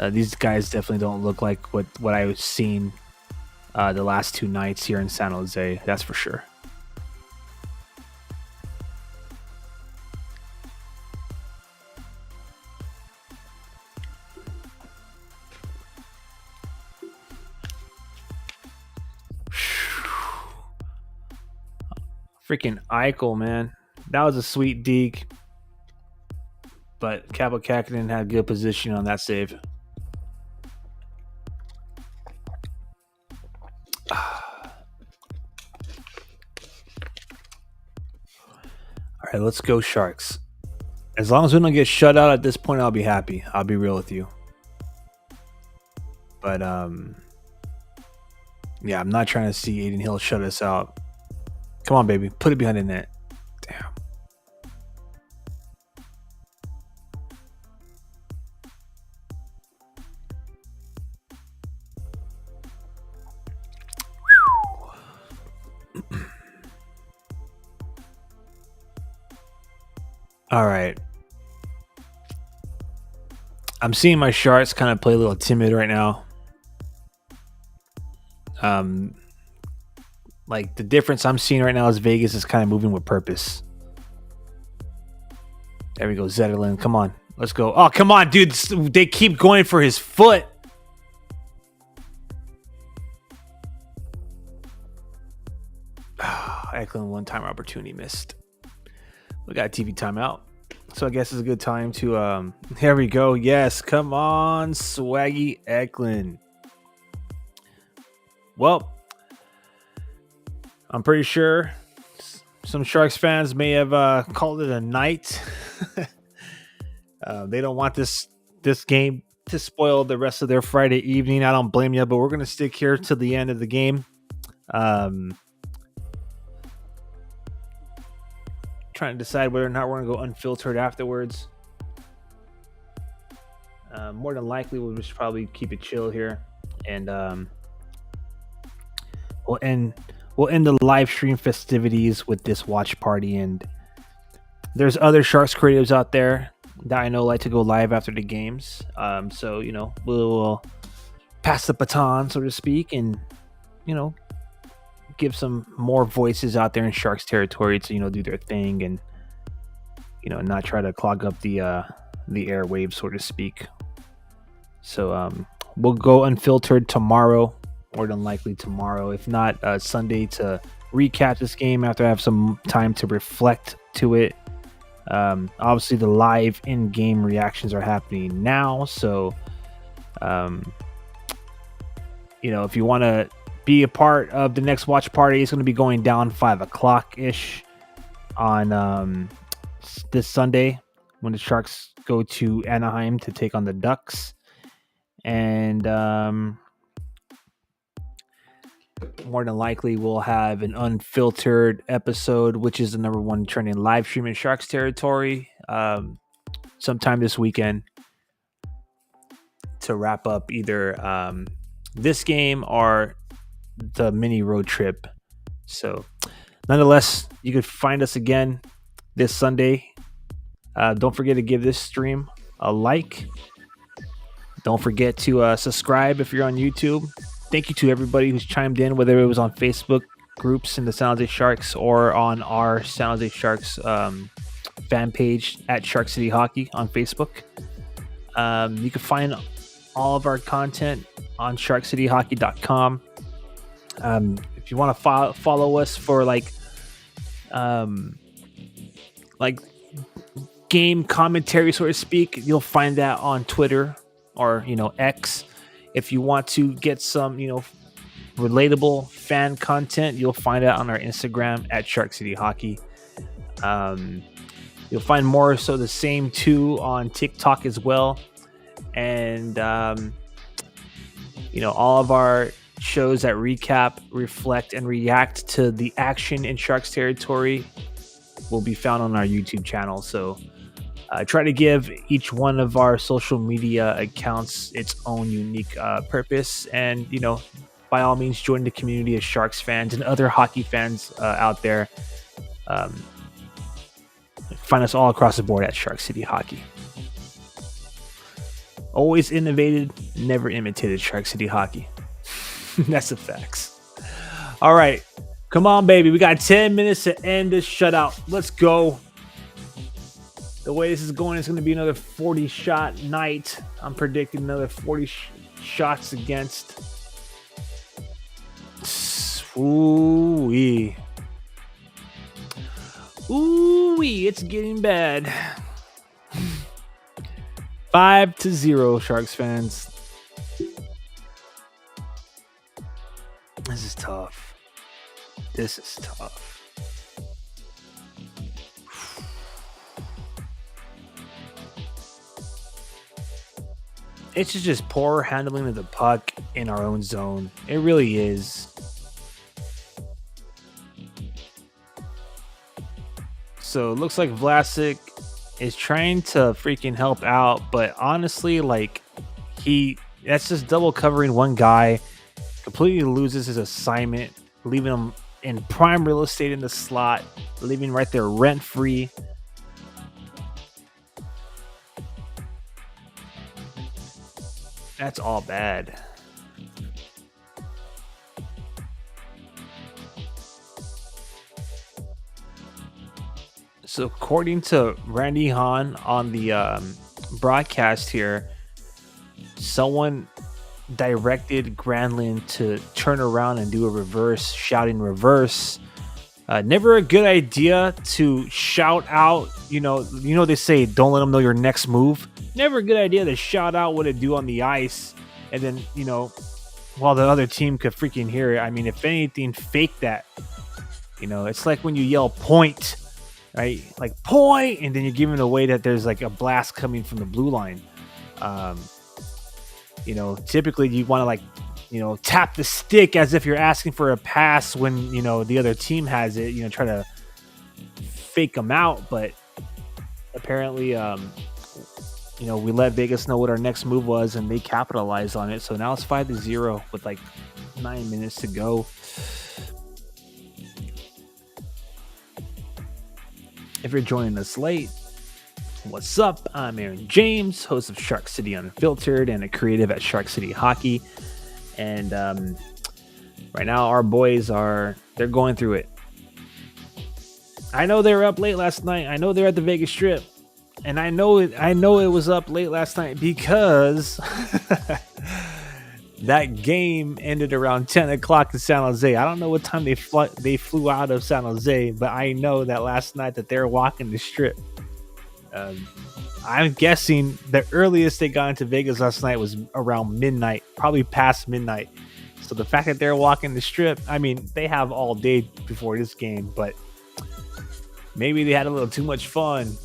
These guys definitely don't look like what I was seeing the last 2 nights here in San Jose. That's for sure. Freaking Eichel, man. That was a sweet deke. But Kaapo Kähkönen had good position on that save. All right, let's go Sharks. As long as we don't get shut out at this point, I'll be happy. I'll be real with you. But yeah, I'm not trying to see Adin Hill shut us out. Come on, baby. Put it behind the net. Damn. All right. I'm seeing my Sharks kind of play a little timid right now. Like the difference I'm seeing right now is Vegas is kind of moving with purpose. There we go, Zetterlund. Come on, let's go. Oh, come on, dude. They keep going for his foot. Eklund one-time opportunity missed. We got a TV timeout. So I guess it's a good time to here we go. Yes, come on, Swaggy Eklund. Well, I'm pretty sure some Sharks fans may have called it a night. They don't want this game to spoil the rest of their Friday evening. I don't blame you, but we're going to stick here to the end of the game. Trying to decide whether or not we're going to go unfiltered afterwards. More than likely, we'll just probably keep it chill here. And we'll end the live stream festivities with this watch party. And there's other Sharks creatives out there that I know like to go live after the games. So, we'll pass the baton, so to speak, and, give some more voices out there in Sharks territory to, do their thing and, not try to clog up the airwaves, so to speak. So we'll go unfiltered tomorrow. More than likely tomorrow, if not Sunday, to recap this game after I have some time to reflect to it. Obviously, the live in-game reactions are happening now, so if you want to be a part of the next watch party, it's going to be going down 5:00 ish on this Sunday when the Sharks go to Anaheim to take on the Ducks, and more than likely we'll have an unfiltered episode, which is the number 1 trending live stream in Sharks territory, sometime this weekend to wrap up either this game or the mini road trip. So nonetheless, you could find us again this Sunday. Don't forget to give this stream a like. Don't forget to subscribe if you're on YouTube. Thank you to everybody who's chimed in, whether it was on Facebook groups in the San Jose Sharks or on our San Jose Sharks fan page at Shark City Hockey on Facebook. You can find all of our content on sharkcityhockey.com. If you want to follow us for like game commentary, so to speak, you'll find that on Twitter or X. If you want to get some relatable fan content, you'll find it on our Instagram at Shark City Hockey. You'll find more so the same too on TikTok as well. And all of our shows that recap, reflect, and react to the action in Sharks territory will be found on our YouTube channel. So try to give each one of our social media accounts its own unique purpose, and by all means, join the community of Sharks fans and other hockey fans out there. Um, Find us all across the board at Shark City Hockey. Always innovated, never imitated Shark City Hockey. That's the facts. All right. Come on, baby. We got 10 minutes to end this shutout. Let's go. The way this is going, it's going to be another 40-shot night. I'm predicting another 40 shots against. Ooh-wee. Ooh-wee. It's getting bad. 5-0, Sharks fans. This is tough. This is tough. It's just poor handling of the puck in our own zone. It really is. So it looks like Vlasic is trying to freaking help out, but honestly, like, that's just double covering one guy, completely loses his assignment, leaving him in prime real estate in the slot, leaving right there rent free. That's all bad. So according to Randy Hahn on the broadcast here, someone directed Granlund to turn around and do a reverse, shouting reverse. Never a good idea to shout out. They say don't let them know your next move. Never a good idea to shout out what it do on the ice, and then while the other team could freaking hear it. I mean, if anything, fake that. It's like when you yell point, right? Like point, and then you're giving away that there's like a blast coming from the blue line. Typically you want to tap the stick as if you're asking for a pass when the other team has it. Try to fake them out, but apparently we let Vegas know what our next move was, and they capitalized on it. So now it's 5-0 with like 9 minutes to go. If you're joining us late, what's up? I'm Aaron James, host of Shark City Unfiltered and a creative at Shark City Hockey. And right now our boys they're going through it. I know they were up late last night. I know they're at the Vegas Strip. And I know it was up late last night because that game ended around 10 o'clock in San Jose. I don't know what time they flew out of San Jose, but I know that last night that they were walking the Strip. I'm guessing the earliest they got into Vegas last night was around midnight, probably past midnight. So the fact that they're walking the Strip, I mean, they have all day before this game, but maybe they had a little too much fun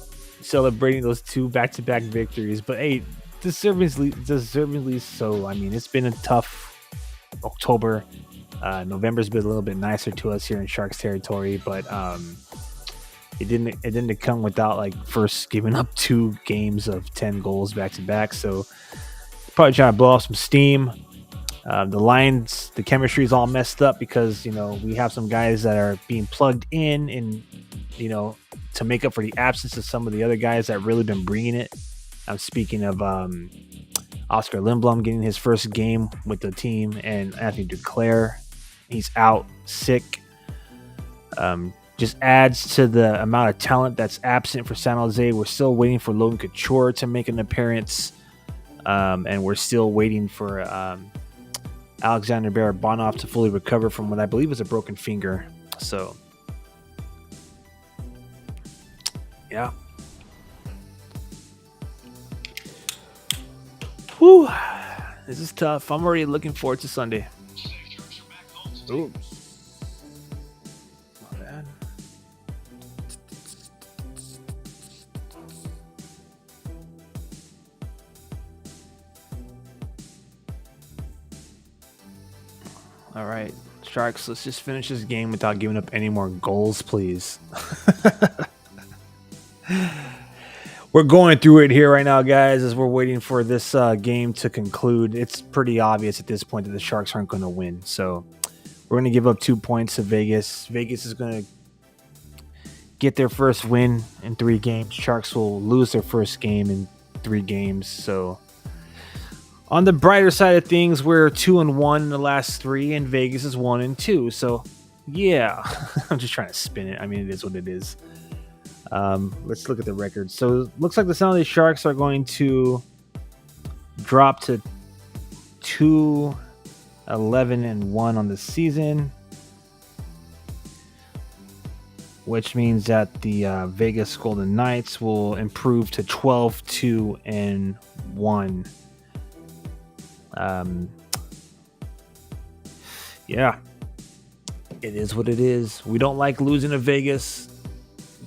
celebrating those two back-to-back victories. But hey, deservedly so. I mean, it's been a tough October. November's been a little bit nicer to us here in Sharks territory, but it didn't come without first giving up 2 games of 10 goals back-to-back. So probably trying to blow off some steam. The lines, the chemistry is all messed up because we have some guys that are being plugged in and to make up for the absence of some of the other guys that really been bringing it. I'm speaking of Oscar Lindblom getting his first game with the team, and Anthony Duclair, he's out sick. Just adds to the amount of talent that's absent for San Jose. We're still waiting for Logan Couture to make an appearance, and we're still waiting for Alexander Barabanov to fully recover from what I believe is a broken finger. So yeah. Whew. This is tough. I'm already looking forward to Sunday. Ooh. My bad. All right, Sharks, let's just finish this game without giving up any more goals, please. We're going through it here right now, guys, as we're waiting for this game to conclude. It's pretty obvious at this point that the Sharks aren't going to win. So we're going to give up 2 points to Vegas. Vegas is going to get their first win in 3 games. Sharks will lose their first game in 3 games. So on the brighter side of things, we're 2-1 in the last 3, and Vegas is 1-2. So yeah, I'm just trying to spin it. I mean, it is what it is. Let's look at the record. So it looks like the San Jose Sharks are going to drop to 2-11-1 on the season, which means that the Vegas Golden Knights will improve to 12-2-1. Yeah, it is what it is. We don't like losing to Vegas,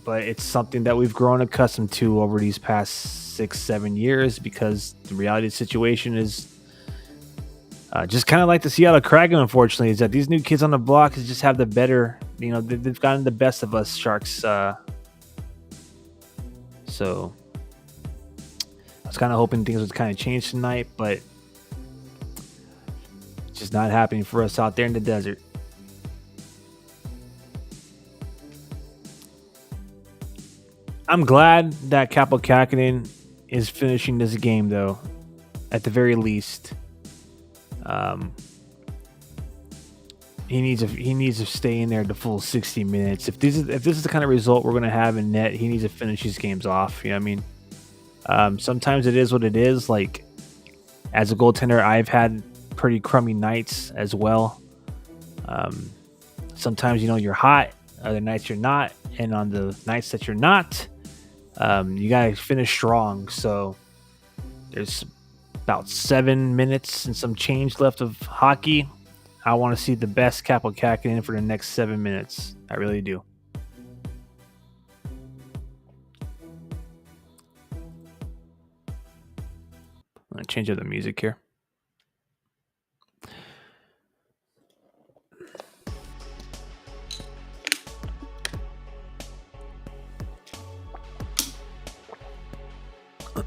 but it's something that we've grown accustomed to over these past 6-7 years, because the reality of the situation is just kind of like the Seattle Kraken, unfortunately, is that these new kids on the block just have the better, they've gotten the best of us Sharks. So I was kind of hoping things would kind of change tonight, but it's just not happening for us out there in the desert. I'm glad that Kaapo Kähkönen is finishing this game, though, at the very least. He needs to stay in there the full 60 minutes. If this is the kind of result we're going to have in net, he needs to finish these games off. You know what I mean? Sometimes it is what it is. Like, as a goaltender, I've had pretty crummy nights as well. Sometimes, you're hot. Other nights you're not. And on the nights that you're not, you got to finish strong. So there's about 7 minutes and some change left of hockey. I want to see the best Kaapo Kähkönen for the next 7 minutes. I really do. I'm going to change up the music here.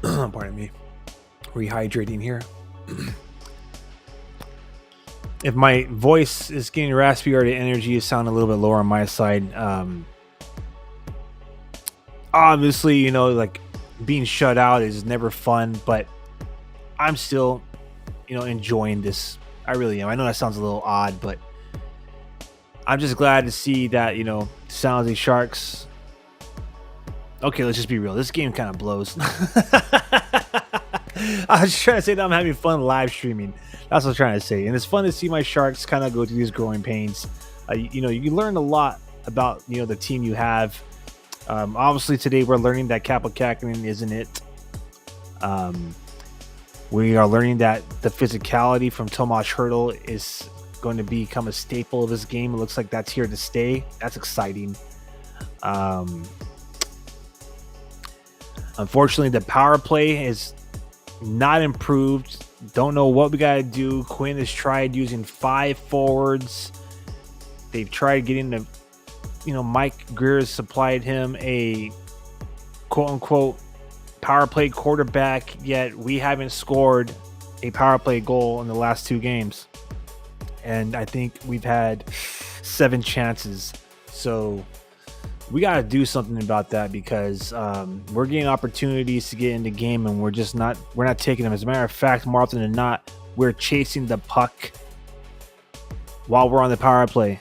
Pardon me. Rehydrating here. If my voice is getting raspy or the energy is sounding a little bit lower on my side, obviously, like being shut out is never fun, but I'm still, enjoying this. I really am. I know that sounds a little odd, but I'm just glad to see that, San Jose Sharks. Okay, let's just be real. This game kind of blows. I was trying to say that I'm having fun live streaming. That's what I'm trying to say. And it's fun to see my Sharks kind of go through these growing pains. You learn a lot about, the team you have. Obviously, today we're learning that Kaapo Kähkönen isn't it. We are learning that the physicality from Tomas Hertl is going to become a staple of his game. It looks like that's here to stay. That's exciting. Unfortunately, the power play is not improved. Don't know what we got to do. Quinn has tried using 5 forwards. They've tried getting the, Mike Greer has supplied him a quote-unquote power play quarterback, yet we haven't scored a power play goal in the last 2 games. And I think we've had 7 chances. So we got to do something about that, because we're getting opportunities to get in the game and we're not taking them. As a matter of fact, more often than not, we're chasing the puck while we're on the power play.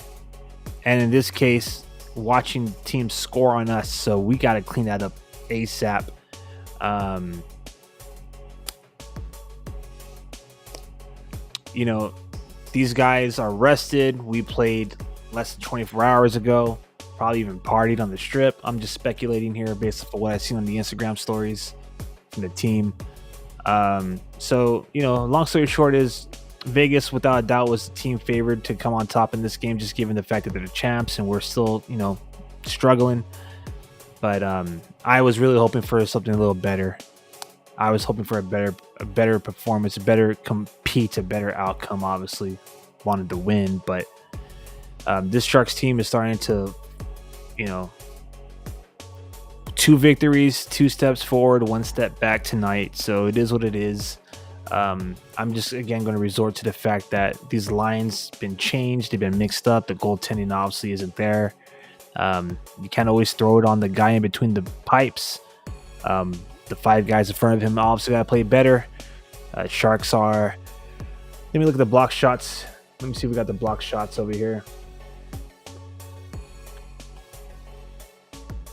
And in this case, watching teams score on us. So we got to clean that up ASAP. These guys are rested. We played less than 24 hours ago. Probably even partied on the strip. I'm just speculating here based off of what I've seen on the Instagram stories from the team. So, long story short is Vegas, without a doubt, was the team favored to come on top in this game, just given the fact that they're the champs and we're still, struggling. But I was really hoping for something a little better. I was hoping for a better performance, a better compete, a better outcome. Obviously, wanted to win, but this Sharks team is starting to, 2 victories, 2 steps forward, 1 step back tonight. So it is what it is. I'm just again going to resort to the fact that these lines been changed, they've been mixed up. The goaltending obviously isn't there. You can't always throw it on the guy in between the pipes. The 5 guys in front of him obviously got to play better. Sharks are. Let me look at the block shots. Let me see if we got the block shots over here.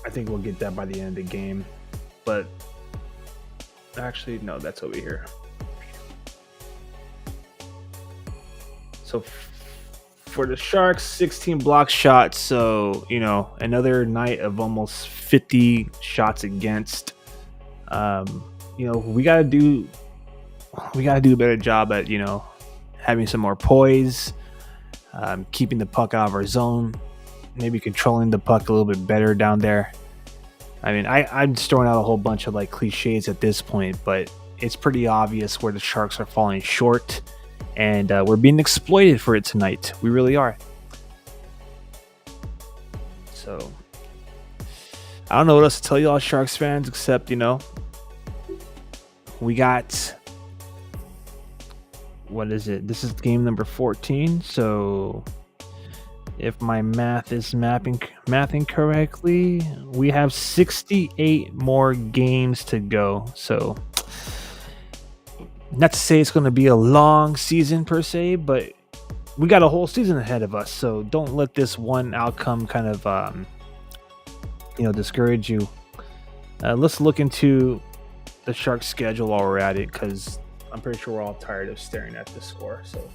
I think we'll get that by the end of the game. But actually, no, that's over here. So for the Sharks, 16 block shots. So, another night of almost 50 shots against. We got to do a better job at, having some more poise, keeping the puck out of our zone, maybe controlling the puck a little bit better down there. I mean, I'm just throwing out a whole bunch of cliches at this point, but it's pretty obvious where the Sharks are falling short, and we're being exploited for it tonight. We really are. So I don't know what else to tell y'all Sharks fans, except, we got, what is it? This is game number 14. So if my math is mathing correctly, we have 68 more games to go. So not to say it's going to be a long season per se, but we got a whole season ahead of us. So don't let this one outcome kind of, discourage you. Let's look into the Sharks schedule while we're at it, because I'm pretty sure we're all tired of staring at the score. So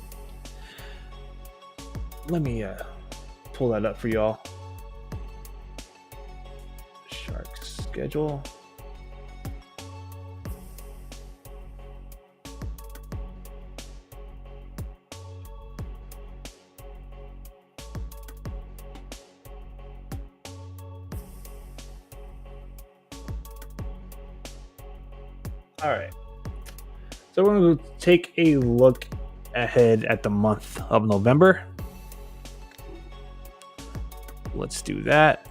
let me pull that up for y'all. Sharks schedule. All right. So we're going to take a look ahead at the month of November. Let's do that.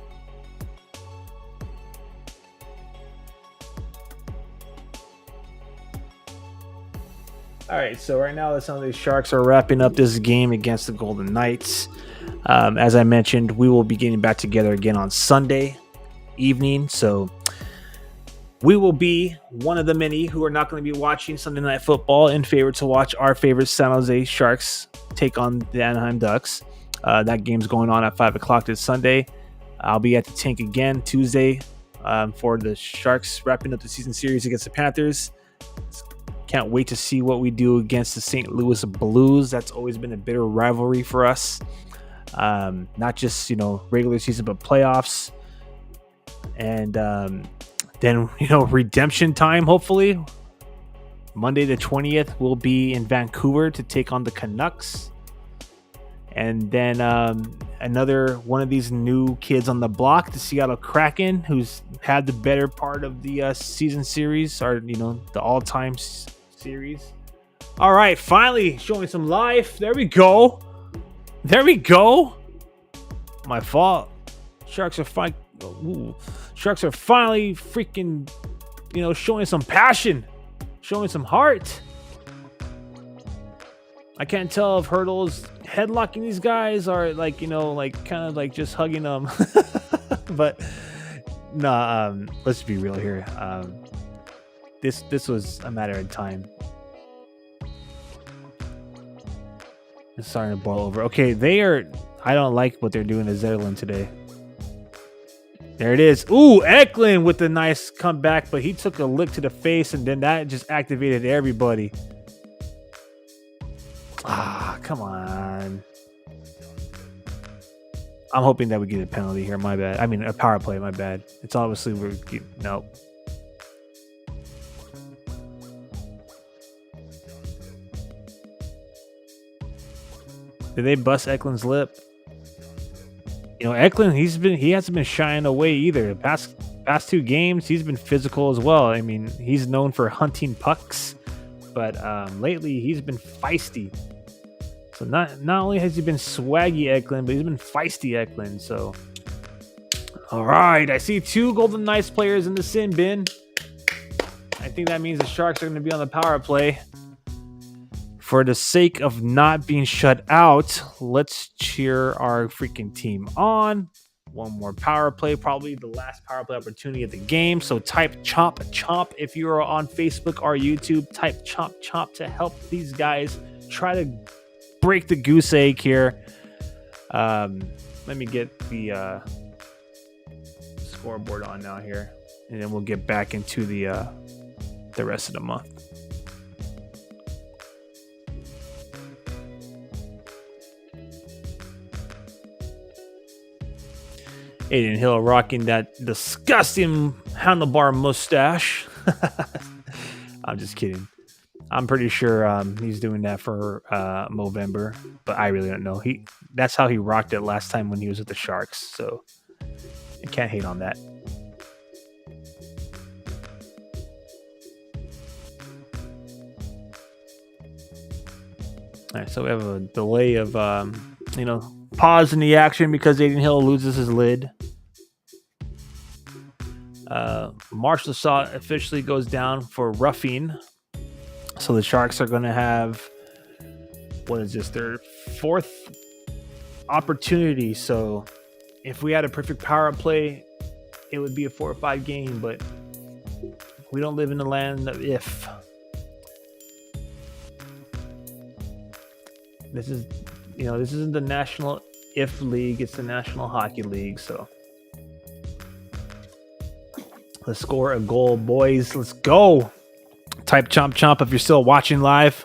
All right, so right now the San Jose Sharks are wrapping up this game against the Golden Knights. As I mentioned, we will be getting back together again on Sunday evening. So we will be one of the many who are not going to be watching Sunday Night Football in favor to watch our favorite San Jose Sharks take on the Anaheim Ducks. That game's going on at 5 o'clock this Sunday. I'll be at the Tank again Tuesday for the Sharks wrapping up the season series against the Panthers. Can't wait to see what we do against the St. Louis Blues. That's always been a bitter rivalry for us. Not just, regular season, but playoffs. And then, redemption time, hopefully. Monday the 20th, we'll be in Vancouver to take on the Canucks. And then another one of these new kids on the block, the Seattle Kraken, who's had the better part of the season series, or, the all-time series. All right, finally showing some life. There we go. My fault. Sharks are fine. Sharks are finally freaking, showing some passion, showing some heart. I can't tell if Hurdle's headlocking these guys or kind of just hugging them. But no, let's be real here. This was a matter of time. It's starting to boil over. Okay, I don't like what they're doing to Zetterlund today. There it is. Ooh, Eklund with the nice comeback, but he took a lick to the face, and then that just activated everybody. Come on. I'm hoping that we get a penalty here. My bad. I mean, a power play. My bad. It's obviously nope. Did they bust Eklund's lip? Eklund, he hasn't been shying away either. Past 2 games, he's been physical as well. I mean, he's known for hunting pucks, but lately he's been feisty. So not only has he been swaggy Eklund, but he's been feisty Eklund. So All right, I see 2 Golden Knights players in the sin bin. I think that means the Sharks are going to be on the power play. For the sake of not being shut out, let's cheer our freaking team on. One more power play, probably the last power play opportunity of the game. So type chomp chomp if you are on Facebook or YouTube. Type chomp chomp to help these guys try to break the goose egg here. Let me get the scoreboard on now here, and then we'll get back into the rest of the month. Adin Hill rocking that disgusting handlebar mustache. I'm just kidding. I'm pretty sure he's doing that for Movember, but I really don't know. That's how he rocked it last time when he was with the Sharks, so I can't hate on that. All right, so we have a delay of pause in the action because Adin Hill loses his lid. Marshall Saw officially goes down for roughing. So the Sharks are going to have, what is this, their 4th opportunity. So if we had a perfect power play, it would be a 4-5 game, but we don't live in the land of if. This isn't the National If League, it's the National Hockey League, so let's score a goal, boys. Let's go. Type chomp chomp if you're still watching live.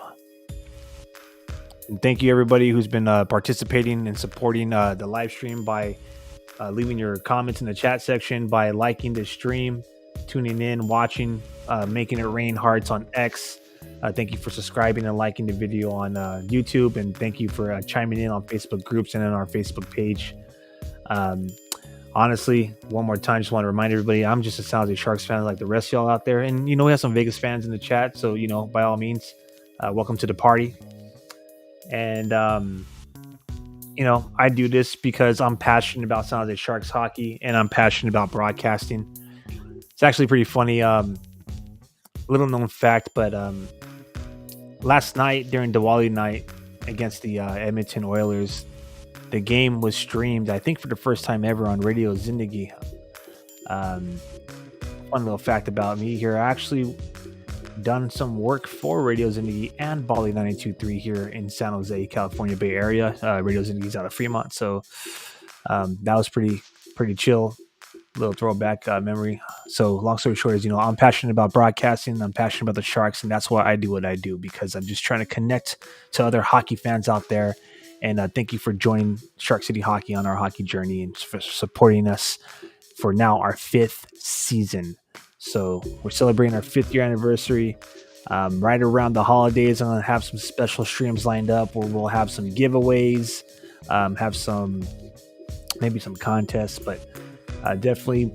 And thank you everybody who's been participating and supporting the live stream by leaving your comments in the chat section, by liking the stream, tuning in, watching, making it rain hearts on X. Thank you for subscribing and liking the video on YouTube, and thank you for chiming in on Facebook groups and on our Facebook page. Honestly, one more time, just want to remind everybody, I'm just a San Jose Sharks fan like the rest of y'all out there. And, we have some Vegas fans in the chat. So, by all means, welcome to the party. And, I do this because I'm passionate about San Jose Sharks hockey, and I'm passionate about broadcasting. It's actually pretty funny. Little known fact, but last night during Diwali night against the Edmonton Oilers, the game was streamed, I think, for the first time ever on Radio Zindagi. Fun little fact about me here. I actually done some work for Radio Zindagi and Bali 92.3 here in San Jose, California Bay Area. Radio Zindagi's out of Fremont, so that was pretty chill. Little throwback memory. So long story short is, I'm passionate about broadcasting. I'm passionate about the Sharks, and that's why I do what I do, because I'm just trying to connect to other hockey fans out there. And thank you for joining Shark City Hockey on our hockey journey and for supporting us for now our 5th season. So we're celebrating our 5th year anniversary. Right around the holidays, I'm going to have some special streams lined up where we'll have some giveaways, have maybe some contests, but definitely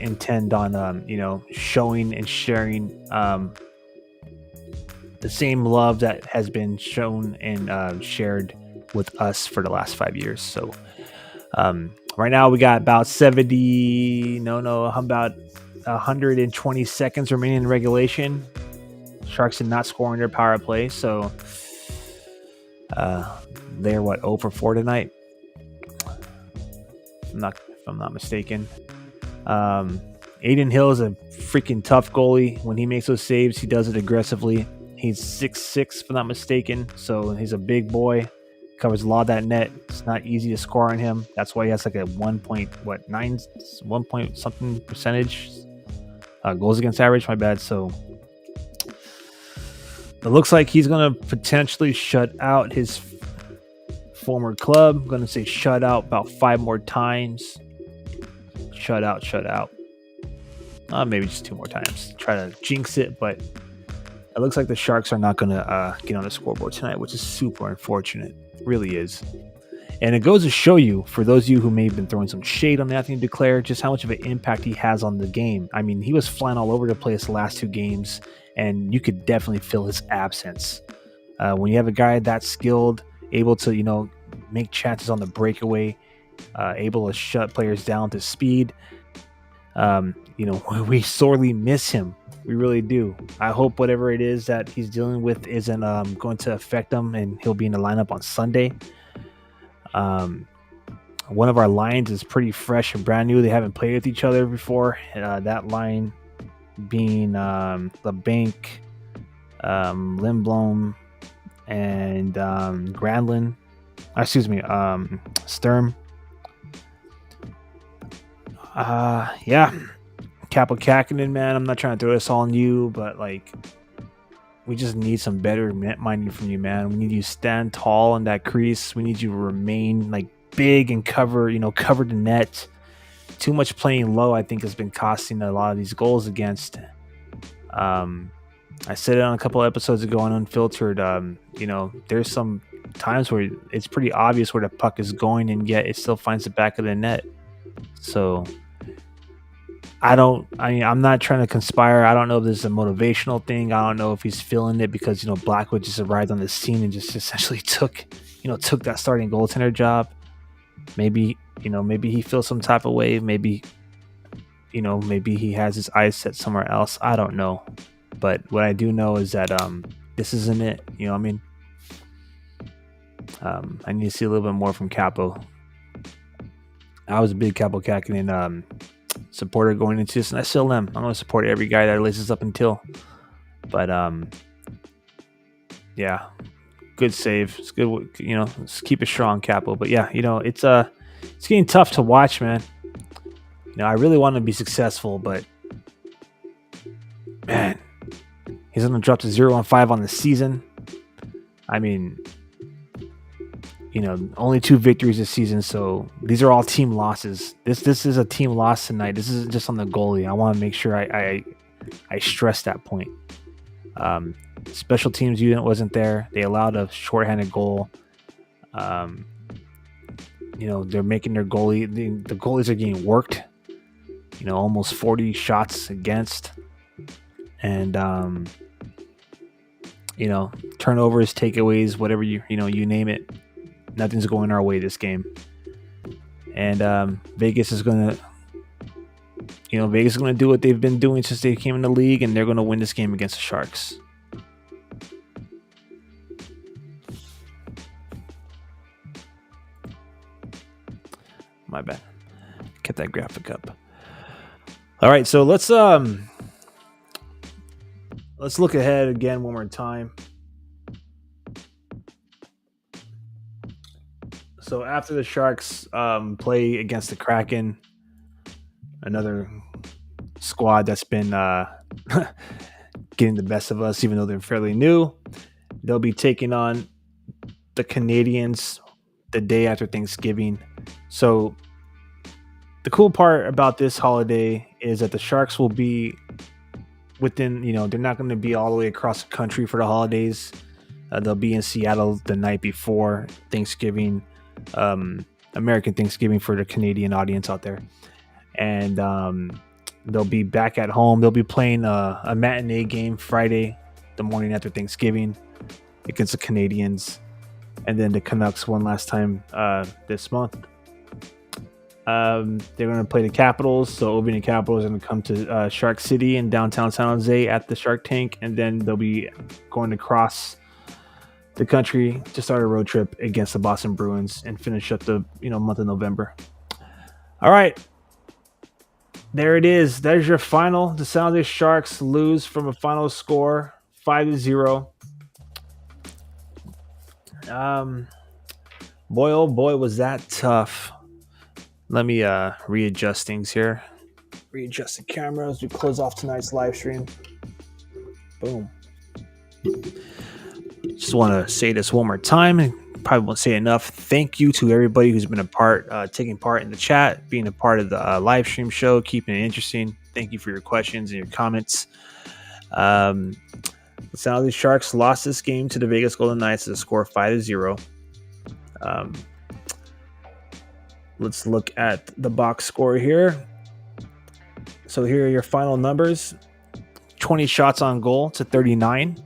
intend on, showing and sharing the same love that has been shown and shared with us for the last 5 years. So right now we got about 120 seconds remaining in regulation. Sharks did not score on their power play, so they're 0 for 4 tonight, if I'm not mistaken. Adin Hill is a freaking tough goalie. When he makes those saves, he does it aggressively. He's 6'6", if I'm not mistaken, so he's a big boy. Covers a lot of that net. It's not easy to score on him. That's why he has like a 1 point something percentage goals against average. My bad. So it looks like he's going to potentially shut out his former club. I'm going to say shut out about 5 more times. Shut out. Maybe just 2 more times. Try to jinx it, but it looks like the Sharks are not going to get on the scoreboard tonight, which is super unfortunate. It really is. And it goes to show you, for those of you who may have been throwing some shade on Anthony Duclair, just how much of an impact he has on the game. I mean, he was flying all over the place the last 2 games, and you could definitely feel his absence. When you have a guy that skilled, able to, make chances on the breakaway, able to shut players down to speed. We sorely miss him. We really do. I hope whatever it is that he's dealing with isn't going to affect him, and he'll be in the lineup on Sunday. One of our lines is pretty fresh and brand new. They haven't played with each other before. That line being LeBanc, Lindblom, and Granlund. Sturm. Yeah. Kaapo Kähkönen, man. I'm not trying to throw this all on you, but like, we just need some better net minding from you, man. We need you to stand tall in that crease. We need you to remain like big and cover the net. Too much playing low, I think, has been costing a lot of these goals against. I said it on a couple of episodes ago on Unfiltered. There's some times where it's pretty obvious where the puck is going, and yet it still finds the back of the net. So I'm not trying to conspire. I don't know if this is a motivational thing. I don't know if he's feeling it because, Blackwood just arrived on the scene and just essentially took that starting goaltender job. Maybe he feels some type of way. Maybe he has his eyes set somewhere else. I don't know. But what I do know is that this isn't it. You know what I mean? I need to see a little bit more from Kaapo. I was a big Kaapo Kähkönen supporter going into this, and I still am. I'm going to support every guy that laces up until. But yeah, good save. It's good. Let's keep it strong, Kaapo. But yeah, it's getting tough to watch, man. I really want to be successful, but man, he's going to drop to 0-5 on the season. I mean, only 2 victories this season, so these are all team losses. This is a team loss tonight. This isn't just on the goalie. I want to make sure I stress that point. Special teams unit wasn't there. They allowed a shorthanded goal. They're making their goalie. The goalies are getting worked. Almost 40 shots against, and turnovers, takeaways, whatever you name it. Nothing's going our way this game, and Vegas is gonna do what they've been doing since they came in the league, and they're gonna win this game against the Sharks. My bad. Kept that graphic up. All right, so let's look ahead again one more time. So after the Sharks play against the Kraken, another squad that's been getting the best of us, even though they're fairly new, they'll be taking on the Canadiens the day after Thanksgiving. So the cool part about this holiday is that the Sharks will be within, they're not going to be all the way across the country for the holidays. They'll be in Seattle the night before Thanksgiving. American Thanksgiving for the Canadian audience out there, and they'll be back at home. They'll be playing a matinee game Friday, the morning after Thanksgiving, against the Canadiens, and then the Canucks one last time this month. They're going to play the Capitals, so Ovian Capitals are going to come to Shark City in downtown San Jose at the Shark Tank, and then they'll be going to cross the country to start a road trip against the Boston Bruins and finish up the month of November. All right, there it is. There's your final. The San Jose Sharks lose from a final score 5-0. Boy, oh boy, was that tough. Let me readjust things here. Readjust the camera as we close off tonight's live stream. Boom. Just want to say this one more time. Probably won't say enough. Thank you to everybody who's been taking part in the chat, being a part of the live stream show, keeping it interesting. Thank you for your questions and your comments. The San Jose Sharks lost this game to the Vegas Golden Knights at a score of 5-0. Let's look at the box score here. So here are your final numbers. 20 shots on goal to 39.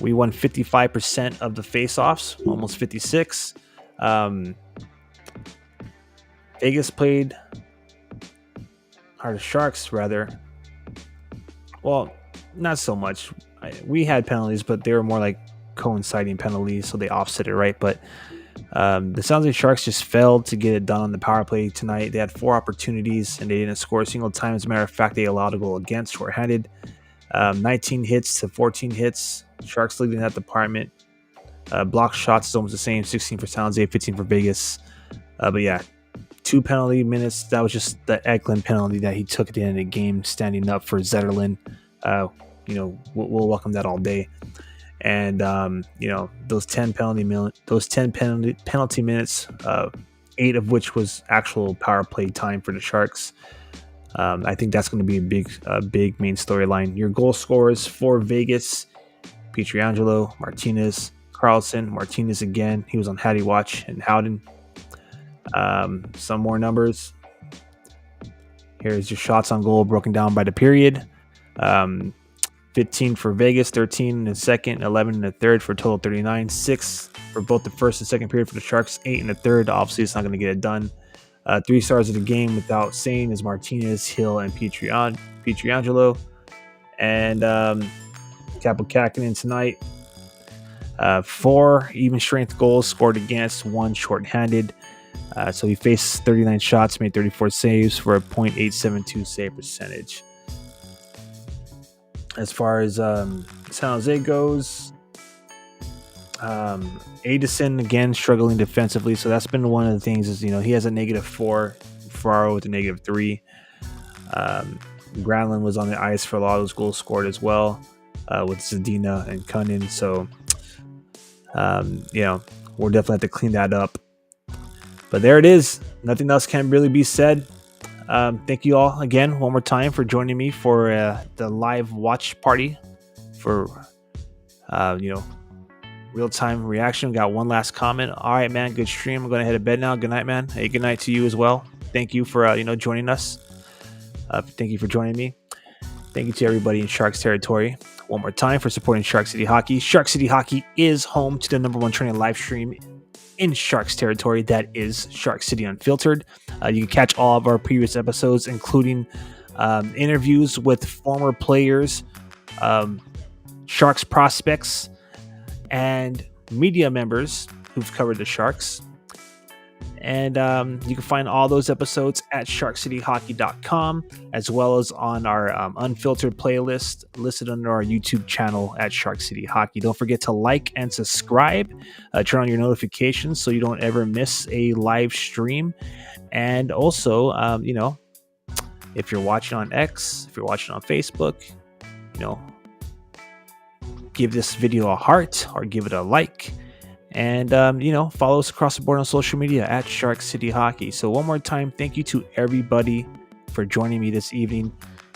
We won 55% of the faceoffs, almost 56. Vegas played, or the Sharks rather. Well, not so much. We had penalties, but they were more like coinciding penalties, so they offset it, right? But the San Jose Sharks just failed to get it done on the power play tonight. They had 4 opportunities and they didn't score a single time. As a matter of fact, they allowed a goal against shorthanded. 19 hits to 14 hits. Sharks leading that department. Block shots is almost the same, 16 for San Jose, 15 for Vegas. But yeah, 2 penalty minutes. That was just the Eklund penalty that he took at the end of the game, standing up for Zetterlund. We'll welcome that all day. And those 10 penalty minutes, 8 of which was actual power play time for the Sharks. I think that's going to be a big main storyline. Your goal scorers for Vegas: Pietrangelo, Martinez, Carlson, Martinez again. He was on Hattie Watch, and Howden. Some more numbers. Here's your shots on goal broken down by the period. 15 for Vegas, 13 in the second, 11 in the third for a total of 39. 6 for both the first and second period for the Sharks, 8 in the third. Obviously, it's not going to get it done. 3 stars of the game without saying is Martinez, Hill, and Pietrangelo. And Kaapo Kähkönen tonight. 4 even strength goals scored against, 1 shorthanded. So he faced 39 shots, made 34 saves for a .872 save percentage. As far as San Jose goes, Addison again struggling defensively, so that's been one of the things. Is he has a -4, Ferraro with a -3. Granlund was on the ice for a lot of those goals scored as well, with Zadina and Cunnin. So we'll definitely have to clean that up. But there it is. Nothing else can really be said. Thank you all again one more time for joining me for the live watch party for real-time reaction. We got one last comment. All right, man, good stream. I'm going to head to bed now. Good night, man. Hey, good night to you as well. Thank you for joining us. Thank you for joining me. Thank you to everybody in Sharks territory one more time for supporting Shark City Hockey. Shark City Hockey is home to the #1 training live stream in Sharks territory. That is Shark City Unfiltered. You can catch all of our previous episodes, including interviews with former players, Sharks prospects, and media members who've covered the Sharks. And you can find all those episodes at sharkcityhockey.com, as well as on our unfiltered playlist listed under our YouTube channel at Shark City Hockey. Don't forget to like and subscribe. Turn on your notifications so you don't ever miss a live stream. And also, if you're watching on X, if you're watching on Facebook, give this video a heart or give it a like. And, follow us across the board on social media at Shark City Hockey. So one more time, thank you to everybody for joining me this evening.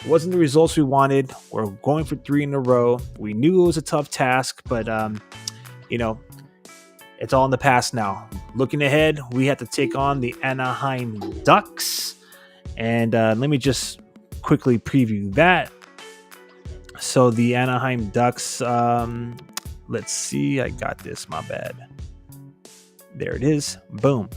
It wasn't the results we wanted. We're going for 3 in a row. We knew it was a tough task, but, it's all in the past now. Looking ahead, we have to take on the Anaheim Ducks. And let me just quickly preview that. So the Anaheim Ducks... let's see. I got this. My bad. There it is. Boom.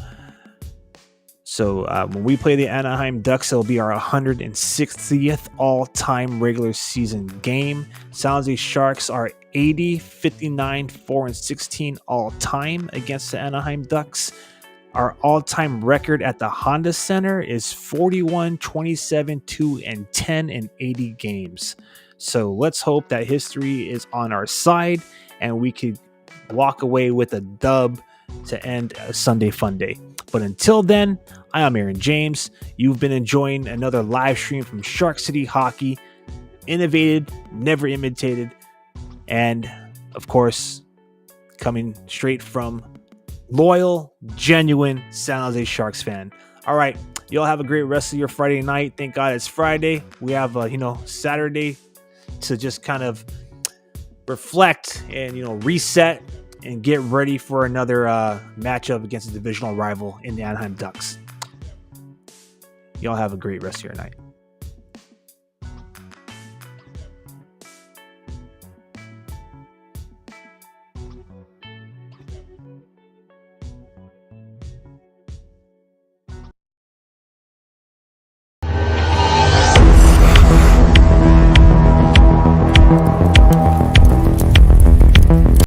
So when we play the Anaheim Ducks, it'll be our 160th all-time regular season game. San Jose Sharks are 80, 59, 4, and 16 all-time against the Anaheim Ducks. Our all-time record at the Honda Center is 41, 27, 2, and 10 in 80 games. So let's hope that history is on our side and we could walk away with a dub to end a Sunday fun day. But until then, I am Aaron James. You've been enjoying another live stream from Shark City Hockey. Innovated, never imitated, and of course, coming straight from loyal, genuine San Jose Sharks fan. All right, y'all have a great rest of your Friday night. Thank God it's Friday. We have Saturday to just kind of reflect and reset and get ready for another matchup against a divisional rival in the Anaheim Ducks. Y'all have a great rest of your night.